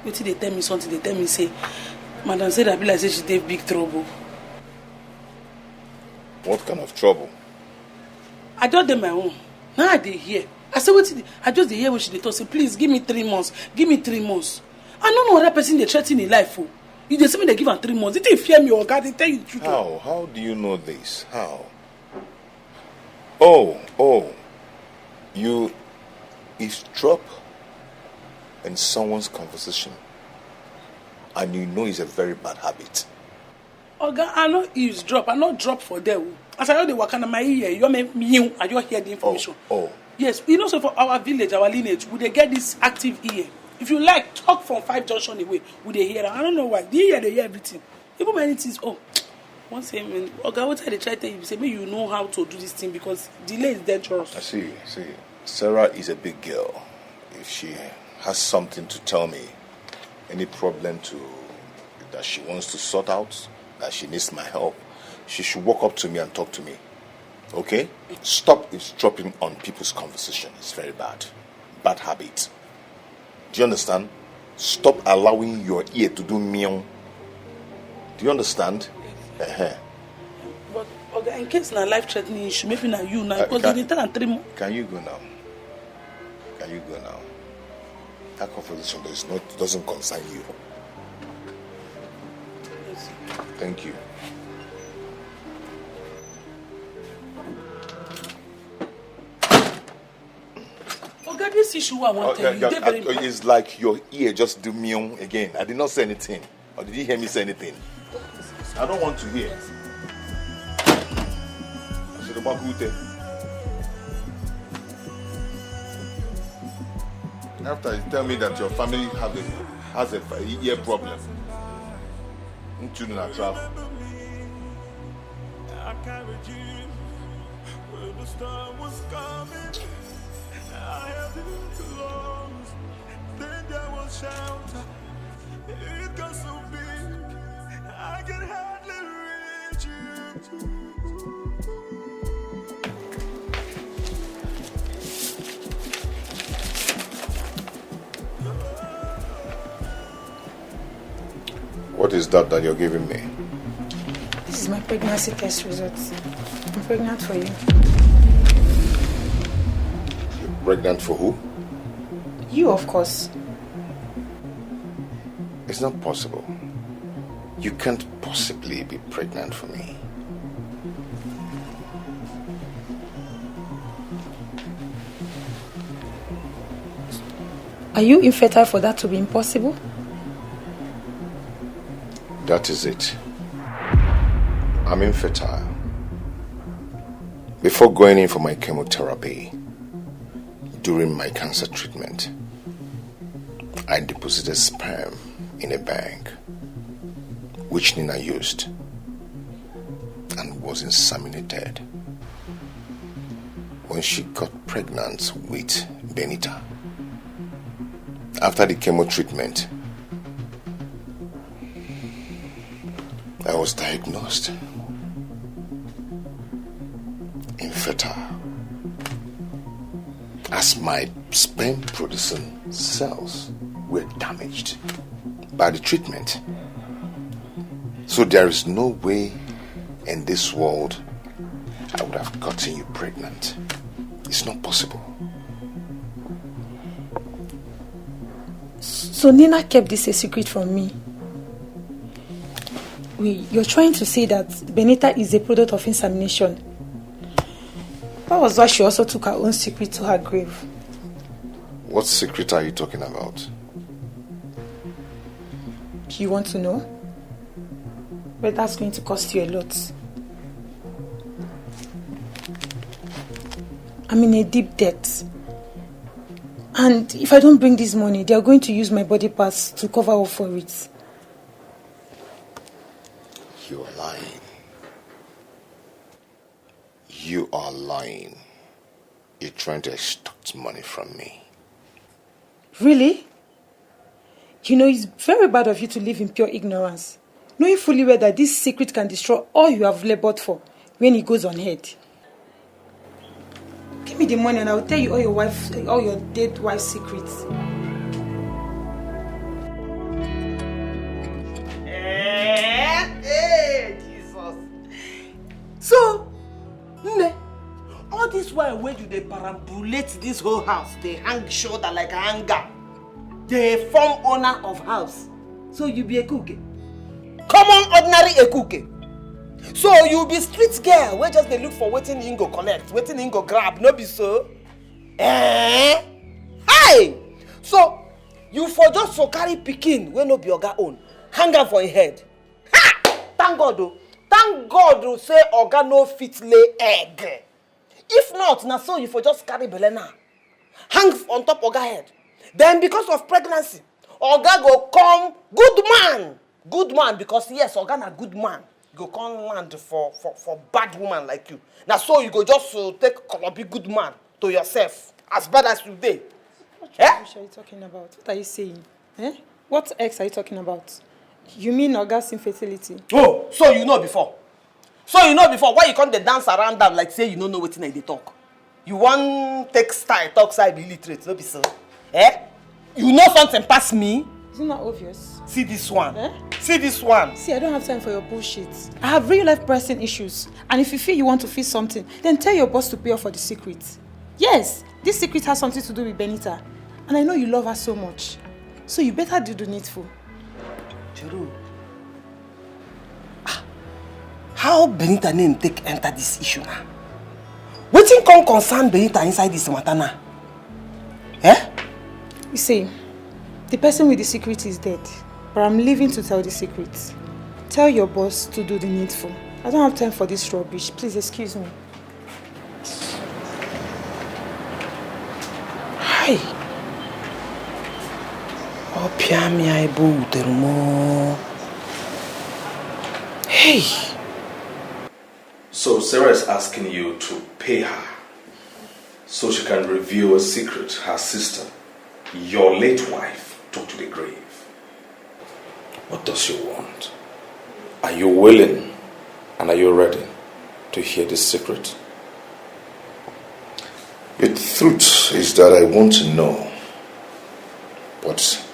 what they tell me something, they tell me say, Madam said I be like say she did big trouble. What kind of trouble? I just did my own. Now I dey hear. I said what I just dey hear what she dey talk. Say please give me 3 months. Give me 3 months. I don't know other person they threaten in life for. You just say me they give her 3 months. They didn't fear me or God, they tell you the truth. How? How do you know this? How? Oh. You eavesdrop in someone's conversation and you know it's a very bad habit. Oga, I not eavesdrop. I not drop for them. As I know the work on my ear, you make me I just hear the information. Oh. Yes, you know, so for our village, our lineage, would they get this active ear? If you like, talk from 5 junction away, would they hear? I don't know why. They hear everything. Even many things. One say, okay, what they try to tell you? Say, maybe you know how to do this thing because delay is dangerous. I see. Sarah is a big girl. If she has something to tell me, any problem that she wants to sort out, that she needs my help, she should walk up to me and talk to me. Okay? Stop eavesdropping on people's conversation. It's very bad. Bad habit. Do you understand? Stop allowing your ear to do meow. Do you understand? Yes. But okay, in case na life-threatening issue, maybe na you now because they tell am 3 months. Can you go now? That conversation doesn't concern you. Yes. Thank you. This issue I want to tell you. It's like your ear just do meow again. I did not say anything. Or did you hear me say anything? I don't want to hear. After you tell me that your family has a ear problem. You not travel. carried you where the storm was coming. I held you close, then there was shelter. It got so big, I could hardly reach you. What is that you're giving me? This is my pregnancy test results. I'm pregnant for you. You're pregnant for who? You, of course. It's not possible. You can't possibly be pregnant for me. Are you infertile for that to be impossible? That is it. I'm infertile. Before going in for my chemotherapy, during my cancer treatment, I deposited sperm in a bank, which Nina used and was inseminated when she got pregnant with Benita. After the chemo treatment, I was diagnosed infertile, as my sperm producing cells were damaged by the treatment. So there is no way in this world I would have gotten you pregnant. It's not possible. So Nina kept this a secret from me. You're trying to say that Benita is a product of insemination. That was why she also took her own secret to her grave. What secret are you talking about? Do you want to know? But that's going to cost you a lot. I'm in a deep debt. And if I don't bring this money, they are going to use my body parts to cover up for it. You are lying. You are lying. You're trying to extract money from me. Really? You know, it's very bad of you to live in pure ignorance, knowing fully well that this secret can destroy all you have labored for when it goes on ahead. Give me the money and I'll tell you all your dead wife's secrets. Hey, Jesus. So, Nne, all this while when you they perambulate this whole house, they hang shoulder like a hanger. They form owner of house. So you be a cookie. Common ordinary a cookie. So you be street girl, where just they look for waiting in go collect, waiting in go grab, no be so? Hi! So you for just so carry pikin when no be oga own, hang am for your head. Ha! Thank God though. Thank God though say oga no fit lay egg. If not, na so you for just carry belle now. Hang on top oga head. Then because of pregnancy, oga go come good man. Good man because yes, oga na good man. Go come land for bad woman like you. Now so you go just take be good man to yourself. As bad as you dey. What rubbish are you talking about? What are you saying? What ex are you talking about? You mean Oga's infertility? Oh, so you know before. So you know before. Why you come dey dance around them like say you don't know wetin I dey talk? You want take style, talk side be illiterate, no be so. You know something past me? Isn't that obvious? See this one. See this one. See, I don't have time for your bullshit. I have real life pressing issues. And if you feel you want to feel something, then tell your boss to pay off for the secret. Yes, this secret has something to do with Benita. And I know you love her so much. So you better do the needful. Jero, how Benita name take enter this issue now? Wetin come concern Benita inside this matter now? You see, the person with the secret is dead. But I'm leaving to tell the secret. Tell your boss to do the needful. I don't have time for this rubbish. Please excuse me. Hi. Opiami aibu uterumo. Hey. So Sarah is asking you to pay her so she can reveal a secret her sister, your late wife, took to the grave. What does she want? Are you willing and are you ready to hear this secret? The truth is that I want to know, but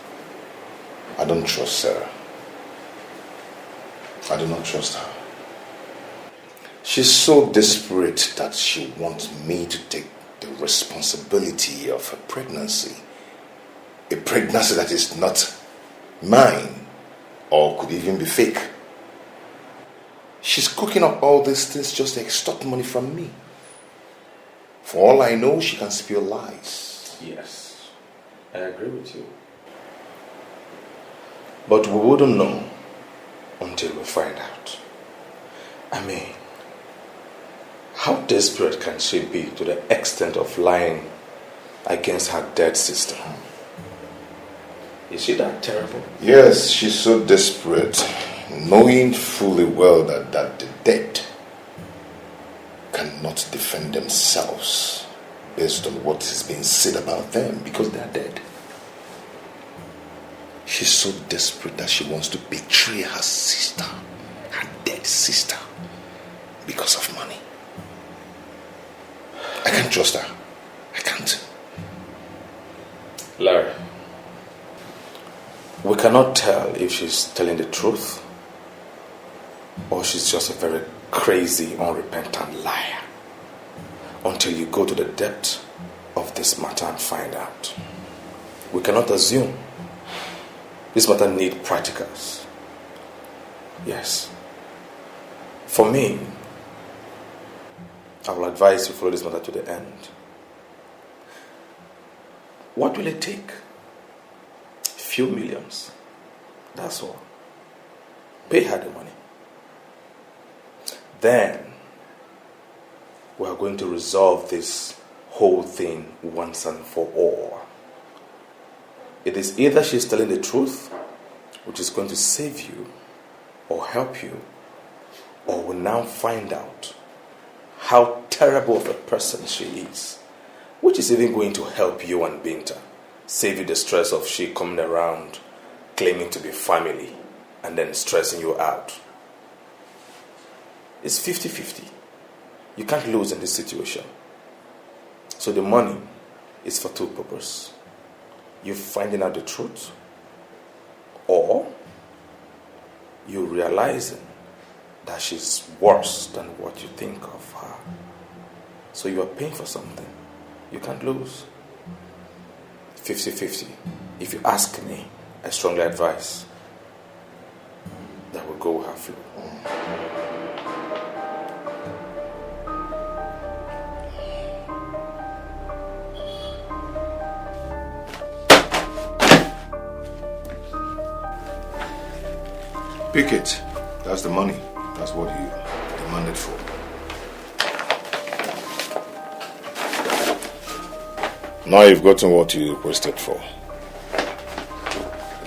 I don't trust Sarah. I do not trust her. She's so desperate that she wants me to take the responsibility of her pregnancy. A pregnancy that is not mine or could even be fake. She's cooking up all these things just to extort money from me. For all I know, she can spill lies. Yes, I agree with you. But we wouldn't know until we find out. I mean, how desperate can she be to the extent of lying against her dead sister? Is she that terrible? Yes, she's so desperate, knowing fully well that the dead cannot defend themselves based on what has been said about them because they are dead. She's so desperate that she wants to betray her sister, her dead sister, because of money. I can't trust her. I can't. Larry, we cannot tell if she's telling the truth or she's just a very crazy, unrepentant liar until you go to the depth of this matter and find out. We cannot assume. This matter needs practicals. Yes. For me, I will advise you follow this matter to the end. What will it take? A few millions. That's all. Pay her the money. Then, we are going to resolve this whole thing once and for all. It is either she's telling the truth, which is going to save you or help you, or we'll now find out how terrible of a person she is, which is even going to help you and Binta, save you the stress of she coming around claiming to be family and then stressing you out. It's 50-50. You can't lose in this situation. So the money is for two purposes. You finding out the truth, or you realizing that she's worse than what you think of her. So you are paying for something. You can't lose. 50-50. If you ask me, I strongly advise that we'll go with her flow. Pick it. That's the money. That's what you demanded for. Now you've gotten what you requested for.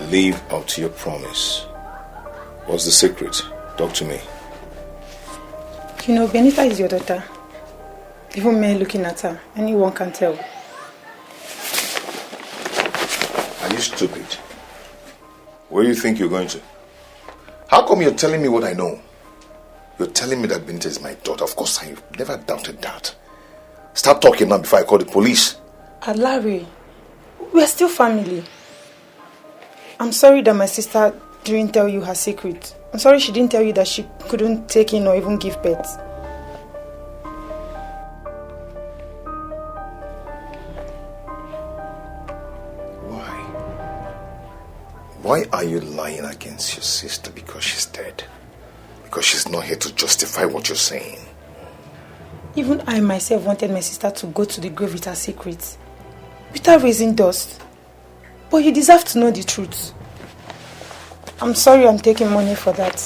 Live up to your promise. What's the secret? Talk to me. You know, Benita is your daughter. Even me looking at her, anyone can tell. Are you stupid? Where do you think you're going to? How come you're telling me what I know? You're telling me that Benita is my daughter. Of course, I never doubted that. Start talking now before I call the police. Larry, we're still family. I'm sorry that my sister didn't tell you her secret. I'm sorry she didn't tell you that she couldn't take in or even give birth. Why are you lying against your sister because she's dead? Because she's not here to justify what you're saying. Even I myself wanted my sister to go to the grave with her secret, without raising dust. But you deserve to know the truth. I'm sorry I'm taking money for that.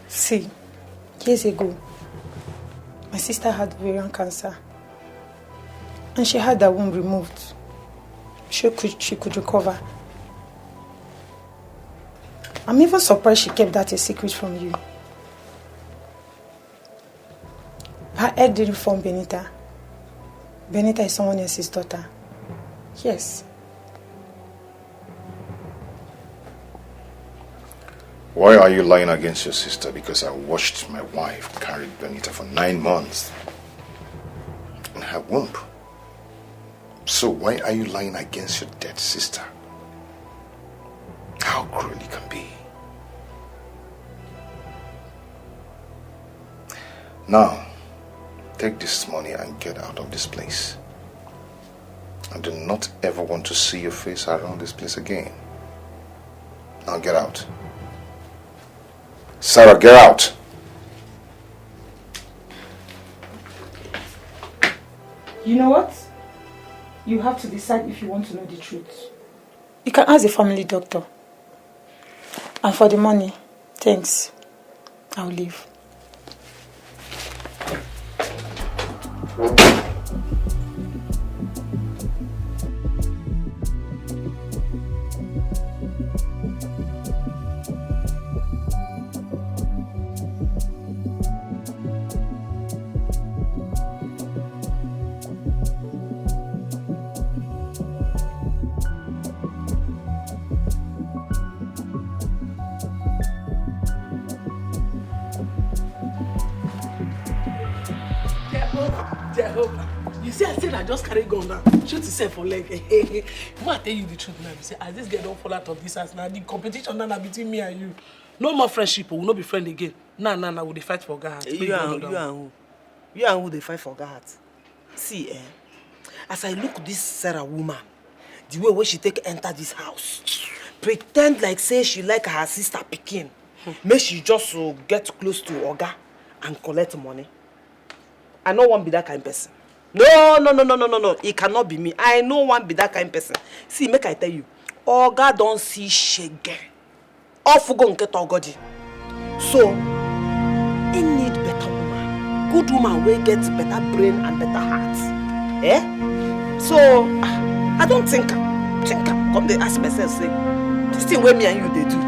See, years ago, my sister had ovarian cancer. And she had her womb removed. She could recover. I'm even surprised she kept that a secret from you. Her head didn't form Benita. Benita is someone else's daughter. Yes. Why are you lying against your sister? Because I watched my wife carry Benita for 9 months in her womb. So why are you lying against your dead sister? How cruel you can be. Now, take this money and get out of this place. I do not ever want to see your face around this place again. Now get out. Sarah, get out! You know what? You have to decide if you want to know the truth. You can ask the family doctor. And for the money, thanks. I'll leave. You see, I said I just carry gun now. Shoot yourself for leg. I tell you the truth now. You say, as this girl don't fall out of this house now, the competition now between me and you. No more friendship, we will not be friends again. Nah, we dey fight for God. You and who? You and who they fight for God? See, as I look this Sarah woman, the way where she take enter this house, pretend like say she like her sister Pikin. Make she just get close to Oga and collect money. I no want be that kind of person. No. It cannot be me. I no want be that kind of person. See, make I tell you, Oga don't see shege. Off go and get Ogodi. So, he need better woman. Good woman will get better brain and better heart. So, I don't think. Come they ask myself, say, this thing where me and you they do.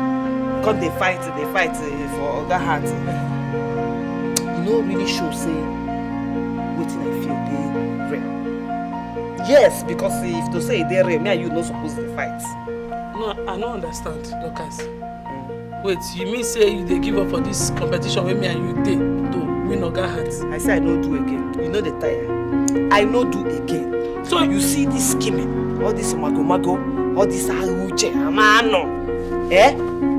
Come they fight for Oga heart. You know, really show say. Waiting I feel they real. Yes, because if to say they real, me and you not supposed to fight. No, I don't understand, Lucas. Wait, you mean say you they give up for this competition with me and you take to win Oga heart? I say I no do again. You know the tire. I no do again. So you see this scheming, all this mago, all this aruche, amano.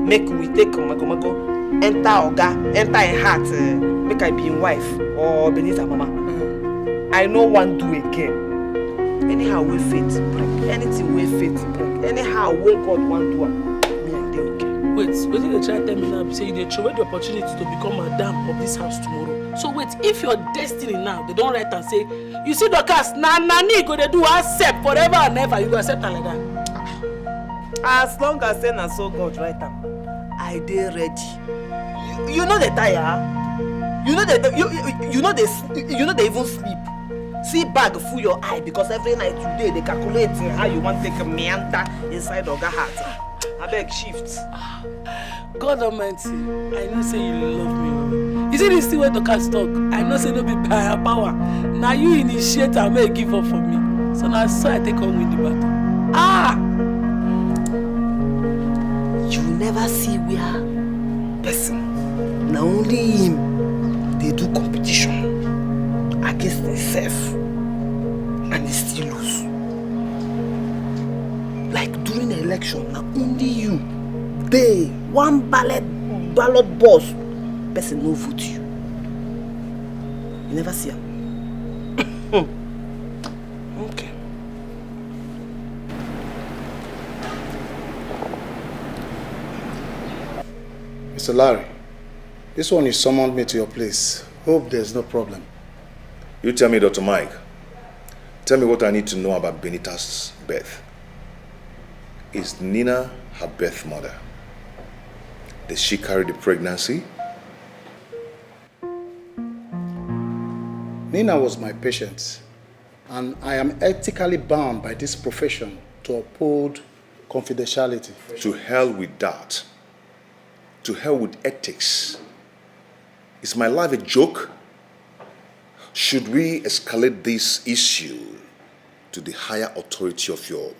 Make we take mago, enter Oga, enter a heart, make I be in wife or Benita mama. I no want do again. Anyhow we faith break. Anything we faith break. Anyhow we God want do, me and they okay. Wait, what did you try to tell me now? Say they throw away the opportunity to become madam of this house tomorrow. So wait, if your destiny now, they don't write and say, you see the cast, Nanny go they do accept forever and ever, you go accept her like that. As long as then and so God write them, I dey ready. You know the tire. You know they even sleep. See bag full your eye because every night today they calculate how you want to take a meander inside Oga heart. I beg shift. God Almighty, I know say you love me. You see this thing where the cats talk? I know say no be by your power. Now you initiate and make give up for me. So now so I take on with the battle. You never see where person. Now only him they do competition against themselves and they still lose. Like during the election, now only you, they one ballot boss, person no vote you. You never see him. Okay. Mr. Larry, this one you summoned me to your place. Hope there's no problem. You tell me, Dr. Mike. Tell me what I need to know about Benita's birth. Is Nina her birth mother? Did she carry the pregnancy? Nina was my patient, and I am ethically bound by this profession to uphold confidentiality. To hell with that. To hell with ethics. Is my life a joke? Should we escalate this issue to the higher authority of your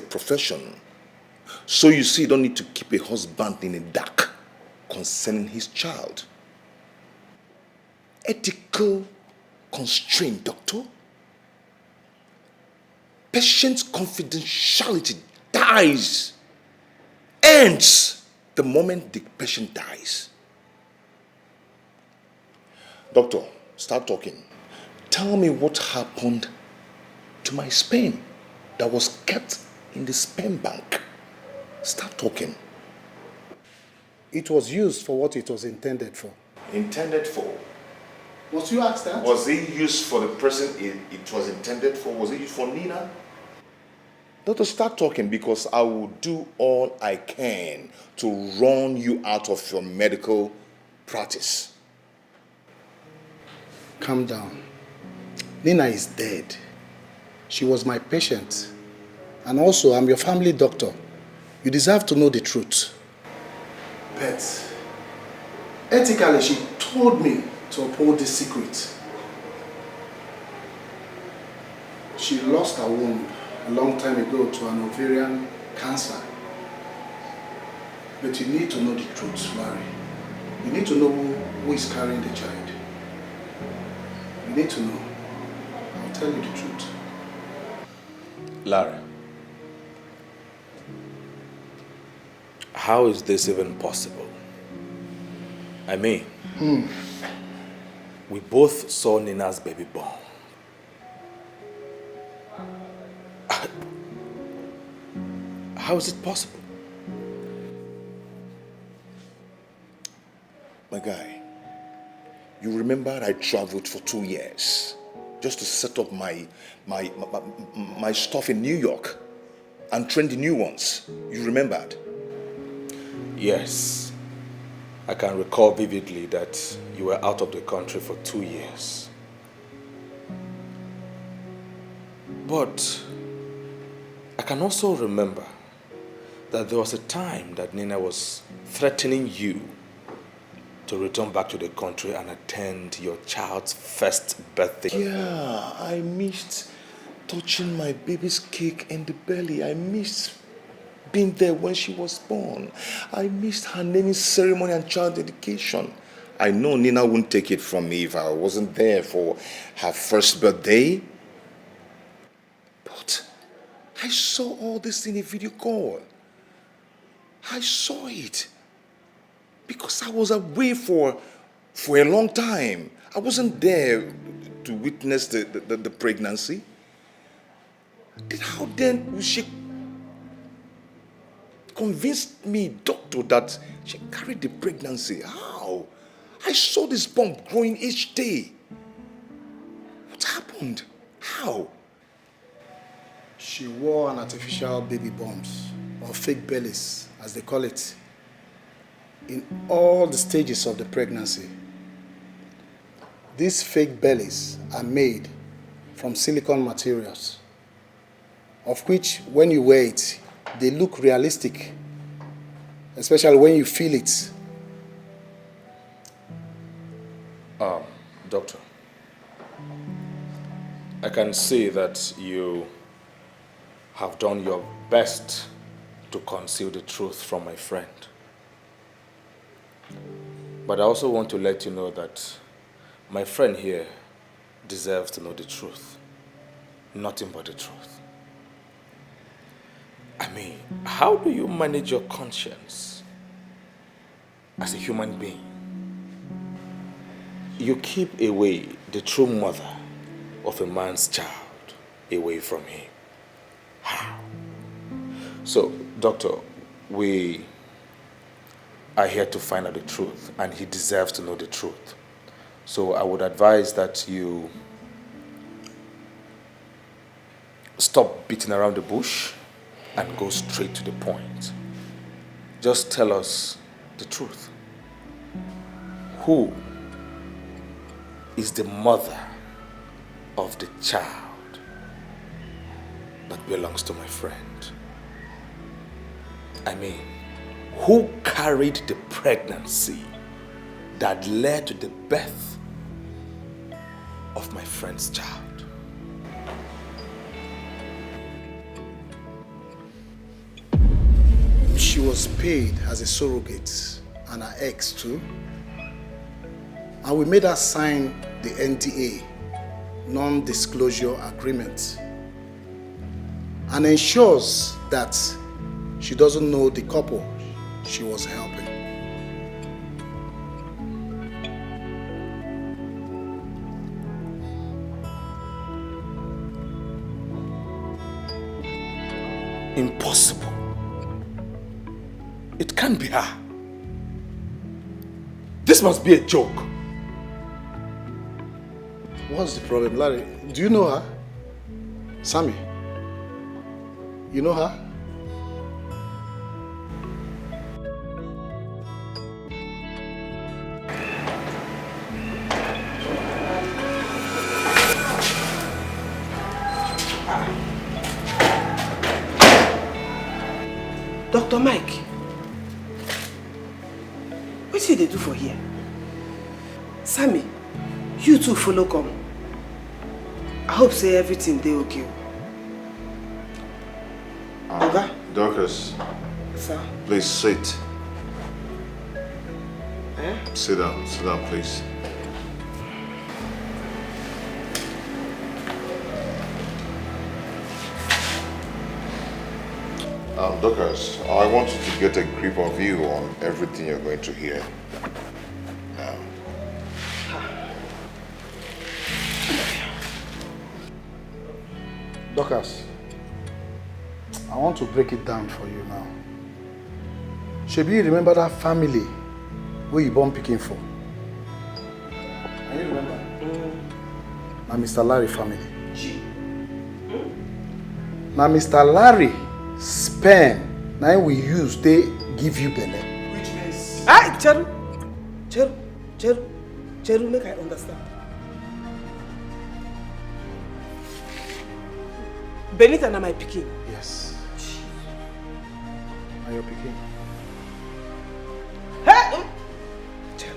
profession? So you see, you don't need to keep a husband in the dark concerning his child. Ethical constraint, doctor. Patient's confidentiality ends the moment the patient dies. Doctor, start talking. Tell me what happened to my sperm that was kept in the sperm bank. Start talking. It was used for what it was intended for. Intended for? Was you asked that? Was it used for the person it was intended for? Was it used for Nina? Doctor, start talking, because I will do all I can to run you out of your medical practice. Calm down. Nina is dead. She was my patient. And also, I'm your family doctor. You deserve to know the truth. But ethically, she told me to uphold this secret. She lost her womb a long time ago to an ovarian cancer. But you need to know the truth, Larry. You need to know who is carrying the child. You need to know. I'll tell you the truth. Larry, how is this even possible? I mean, we both saw Nina's baby born. How is it possible? My guy, you remember I traveled for 2 years just to set up my stuff in New York and train the new ones. You remembered? Yes. I can recall vividly that you were out of the country for 2 years. But I can also remember that there was a time that Nina was threatening you to return back to the country and attend your child's first birthday. Yeah, I missed touching my baby's cake in the belly. I missed being there when she was born. I missed her naming ceremony and child dedication. I know Nina wouldn't take it from me if I wasn't there for her first birthday. But I saw all this in a video call. I saw it because I was away for a long time. I wasn't there to witness the pregnancy. How then will she convince me, doctor, that she carried the pregnancy? How? I saw this bomb growing each day. What happened? How? She wore an artificial baby bumps, or fake bellies, as they call it, in all the stages of the pregnancy. These fake bellies are made from silicone materials, of which, when you wear it, they look realistic, especially when you feel it. Doctor, I can see that you have done your best to conceal the truth from my friend. But I also want to let you know that my friend here deserves to know the truth. Nothing but the truth. I mean, how do you manage your conscience as a human being? You keep away the true mother of a man's child away from him. How? So, doctor, we are here to find out the truth, and he deserves to know the truth. So I would advise that you stop beating around the bush and go straight to the point. Just tell us the truth. Who is the mother of the child that belongs to my friend? I mean, who carried the pregnancy that led to the birth of my friend's child. She was paid as a surrogate and her ex too. And we made her sign the NDA, non-disclosure agreement, and ensures that she doesn't know the couple she was helping. Impossible. It can't be her. This must be a joke. What's the problem, Larry? Do you know her? Sammy? You know her? Dr. Mike, what did they do for here? Sammy, you two follow come. I hope say everything they okay. Oga? Dorcas. Sir? Please sit. Eh? Sit down, please. Dorcas, I want you to get a grip of you on everything you're going to hear now. Dorcas, I want to break it down for you now. Shebi, you remember that family where you born picking for? Can you remember? Now Mr. Larry family. Now Mr. Larry sperm, now we use, they give you belly. Which means? Ah, Cheru, make I understand. Benita na my pikin. Yes. Now your pikin. Hey! Cheru.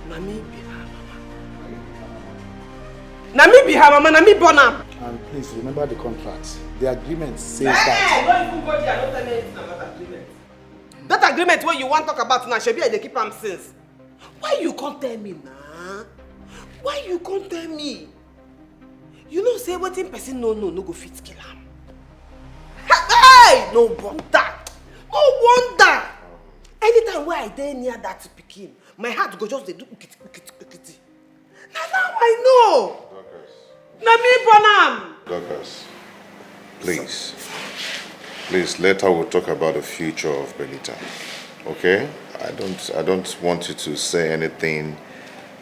Nami be her mama. Nami be her mama, Nami born am. And please remember the contract. The agreement says Hey, that. don't even go there, don't tell me anything about agreement. That agreement where you want to talk about now, Shebi, they keep am since. Why you can't tell me now? Why you can't tell me? You know, say what in person no go fit kill am. Hey! No wonder. No wonder. Anytime where I dey near that pikin, my heart go just dey do ukiti. Now I know. Na me born am. Dorcas, please later we'll talk about the future of Benita. Okay? I don't want you to say anything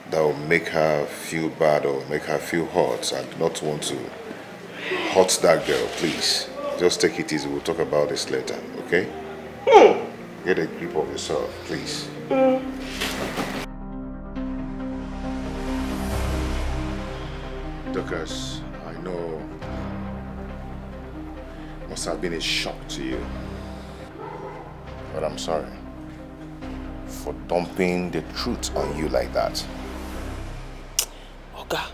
that will make her feel bad or make her feel hurt. I do not want to hurt that girl, please. Just take it easy. We'll talk about this later, okay? Get a grip of yourself, please. Dorcas, I know it must have been a shock to you. But I'm sorry for dumping the truth on you like that. Oga,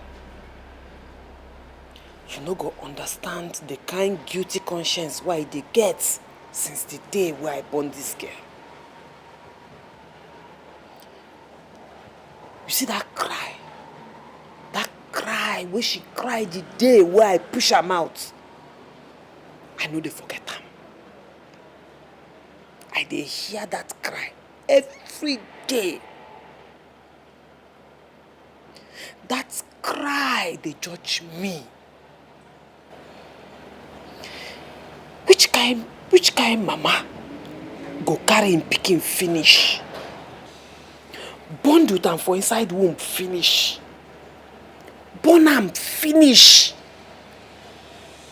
you no go understand the kind guilty conscience why they get since the day where I born this girl. You see that cry where she cried the day where I push her mouth. I know they forget am. I dey hear that cry every day. That cry they judge me. Which kind mama go carry him pikin finish? Bond with am for inside womb finish. Born am finish.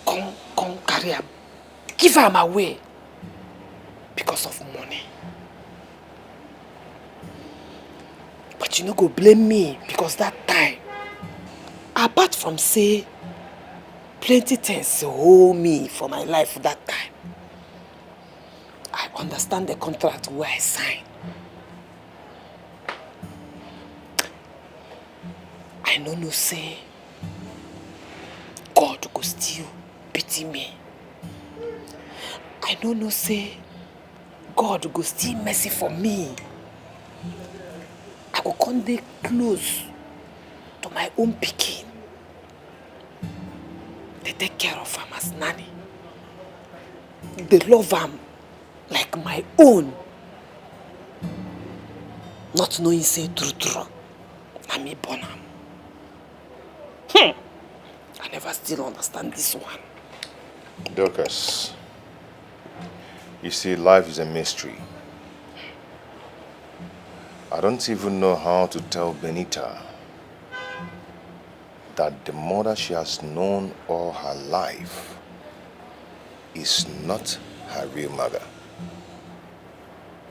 Come carry am. Give am away. Because of money. But you no go blame me because that time, apart from say plenty things hold me for my life that time, I understand the contract where I signed. I I no know say God go still pity me. I no know say God go still mercy for me. I go come dey close to my own pikin. They take care of am as nanny. They love am like my own. Not knowing say true. Na me born am. I never still understand this one. Dorcas, you see, life is a mystery. I don't even know how to tell Benita that the mother she has known all her life is not her real mother.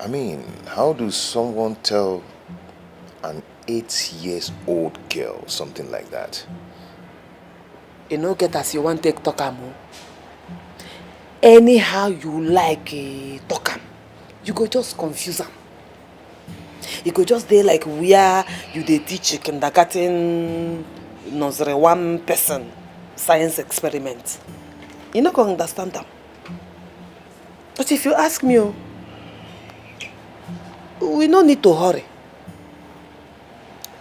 I mean, how does someone tell an 8-year-old girl something like that? You no get as you want take talk am. Anyhow you like talk am, you go just confuse am. You go just dey like where you dey teach kindergarten nursery 1 person science experiment. You no go understand am. But if you ask me, we no need to hurry.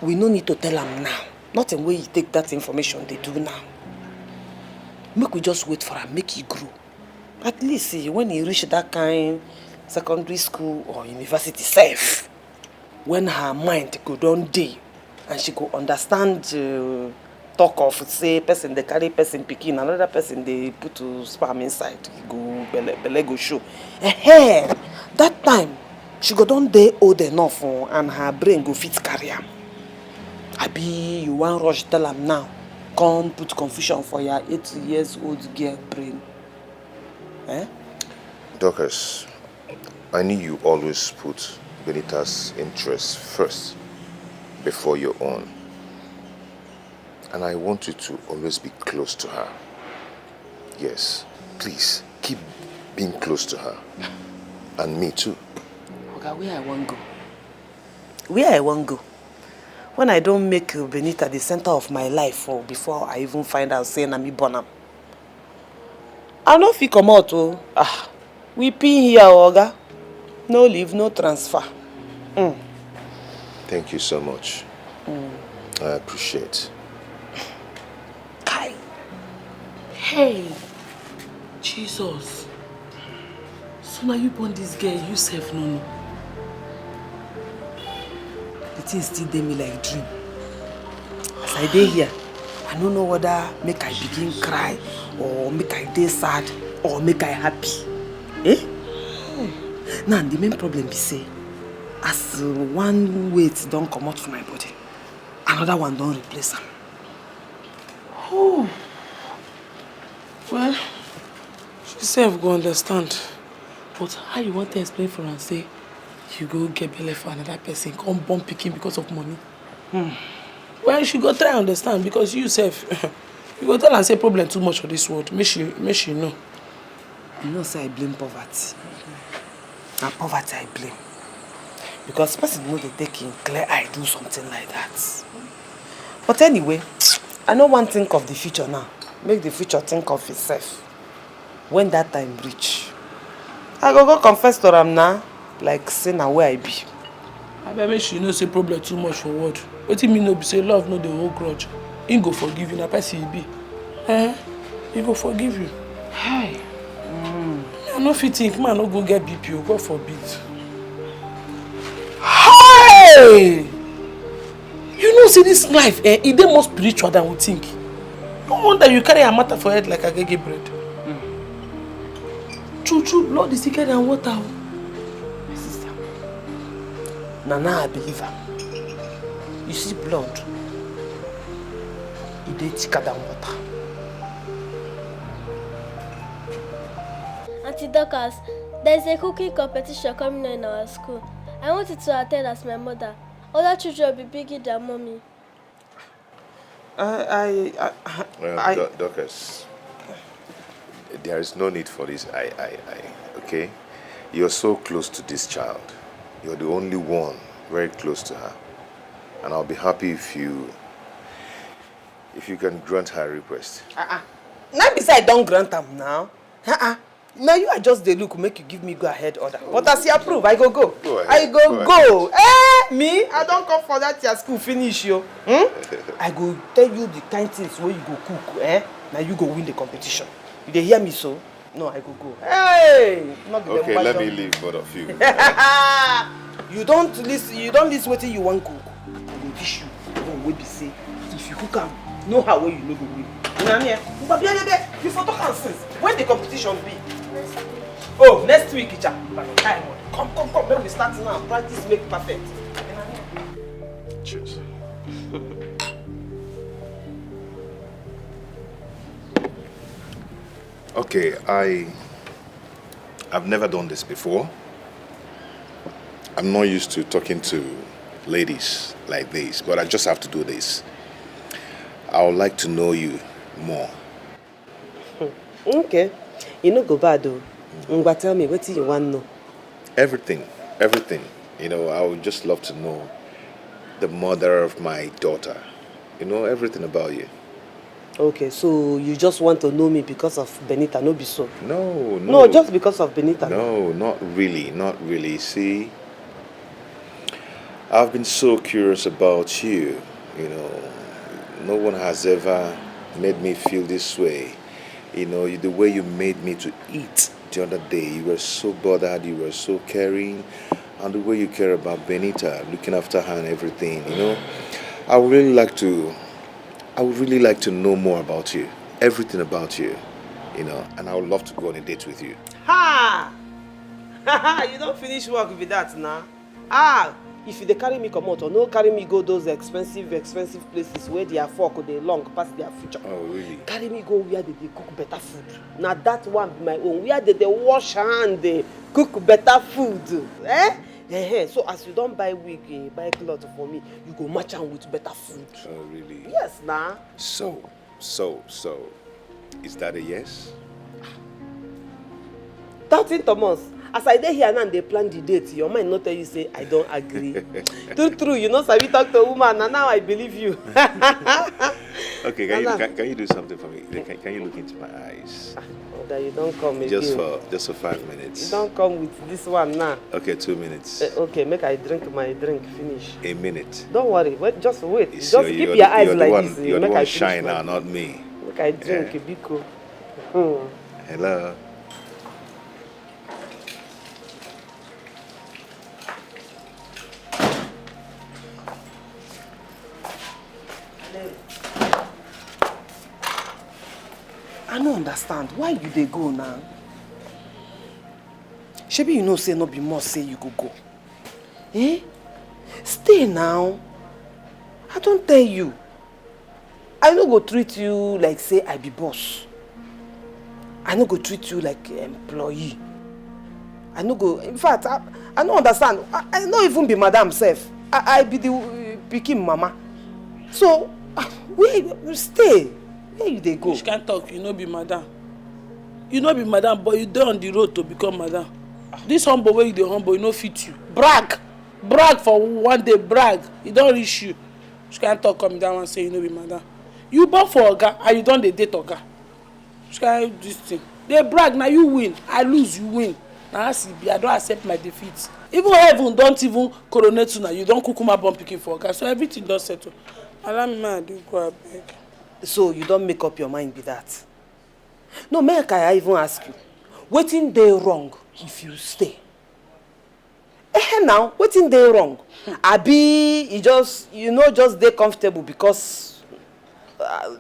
We no need to tell am now. Nothing wey you take that information they do now. Make we just wait for am, make he grow. At least when he reach that kind secondary school or university safe, when her mind go down dey and she go understand talk of say person they carry person pikin, another person they put sperm inside, he go belle go show. That time she go down dey old enough and her brain go fit carry am. Abi you wan rush tell am now, come put confusion for your 8-year-old girl brain. Dorcas, I knew you always put Benita's interests first before your own. And I want you to always be close to her. Yes, please, keep being close to her. And me too. Okay, where I want go? Where I want go? When I don't make Benita the center of my life before I even find out saying I'm born am. I no fit come out. We pin here, Oga. No leave, no transfer. Thank you so much. I appreciate. Kai. Hey, Jesus. So now you born this girl, you self no. The thing still dey me like dream. As I dey here, I don't know whether make I begin cry or make I dey sad or make I happy. Now the main problem be say, as one weight don't come out from my body, another one don't replace am. Oh. Well, she self go understand. But how you want to explain for her say you go get belle for another person, come born pikin because of money? Well, she go try understand because you self, you go tell her say problem too much for this world. Make she know. You know say I blame poverty. And poverty I blame. Because person know they take in clear eye do something like that. But anyway, I no want to think of the future now. Make the future think of itself. When that time reach, I go confess to am now, like say na where I be. I bet make she know say problem too much for world. Wetin me know be say love no dey hold grudge. He go forgive you, na person he be. He go forgive you. Hi. I no fit think man no go get BP, God forbid. Hey! You know see this life, it dey more spiritual than we think. No wonder you carry a matter for head like a agege bread. True, blood is thicker than water. My sister, now I believe her. You see blood, it is thicker than water. Auntie Dorcas, there's a cooking competition coming on in our school. I want you to attend as my mother. Other children will be bigger than mommy. Dorcas, there is no need for this okay? You're so close to this child. You're the only one very close to her. And I'll be happy if you if you can grant her request. Now beside don't grant them now. Now you are just the look make you give me go ahead order. But as you approve, I go. Go ahead. I go. Me? I don't come for that your school finish you. I go tell you the kind things where you go cook. Now you go win the competition. You dey hear me so? No, I go. Hey! Not the Okay, let me leave both of you. You don't listen what you want cook. I will teach you. Don't be say if you cook am, know how well you know go win. You for talk and sense. When the competition be? Next week, Icha. Come. Let me start now. Practice make perfect. Cheers. Okay, I've never done this before. I'm not used to talking to ladies like this, but I just have to do this. I would like to know you more. Okay. You know go bad though. But tell me, what do you want to know? Everything. You know, I would just love to know the mother of my daughter. You know, everything about you. Okay, so you just want to know me because of Benita, no be so? No, just because of Benita. No, not really. See, I've been so curious about you. You know, no one has ever made me feel this way. You know, the way you made me to eat the other day, you were so bothered, you were so caring, and the way you care about Benita, looking after her and everything, you know. I would really like to know more about you, everything about you, you know, and I would love to go on a date with you. You don't finish work with that now. If they carry me come out or no carry me go those expensive places where their fork they long past their future. Oh really? Carry me go where they cook better food. Now that one be my own. Where they wash hand, they cook better food. So as you don't buy wig, buy clothes for me, you go match am with better food. Oh really? Yes, nah. So, is that a yes? Doubting Thomas. As I dey here now and they plan the date, your mind not tell you say I don't agree. True, you know, Sabi talk to a woman and now I believe you. Okay, can you do something for me? Can you look into my eyes? That you don't come again. Just for 5 minutes. You don't come with this one now. Okay, 2 minutes. Okay, make I drink my drink, finish. A minute. Don't worry, just wait. Just so keep your eyes like this. You're the one shy now, not me. Make I drink a biko. Hello. I don't understand. Why you they go now? Shebi you know say no be more say you go. Stay now. I don't tell you. I no go treat you like say I be boss. I no go treat you like employee. I no go. In fact, I don't understand. I no even be madam self. I be the pikin mama. So where stay? Where you they go? You can't talk. You no be madam. You no be madam, but you dey on the road to become madam. This humble way you dey humble, you no fit you. Brag for one day. Brag. You don't reach you. You can't talk. Come down and say you no be madam. You born for oga and you don't date oga. You can't do this thing. They brag now. You win. I lose. You win. Now I see. I don't accept my defeat. Even heaven don't even coronate you now. You don't kukuma born picking for oga. So everything does settle. Allow me, man. Do go abeg. So you don't make up your mind with that. No, make I even ask you. Wetin dey wrong if you stay? Now, wetin dey wrong? Abi, you just dey comfortable because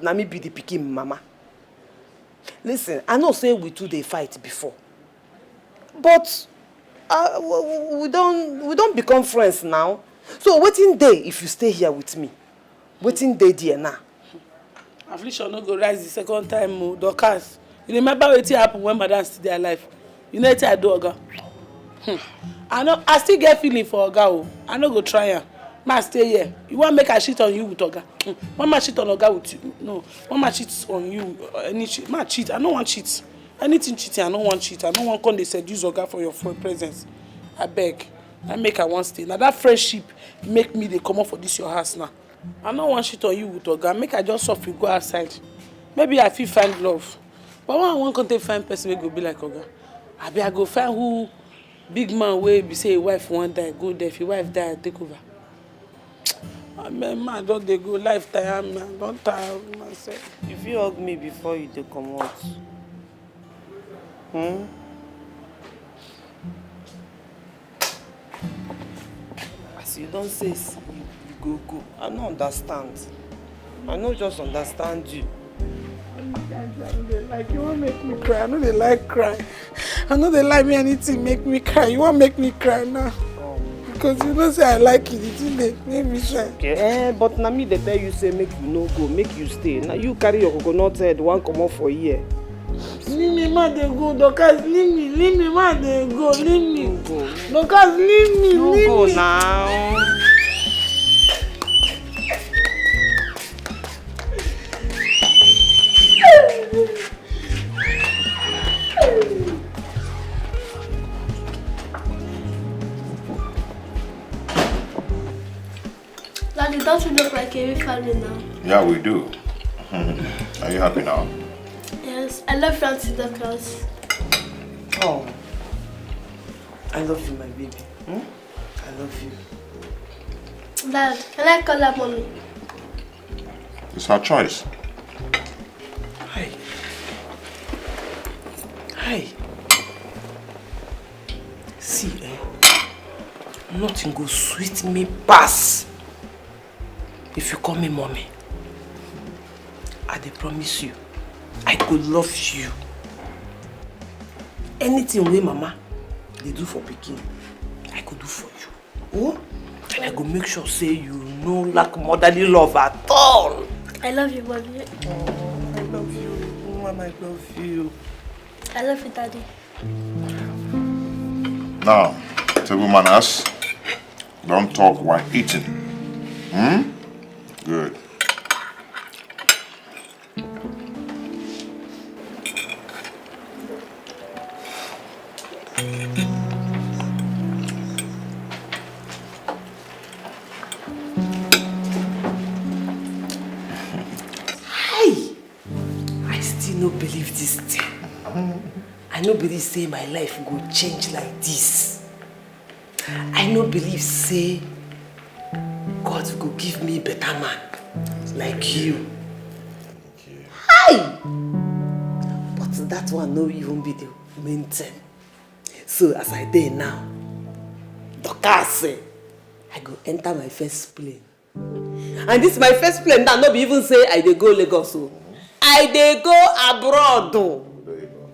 na me be the pikin mama. Listen, I know say we two dey fight before, but we don't become friends now. So wetin dey if you stay here with me? Wetin dey there now? Affliction no go rise the second time, Dorcas. You remember wetin happen when madam still dey alive? You know wetin I do, oga? I still get feeling for oga. I no go try am. Ma stay here. You want make I cheat on you with oga? One man cheat on oga with you? No. One man cheat on you? Ma cheat. I no want cheat. Anything cheating, I no want cheat. I no want come dey seduce oga for your presence. I beg. I make I want stay. Now that friendship make me dey comot for this your house now. I don't want shit on you with Oga. Make I just off you go outside. Maybe I feel find love. But when I want to find person, we go be like Oga. I go find who big man wey be say wife one die, go there. If your wife die, take over. I mean, man, don't they go lifetime, man. Don't tire myself. If you hug me before you do come out. As you don't say, you go. I don't understand. I don't just understand you. Like, you won't make me cry. I know they like crying. I know they like me anything make me cry. You won't make me cry now. Because you know say I like it. It make me cry. Okay. But now me they tell you say make you no go, make you stay. Now you carry your coconut head, one come off for a year. Leave me, man, they go. Docas, leave me, man, they go. Leave me. Docas, leave me, no leave go me. Now. Daddy, don't you look like a real family now? Yeah, we do. Are you happy now? Yes, I love Francie the class. Oh, I love you, my baby. I love you. Dad, can I call her mommy? It's her choice. Hi. See, nothing go sweet me pass if you call me mommy. I dey promise you, I could love you. Anything wey mama they do for pikin, I could do for you. Oh? And I go make sure say you no lack motherly love at all. I love you, mommy. Oh, I love you. Mama, I love you. I love you, Daddy. Now, table manners. Don't talk while eating. Good. I still no believe this thing. I no believe say my life go change like this. I no believe say God go give me better man like you. Hi! But that one no even be the main thing. So as I dey now, the car say I go enter my first plane. And this my first plane now no be even say I dey go Lagos. I dey go abroad.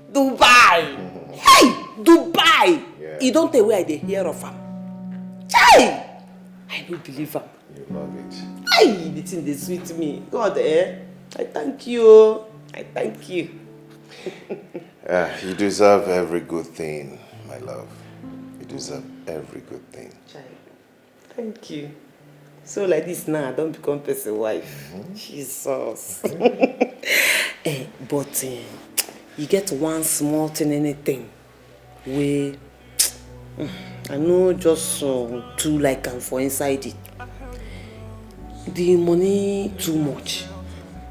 Dubai. Hey, Dubai. Yeah. You don't tell where I dey hear of him. Hey, I don't believe him. You love it. Hey, the thing they sweet me. God, I thank you. I thank you. You deserve every good thing, my love. You deserve every good thing. Thank you. So like this now, I don't become person wife. Jesus. But you get one small thing, anything, where I know just too like am for inside it. The money too much.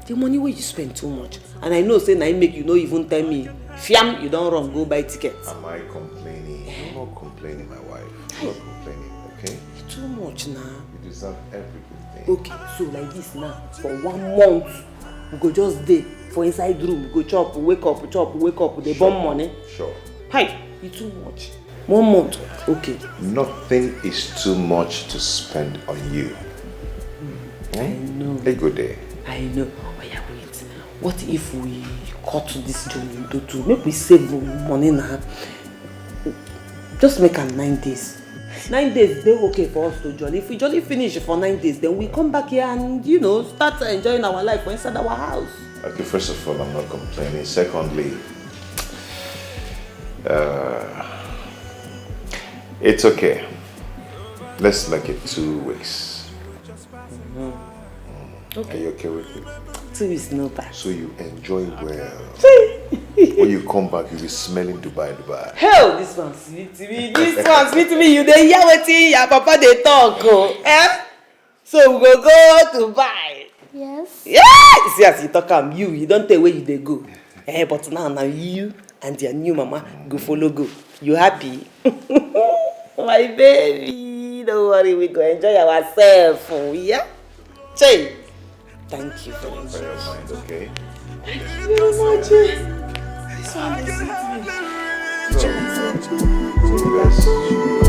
The money where you spend too much. And I know say na make you no even tell me, fiam, you don't run, go buy tickets. Am I complaining? I'm not complaining, my wife. I'm not complaining, okay? It's too much now. You deserve every good thing. Okay, so like this now, for 1 month, we go just day for inside room, we go chop, wake up, they bomb money. Sure. Hi, it's too much. 1 month, okay. Nothing is too much to spend on you. I know. A good day. I know. Oh yeah, wait. What if we cut this journey into 2? Make we save money now. Just make am 9 days. 9 days, they're okay for us to jolly. If we jolly finish for 9 days, then we come back here and, you know, start enjoying our life inside our house. Okay, first of all, I'm not complaining. Secondly, it's okay. Let's make it 2 weeks. Okay. Are you okay with it? 2 weeks, no bad. So you enjoy well. When you come back, you'll be smelling Dubai. Hell, this one sweet to me. This one sweet to me. You dey hear wetin your papa dey talk, oh? Eh? So we go to buy. Yes. Yeah! See as you talk you don't tell where you dey go. But now you and your new mama go follow go. You happy? My baby, don't worry, we go enjoy ourselves. Yeah? Che, thank you very much. For your mind, okay? Thank you very much. So you guys